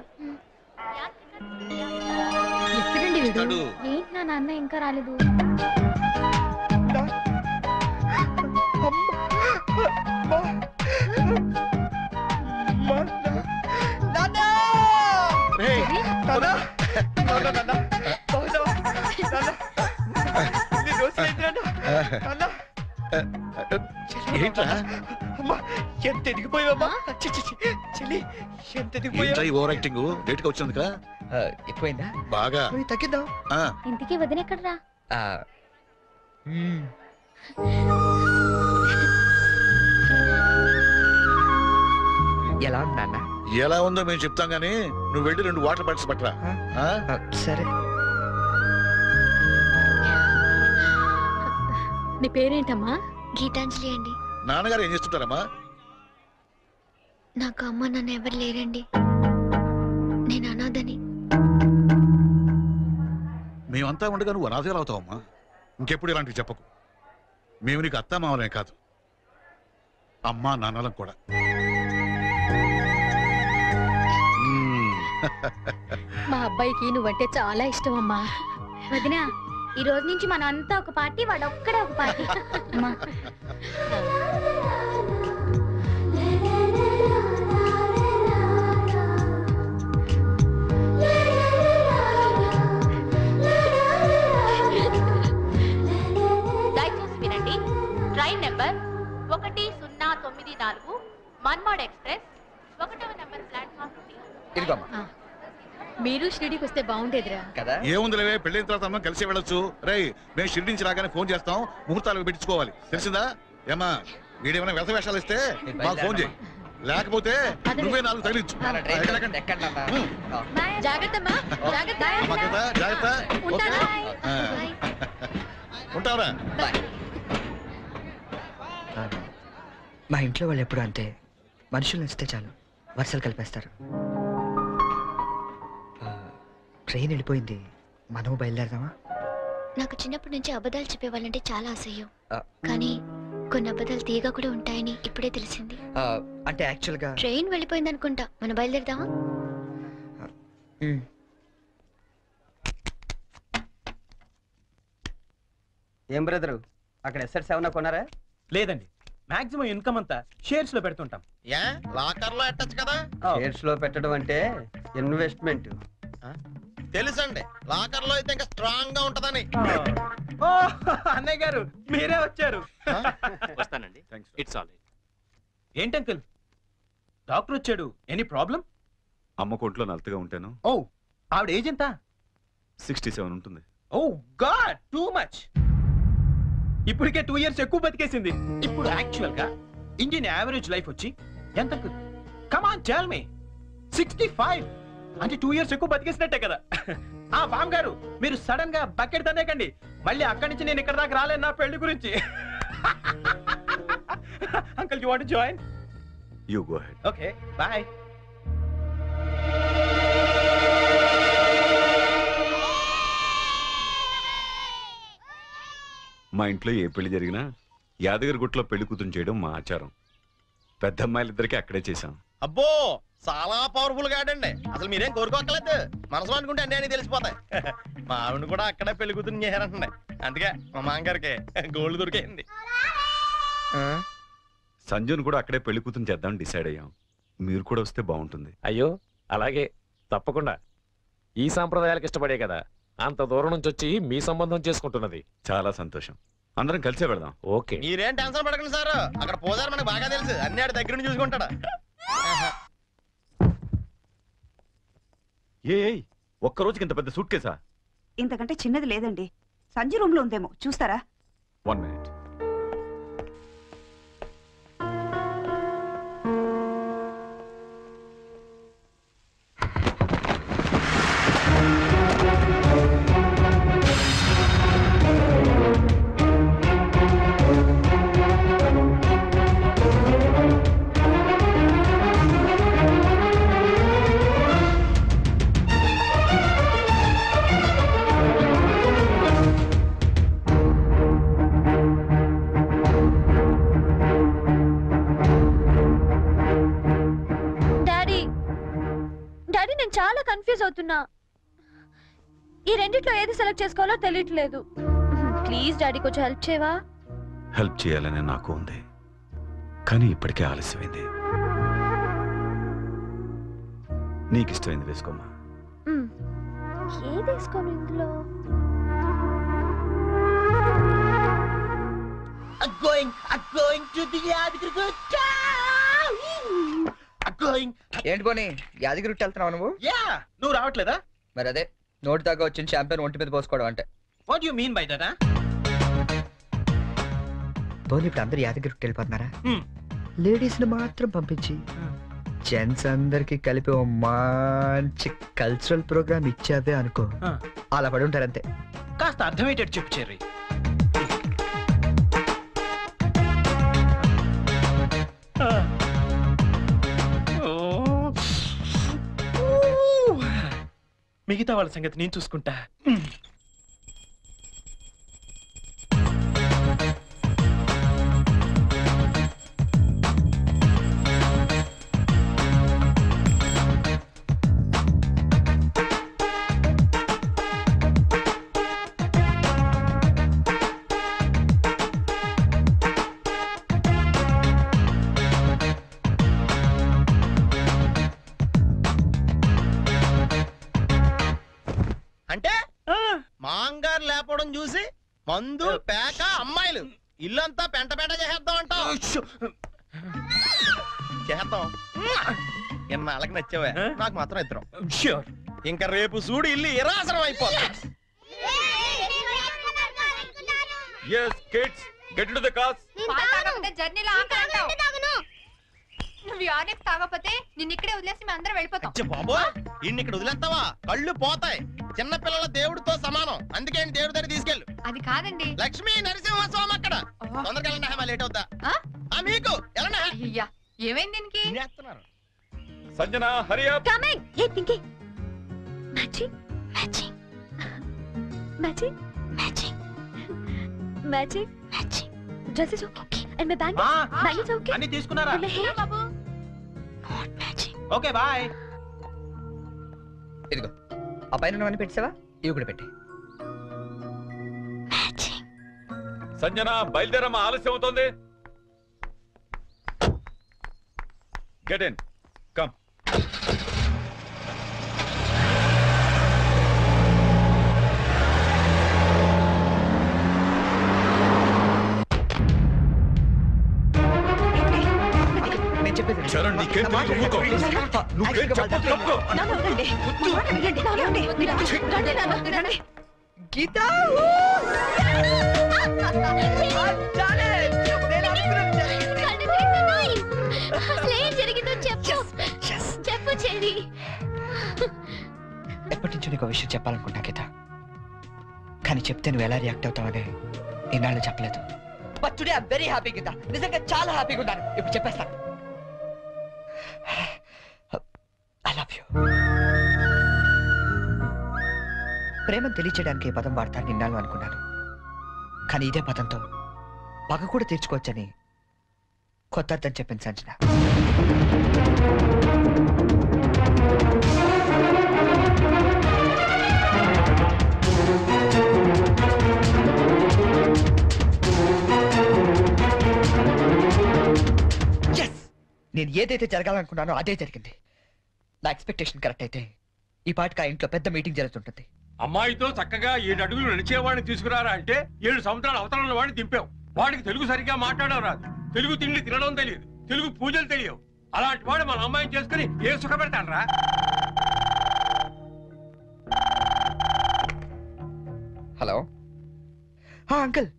S6: ఎక్కడండి వీడు? ఏంటి నా నాన్న ఇంకా రాలేదు?
S3: ఎంత ఎదిగిపోయావమ్మా చెల్లి, ఎంత ఎదిగిపోయావు.
S14: ఓవర్ యాక్టింగ్ లేట్ గా వచ్చింది కదా.
S3: ఎక్కువైందా?
S14: బాగా
S3: తగ్గిద్దాం.
S6: ఇంటికి వదిన ఎక్కడరా?
S3: ఎలా ఉంది నాన్న?
S14: ఎలా ఉందో మేము చెప్తాం గానీ నువ్వు వెళ్ళి 2 వాటర్ బాటిల్స్ పట్టరా.
S3: సరే.
S6: నీ పేరేంటమ్మా? గీతాంజలి అండి.
S14: నాన్నగారు ఏం చేస్తుంటారమ్మా?
S6: నాకు అమ్మ నాన్న ఎవరు లేరండి, నేను అనాథని.
S14: మేమంతా ఉండగా నువ్వు అనాథలు అవుతావమ్మా. ఇంకెప్పుడు ఇలాంటివి చెప్పకు. మేము నీకు అత్తా మామలే కాదు, అమ్మా నాన్నలం కూడా.
S6: మా అబ్బాయికి నువ్వంటే చాలా ఇష్టం అమ్మా. వదినా, ఈ రోజు నుంచి మనం అంతా ఒక పార్టీ, వాడు ఒక్కడే ఒక పార్టీ.
S5: దయచేసి వినండి. ట్రైన్ నెంబర్ 1094 మన్మాడ్ ఎక్స్ప్రెస్ 1వ నెంబర్ ప్లాట్ఫామ్ నుండి.
S3: ఇదిగోమ్మా.
S9: మీరు షిరిడీకి వస్తే బాగుండేదిరా
S3: కదా
S22: ఏముంది లేవే పెళ్ళైన తర్వాత మనం కలిసి వెళ్ళొచ్చు. రై మేము షిరిడి నుంచి రాగానే ఫోన్ చేస్తాం, ముహూర్తాలు పెట్టించుకోవాలి. తెలిసిందా? ఏమా వీడేమైనా వ్యర్థ వేషాలు ఇస్తే మాకు ఫోన్ చేయి, లేకపోతే నువ్వే 4 తగిలించు.
S9: జాగ్రత్తమ్మా
S22: జాగ్రత్త జాగ్రత్త. ఉంటావరా?
S3: మా ఇంట్లో వాళ్ళు ఎప్పుడు అంతే, మనుషులు నచ్చితే చాలు వరుసలు కలిపేస్తారు. ట్రైన్ వెళ్ళిపోయింది, మనము బయలుదేరదామా?
S15: నాకు చిన్నప్పటి నుంచి అబద్ధాలు చెప్పేవాళ్ళంటే చాలా అసహ్యం, కానీ కొన్ని అబద్ధాలు తీయగా కూడా ఉంటాయని ఇప్పుడే తెలిసింది.
S3: అంటే యాక్చువల్గా
S15: ట్రైన్ వెళ్ళిపోయింది అనుకుంటా, మనం బయలుదేరదామా?
S17: ఏం బ్రదరు, అక్కడ ఎస్ఎట్స్ ఏమన్నా కొన్నారా? లేదండి, మాక్సిమం ఇన్కమ్ అంతా షేర్స్ లో పెడుతుంటాం.
S2: లాకర్ లో పెట్టచ్చు కదా?
S17: షేర్స్ లో పెట్టడం అంటే ఇన్వెస్ట్మెంట్.
S2: తెలుసండి, లాకర్ లో అయితే ఇంకా స్ట్రాంగ్ గా ఉంటదని.
S17: అన్నయ్య గారు మీరే వచ్చారు.
S20: వస్తానండి. It's all.
S17: ఏంటి అంకుల్, డాక్టర్ వచ్చాడు, ఎనీ ప్రాబ్లం?
S10: అమ్మ కొంట్లో నలతగా ఉంటాను.
S17: ఓ, ఆవిడ ఏజ్ ఎంత?
S10: 67 ఉంటుంది.
S17: ఓ గాడ్, టూ మచ్. ఇప్పటికే 2 years ఎక్కువ బతికేసింది. ఇప్పుడు యాక్చువల్ గా ఇండియన్ యావరేజ్ లైఫ్ వచ్చి ఎంత? Come on tell me. 65 అంటే 2 years ఎక్కువ బతికేసినట్టే కదా. ఆ బామ్ గారు, మీరు సడన్ గా బకెట్ తనేకండి, మళ్ళీ అక్కడి నుంచి నేను ఇక్కడ దాకా రాలేను నా పెళ్లి గురించి. Uncle you want to join?
S10: You go head.
S17: Okay by.
S10: మా ఇంట్లో ఏ పెళ్లి జరిగినా యాదగిరి గుట్లో పెళ్లి కూతురు చేయడం మా ఆచారం. పెద్ద అమ్మాయిలిద్దరికి అక్కడే చేశాం.
S2: అబ్బో, చాలా పవర్ఫుల్ గాడండి. అసలు మీరేం కోరుకోక్కర్లేదు, మనసులో అనుకుంటే అన్ని అని తెలిసిపోతాయి. మా ఆవిడ కూడా అక్కడే పెళ్లి కూతురు చేశారంటండి, అందుకే మా మామగారికి గోల్డ్ దొరికింది.
S10: సంజున్ కూడా అక్కడే పెళ్లి కూతురు చేద్దామని డిసైడ్ అయ్యాం. మీరు కూడా వస్తే బాగుంటుంది.
S16: అయ్యో అలాగే, తప్పకుండా. ఈ సాంప్రదాయాలకు ఇష్టపడే కదా అంత దూరం నుంచి వచ్చి మీ సంబంధం చేసుకుంటున్నది.
S10: చాలా సంతోషం, అందరం కలిసే వెళదాం.
S16: ఓకే.
S2: మీరేం టెన్షన్ పడకండి సార్, అక్కడ పోదారు మనకు బాగా తెలుసు, అన్ని ఆడి దగ్గర నుంచి చూసుకుంటాడు.
S10: ఒక్క రోజుకి ఇంత పెద్ద సూట్ కేసా?
S18: ఇంతకంటే చిన్నది లేదండి, సంజు రూమ్ లో ఉందేమో, చూస్తారా?
S10: 1 minute.
S6: చాలా కన్ఫ్యూజ్ అవుతున్నా, ఈ రెండిట్లో ఏది సెలెక్ట్ చేసుకోవాలో తెలియట్లేదు. ప్లీజ్ డాడీ కొంచెం హెల్ప్ చేయవా?
S10: హెల్ప్ చేయాలని నాకు ఉంది, కానీ ఇప్పటికే ఆలస్యమైంది. నీకు ఇష్టమైంది వేసుకోమ్మా.
S6: ఏది వేసుకోను ఇందులో?
S3: ఏంటి పోనీ యాదగిరి వెళ్తున్నావు నువ్వు?
S17: నువ్వు రావట్లేదా?
S3: మరి అదే నోటి దాకా వచ్చిన చాంపియన్ ఒంటి మీద పోసుకోవడం అంటే.
S17: What you mean by that?
S3: పోనీ ఇప్పుడు అందరు యాదగిరి వెళ్ళిపోతున్నారా? లేడీస్ ని మాత్రం పంపించి జెంట్స్ అందరికి కలిపి ఓ మంచి కల్చరల్ ప్రోగ్రామ్ ఇచ్చావే అనుకో, అలా పడి ఉంటారు అంతే.
S17: కాస్త అర్థమయ్యేటట్టు చెప్పు చెర్రీ. మిగతా వాళ్ళ సంగతి నేను చూసుకుంటా.
S2: అంటే మాంగారు లేపడం చూసి మందు పేక అమ్మాయిలు ఇల్లంతా పెంట పెంట చేసేద్దాం అంటావు. చేద్దాం, ఎన్నాళ్ళకి నచ్చావే, నాకు మాత్రం ఇద్దరం.
S17: ష్యూర్. ఇంకా రేపు చూడు ఇల్లు ఇరాసరం అయిపోతా.
S10: Yes, kids, get into the cars.
S13: జర్నీలో నువ్వు యానెక్స్ తాగకపోతే నిన్ను ఇక్కడే వదిలేసి మేము అందరం వెళ్ళిపోతాం.
S17: బాబు ఇన్ని ఇక్కడ వదిలేస్తావా? కళ్ళు పోతాయి. చిన్న పిల్లల దేవుడితో సమానం. అందుకే దేవుడి దగ్గర తీసుకెళ్ళు.
S13: అది కాదండి.
S17: లక్ష్మీ నరసింహస్వామి అక్కడ. తొందరగా వెళ్ళండి. లేట్ అవుతా మీకు వెళ్ళండి.
S13: అయ్యా ఏమైంది దీనికి?
S10: Sanjana hurry up.
S6: కమింగ్. ఏ Pinky matching matching matching matching matching matching dress is okay and my bag is okay.
S17: అన్ని తీసుకున్నారా?
S13: బాబు
S6: నాట్ మ్యాచింగ్.
S17: Okay bye.
S3: ఇదిగో ఆ పైన ఉన్నవన్నీ పెట్టావా? ఇవి కూడా పెట్టి.
S10: సంజన బయలుదేరమ్మా, ఆలస్యం అవుతోంది. Get in, come. చరణ్ నీకేం తెలియదు. నువ్వేం చెప్పొద్దు.
S3: గీత
S6: చెప్పు చెల్లి.
S3: ఎప్పటి నుంచో నీకు విషయం చెప్పాలనుకుంటా గీత, కానీ చెప్తే నువ్వు ఎలా రియాక్ట్ అవుతావని ఈనాళ్ళు చెప్పలేదు. But today I am very happy Geetha, నిజంగా చాలా హ్యాపీగా ఉన్నాను. ఇప్పుడు చెప్పేస్తాను. I love you. ప్రేమను తెలియచేయడానికి ఈ పదం వాడతాను నిన్నాళ్ళు అనుకున్నాను, కానీ ఇదే పదంతో పగ కూడా తీర్చుకోవచ్చని కొత్త అర్థం చెప్పింది సంజన. నేను ఏదైతే జరగాలనుకున్నానో అదే జరిగింది. నా ఎక్స్పెక్టేషన్ కరెక్ట్ అయితే ఈ పాటికి ఆ ఇంట్లో పెద్ద మీటింగ్ జరుగుతుంటుంది.
S8: అమ్మాయితో చక్కగా 7 అడుగులు నడిచేవాడిని తీసుకురారా అంటే 7 సంవత్సరాల అవతల వాడిని దింపావు. వాడికి తెలుగు సరిగ్గా మాట్లాడడం రాదు, తెలుగు తిండి తినడం తెలియదు, తెలుగు పూజలు తెలియవు. అలాంటి వాడు మన అమ్మాయిని చేసుకుని ఏ సుఖపెడతానరా?
S3: హలో అంకుల్,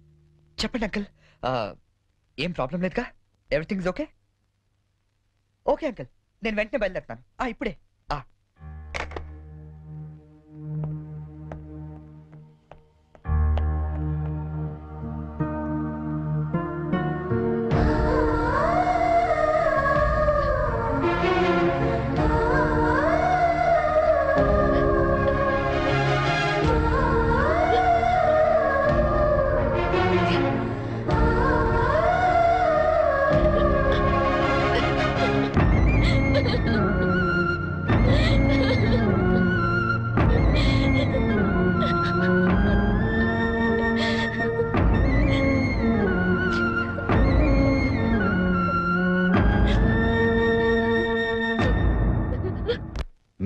S3: చెప్పండి అంకుల్. ఏం ప్రాబ్లం లేదుగా? Everything is okay? Okay uncle, నేను వెంటనే బయలుదేరుతాను. ఇప్పుడే.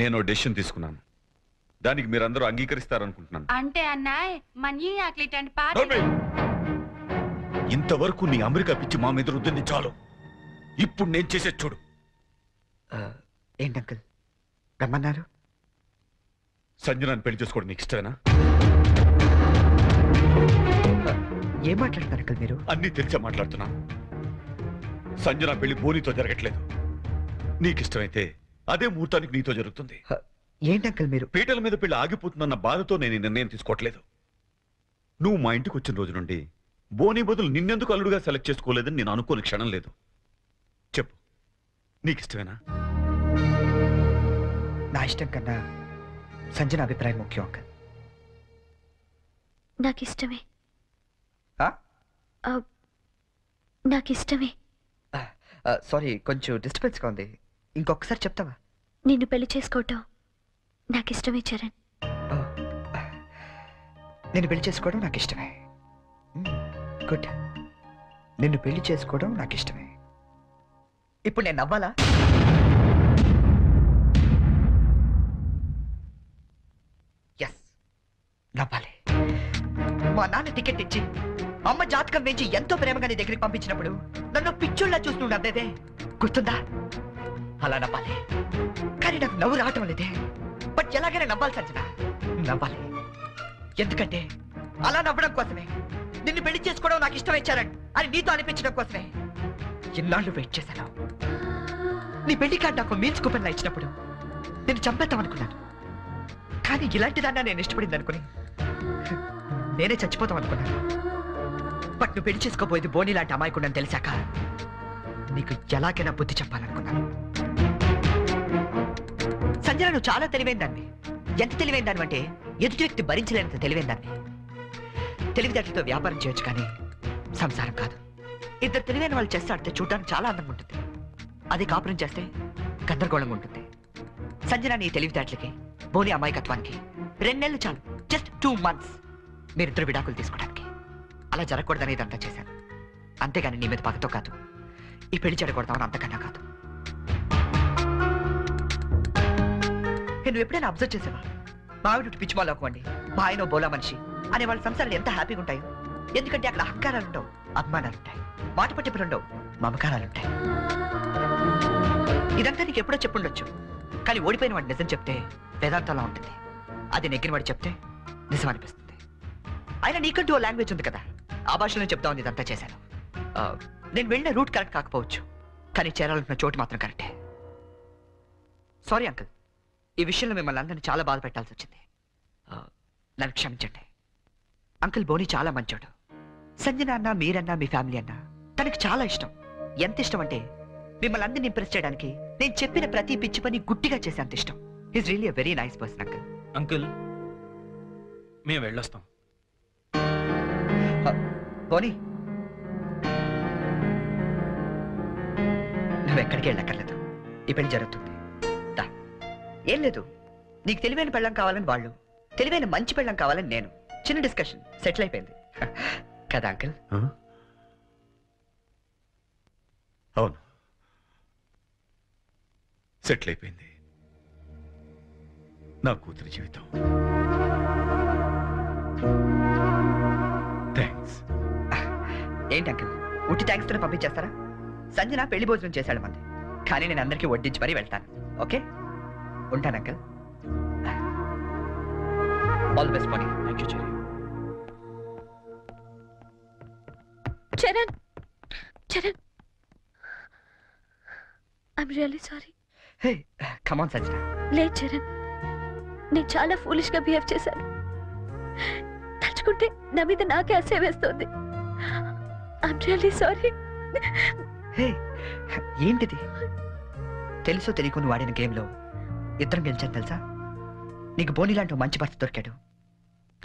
S10: నేను డెసిషన్ తీసుకున్నాను, దానికి మీరందరూ అంగీకరిస్తారనుకుంటున్నాను.
S13: అంటే అన్నాయ్ మనీ అట్లీట్ అంటే పాట.
S10: ఇంతవరకు నీ అమెరికా పిచ్చి మా మీద రుద్దింది చాలు. ఇప్పుడు నేను చేసే చూడు.
S3: ఏంటి అంకుల్ రమ్మన్నారు?
S10: సంజనాన్ని పెళ్లి చేసుకోవడం నీకు ఇష్టమేనా?
S3: ఏం మాట్లాడుతున్నారు అంకుల్ మీరు?
S10: అన్నీ తెలిసే మాట్లాడుతున్నాను. సంజన పెళ్లి బోనితో జరగట్లేదు. నీకు ఇష్టమైతే అదే ముహూర్తానికి నీతో జరుగుతుంది.
S3: ఏంటి అంకుల్ మీరు?
S10: పీటల మీద పెళ్లి ఆగిపోతుందన్న బాధతో నేను ఈ నిర్ణయం తీసుకోవట్లేదు. నువ్వు మా ఇంటికి వచ్చిన రోజు నుండి బోని బదులు నిన్నెందుకు అల్లుడుగా సెలెక్ట్ చేసుకోలేదని నేను అనుకోని క్షణం లేదు. చెప్పు, నీకు ఇష్టమేనా?
S3: నా ఇష్టం కన్నా సంజన అభిప్రాయం ముఖ్యం అంకుల్.
S6: నాకిష్టమే. నాకిష్టమే.
S3: సారీ, కొంచెం డిస్టర్బెన్స్గా ఉంది. ఇంకొకసారి చెప్తావా?
S6: నిన్ను పెళ్లి చేసుకోవటం నాకిష్టమే చరణ్.
S3: నిన్ను పెళ్లి చేసుకోవడం నాకు ఇష్టమే. గుడ్. నిన్ను పెళ్లి చేసుకోవడం నాకు ఇష్టమే. ఇప్పుడు నేను నవ్వాలా? ఎస్, నవ్వాలి. మా నాన్న టికెట్ ఇచ్చి అమ్మ జాతకం వేయించి ఎంతో ప్రేమగా నీ దగ్గరికి పంపించినప్పుడు నన్ను పిచ్చోళ్ళ చూస్తూ నవ్వేదే గుర్తుందా? అలా నవ్వాలి. కానీ నాకు నవ్వు రావటం లేదే. బట్ ఎలాగైనా నవ్వాలి సంజన, నవ్వాలి. ఎందుకంటే అలా నవ్వడం కోసమే, నిన్ను పెళ్లి చేసుకోవడం నాకు ఇష్టం ఇచ్చారని అని నీతో అనిపించడం కోసమే ఎన్నాళ్ళు వెయిట్ చేశాను. నీ పెళ్లి కార్డు నాకు మీల్స్ కూపన్లా ఇచ్చినప్పుడు నేను చంపేద్దామనుకున్నాను. కానీ ఇలాంటి దాన్ని నేను ఇష్టపడింది అనుకుని నేనే చచ్చిపోతాం అనుకున్నాను. బట్ నువ్వు పెళ్లి చేసుకోబోయేది బోని లాంటి అమాయకుండని తెలిసాక నీకు ఎలాగైనా బుద్ధి చెప్పాలనుకున్నాను. సంజన, నువ్వు చాలా తెలివైందాన్ని. ఎంత తెలివైందాన్ని అంటే ఎదుటి వ్యక్తి భరించలేనంత తెలివైందాన్ని. తెలివితేటలతో వ్యాపారం చేయొచ్చు కానీ సంసారం కాదు. ఇద్దరు తెలివైన వాళ్ళు చేస్తే ఆడితే చూడడానికి చాలా అందంగా ఉంటుంది. అది కాపురం చేస్తే గందరగోళంగా ఉంటుంది. సంజన, నీ తెలివితేటలకి బోని అమాయకత్వానికి 2 నెలలు చాలు, జస్ట్ 2 months మీరిద్దరు విడాకులు తీసుకోవడానికి. అలా జరగకూడదని ఇదంతా చేశాను. అంతేగాని నీ మీద పగతో కాదు, ఈ పెళ్లి చెడకూడదామని అంతకన్నా కాదు. నువ్వు ఎప్పుడైనా అబ్జర్వ్ చేసావా? మా ఆవిడ పిచ్చిమాలో ఒకండి, మా ఆయన బోలా మనిషి అనే వాళ్ళ సంసారాలు ఎంత హ్యాపీగా ఉంటాయో. ఎందుకంటే అక్కడ అహంకారాలు ఉండవు, అభిమానాలు ఉంటాయి, మాట పట్టింపులు ఉండవు, మమకారాలు ఉంటాయి. ఇదంతా నీకు ఎప్పుడో చెప్పుండొచ్చు, కానీ ఓడిపోయిన వాడు నిజం చెప్తే వేదాంతంలా ఉంటుంది. అది నెగ్గిన వాడు చెప్తే నిజం అనిపిస్తుంది. అయినా నీకంటూ ఓ లాంగ్వేజ్ ఉంది కదా, ఆ భాషలో చెప్తామని ఇదంతా చేశాను. నేను వెళ్ళిన రూట్ కరెక్ట్ కాకపోవచ్చు, కానీ చేరాలనుకున్న చోటు మాత్రం కరెక్టే. సారీ అంకుల్, ఈ విషయంలో మిమ్మల్ని అందరినీ చాలా బాధ పెట్టాల్సి వచ్చింది. నన్ను క్షమించండి. అంకుల్ బోని చాలా మంచోడు. సంజన అన్న, మీరన్నా, మీ ఫ్యామిలీ అన్నా తనకి చాలా ఇష్టం. ఎంత ఇష్టం అంటే మిమ్మల్ని అందరినీ ఇంప్రెస్ చేయడానికి నేను చెప్పిన ప్రతి పిచ్చి పని గుట్టిగా చేసే అంత ఇష్టం. Is really a very nice person uncle.
S17: Uncle, మేము వెళ్ళొస్తాం.
S3: బోని, నువ్వు ఎక్కడికి వెళ్ళక్కర్లేదు, ఈ పెళ్లి జరుగుతుంది. ఏం లేదు, నీకు తెలివైన పెళ్ళం కావాలని వాళ్ళు, తెలివైన మంచి పెళ్ళం కావాలని నేను. చిన్న డిస్కషన్ సెటిల్ అయిపోయింది కదా అంకుల్?
S10: అవును, సెటిల్ అయిపోయింది నా కూతురి జీవితం. థ్యాంక్స్.
S3: ఏంటి అంకుల్, ఉట్టి థ్యాంక్స్ తో పంపించేస్తారా? సంజన పెళ్లి భోజనం చేశాడు మంది, కానీ నేను అందరికీ వడ్డించి మరీ వెళ్తాను. ఓకే, ఉంటాను uncle. All the best Boney.
S17: Thank you cherry.
S6: Charan, Charan, I'm really sorry.
S3: Hey, come on Sanjana.
S6: లేదు చరణ్, నేను చాలా ఫూలిష్ గా బిహేవ్ చేశాను. తలుచుకుంటే నా మీద నాకే అసహ్య వేస్తుంది. I'm really sorry.
S3: హే, ఏంటిది? తెలుసో తెలియకు నువ్వు ఆడిన గేమ్లో ఇద్దరం గెలిచాను తెలుసా? నీకు బోని లాంటి మంచి భర్త దొరికాడు,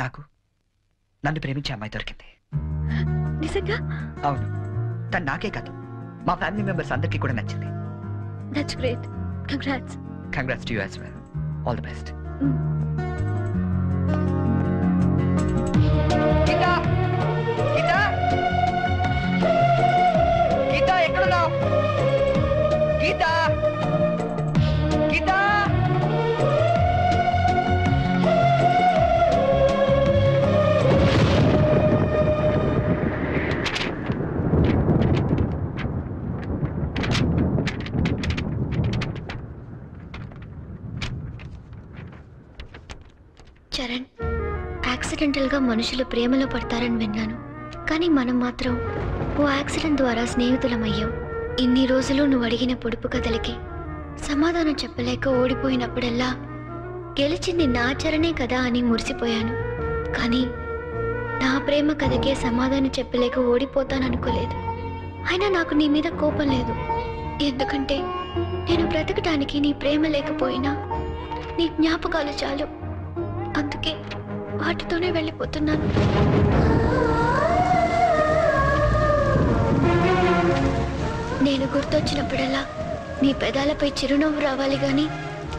S3: నాకు నన్ను ప్రేమించే అమ్మాయి దొరికింది.
S6: నిజంగా?
S3: అవును, తను నాకే కాదు మా ఫ్యామిలీ మెంబర్స్ అందరికీ కూడా నచ్చింది.
S6: That's great. Congrats.
S3: Congrats to you as well. All the best. Geeta, Geeta, Geeta ఎక్కడున్నావు? గీతా, గీతా.
S15: చరణ్, యాక్సిడెంటల్ గా మనుషులు ప్రేమలో పడతారని విన్నాను, కానీ మనం మాత్రం ఓ యాక్సిడెంట్ ద్వారా స్నేహితులమయ్యాం. ఇన్ని రోజులు నువ్వు అడిగిన పొడుపు కథలకి సమాధానం చెప్పలేక ఓడిపోయినప్పుడల్లా గెలిచింది నా చరణే కదా అని మురిసిపోయాను. కానీ నా ప్రేమ కథకే సమాధానం చెప్పలేక ఓడిపోతాననుకోలేదు. అయినా నాకు నీ మీద కోపం లేదు, ఎందుకంటే నేను బ్రతకటానికి నీ ప్రేమ లేకపోయినా నీ జ్ఞాపకాలు చాలు. అందుకే వాటితోనే వెళ్ళిపోతున్నాను. నేను గుర్తొచ్చినప్పుడల్లా నీ పెదాలపై చిరునవ్వు రావాలి గాని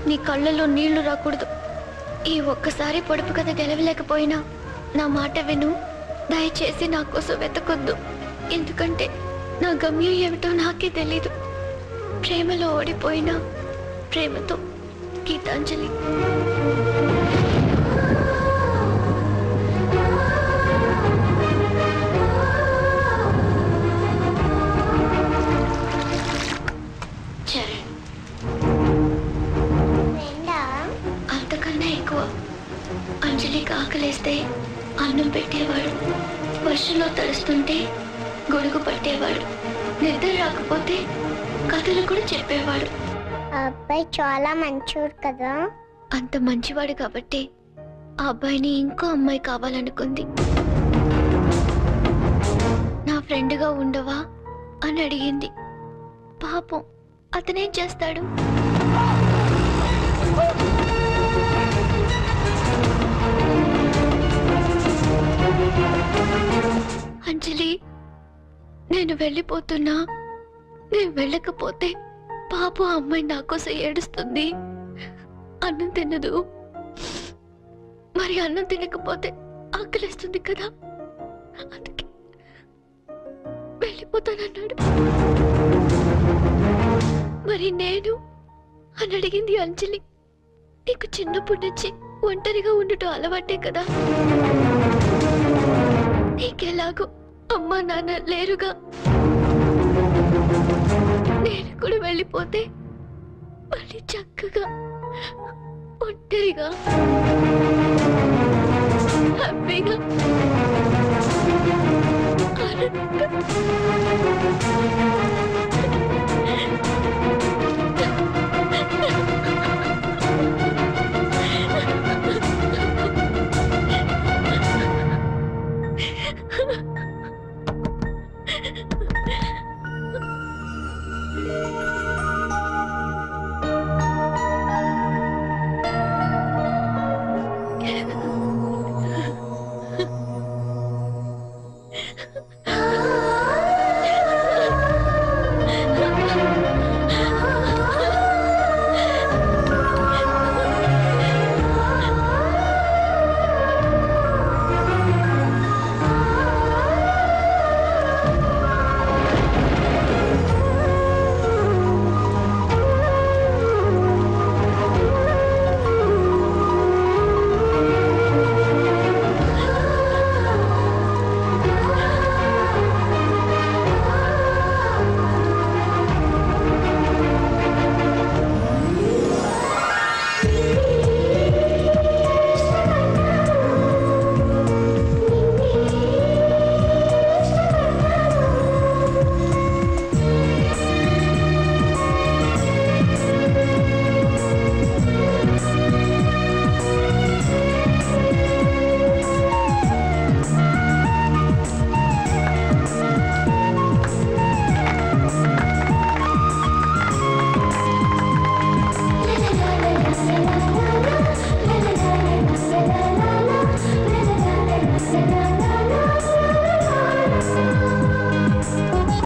S15: నీ కళ్ళల్లో నీళ్లు రాకూడదు. ఈ ఒక్కసారి పొడుపు కథ గెలవలేకపోయినా నా మాట విను. దయచేసి నా కోసం వెతకొద్దు, ఎందుకంటే నా గమ్యం ఏమిటో నాకే తెలీదు. ప్రేమలో ఓడిపోయినా ప్రేమతో, గీతాంజలి. అంత ఎక్కువ. అంజలికి ఆకలేస్తే అన్నం పెట్టేవాడు, వర్షంలో తడుస్తుంటే గొడుగు పట్టేవాడు, నిద్ర రాకపోతే కథలు కూడా చెప్పేవాడు.
S7: ఆ అబ్బాయి చాలా మంచివాడు కదా.
S15: అంత మంచివాడు కాబట్టి ఆ అబ్బాయిని ఇంకో అమ్మాయి కావాలనుకుంది. నా ఫ్రెండ్గా ఉండవా అని అడిగింది. పాపం అతనేం చేస్తాడు? అంజలి, నేను వెళ్ళిపోతున్నా. నేను వెళ్ళకపోతే పాప అమ్మాయి నా కోసం ఏడుస్తుంది. అన్నం తినదు. మరి అన్నం తినకపోతే ఆకలిస్తుంది కదా, అందుకే వెళ్ళిపోతానన్నాడు. మరి నేను అని అడిగింది అంజలి. నీకు చిన్నప్పటి నుంచి ఒంటరిగా ఉండటం అలవాటే కదా. నీకెలాగో అమ్మా నాన్న లేరుగా. నేను కూడా వెళ్ళిపోతే మళ్ళీ చక్కగా ఒంటరిగా హ్యాపీగా ఆనందంగా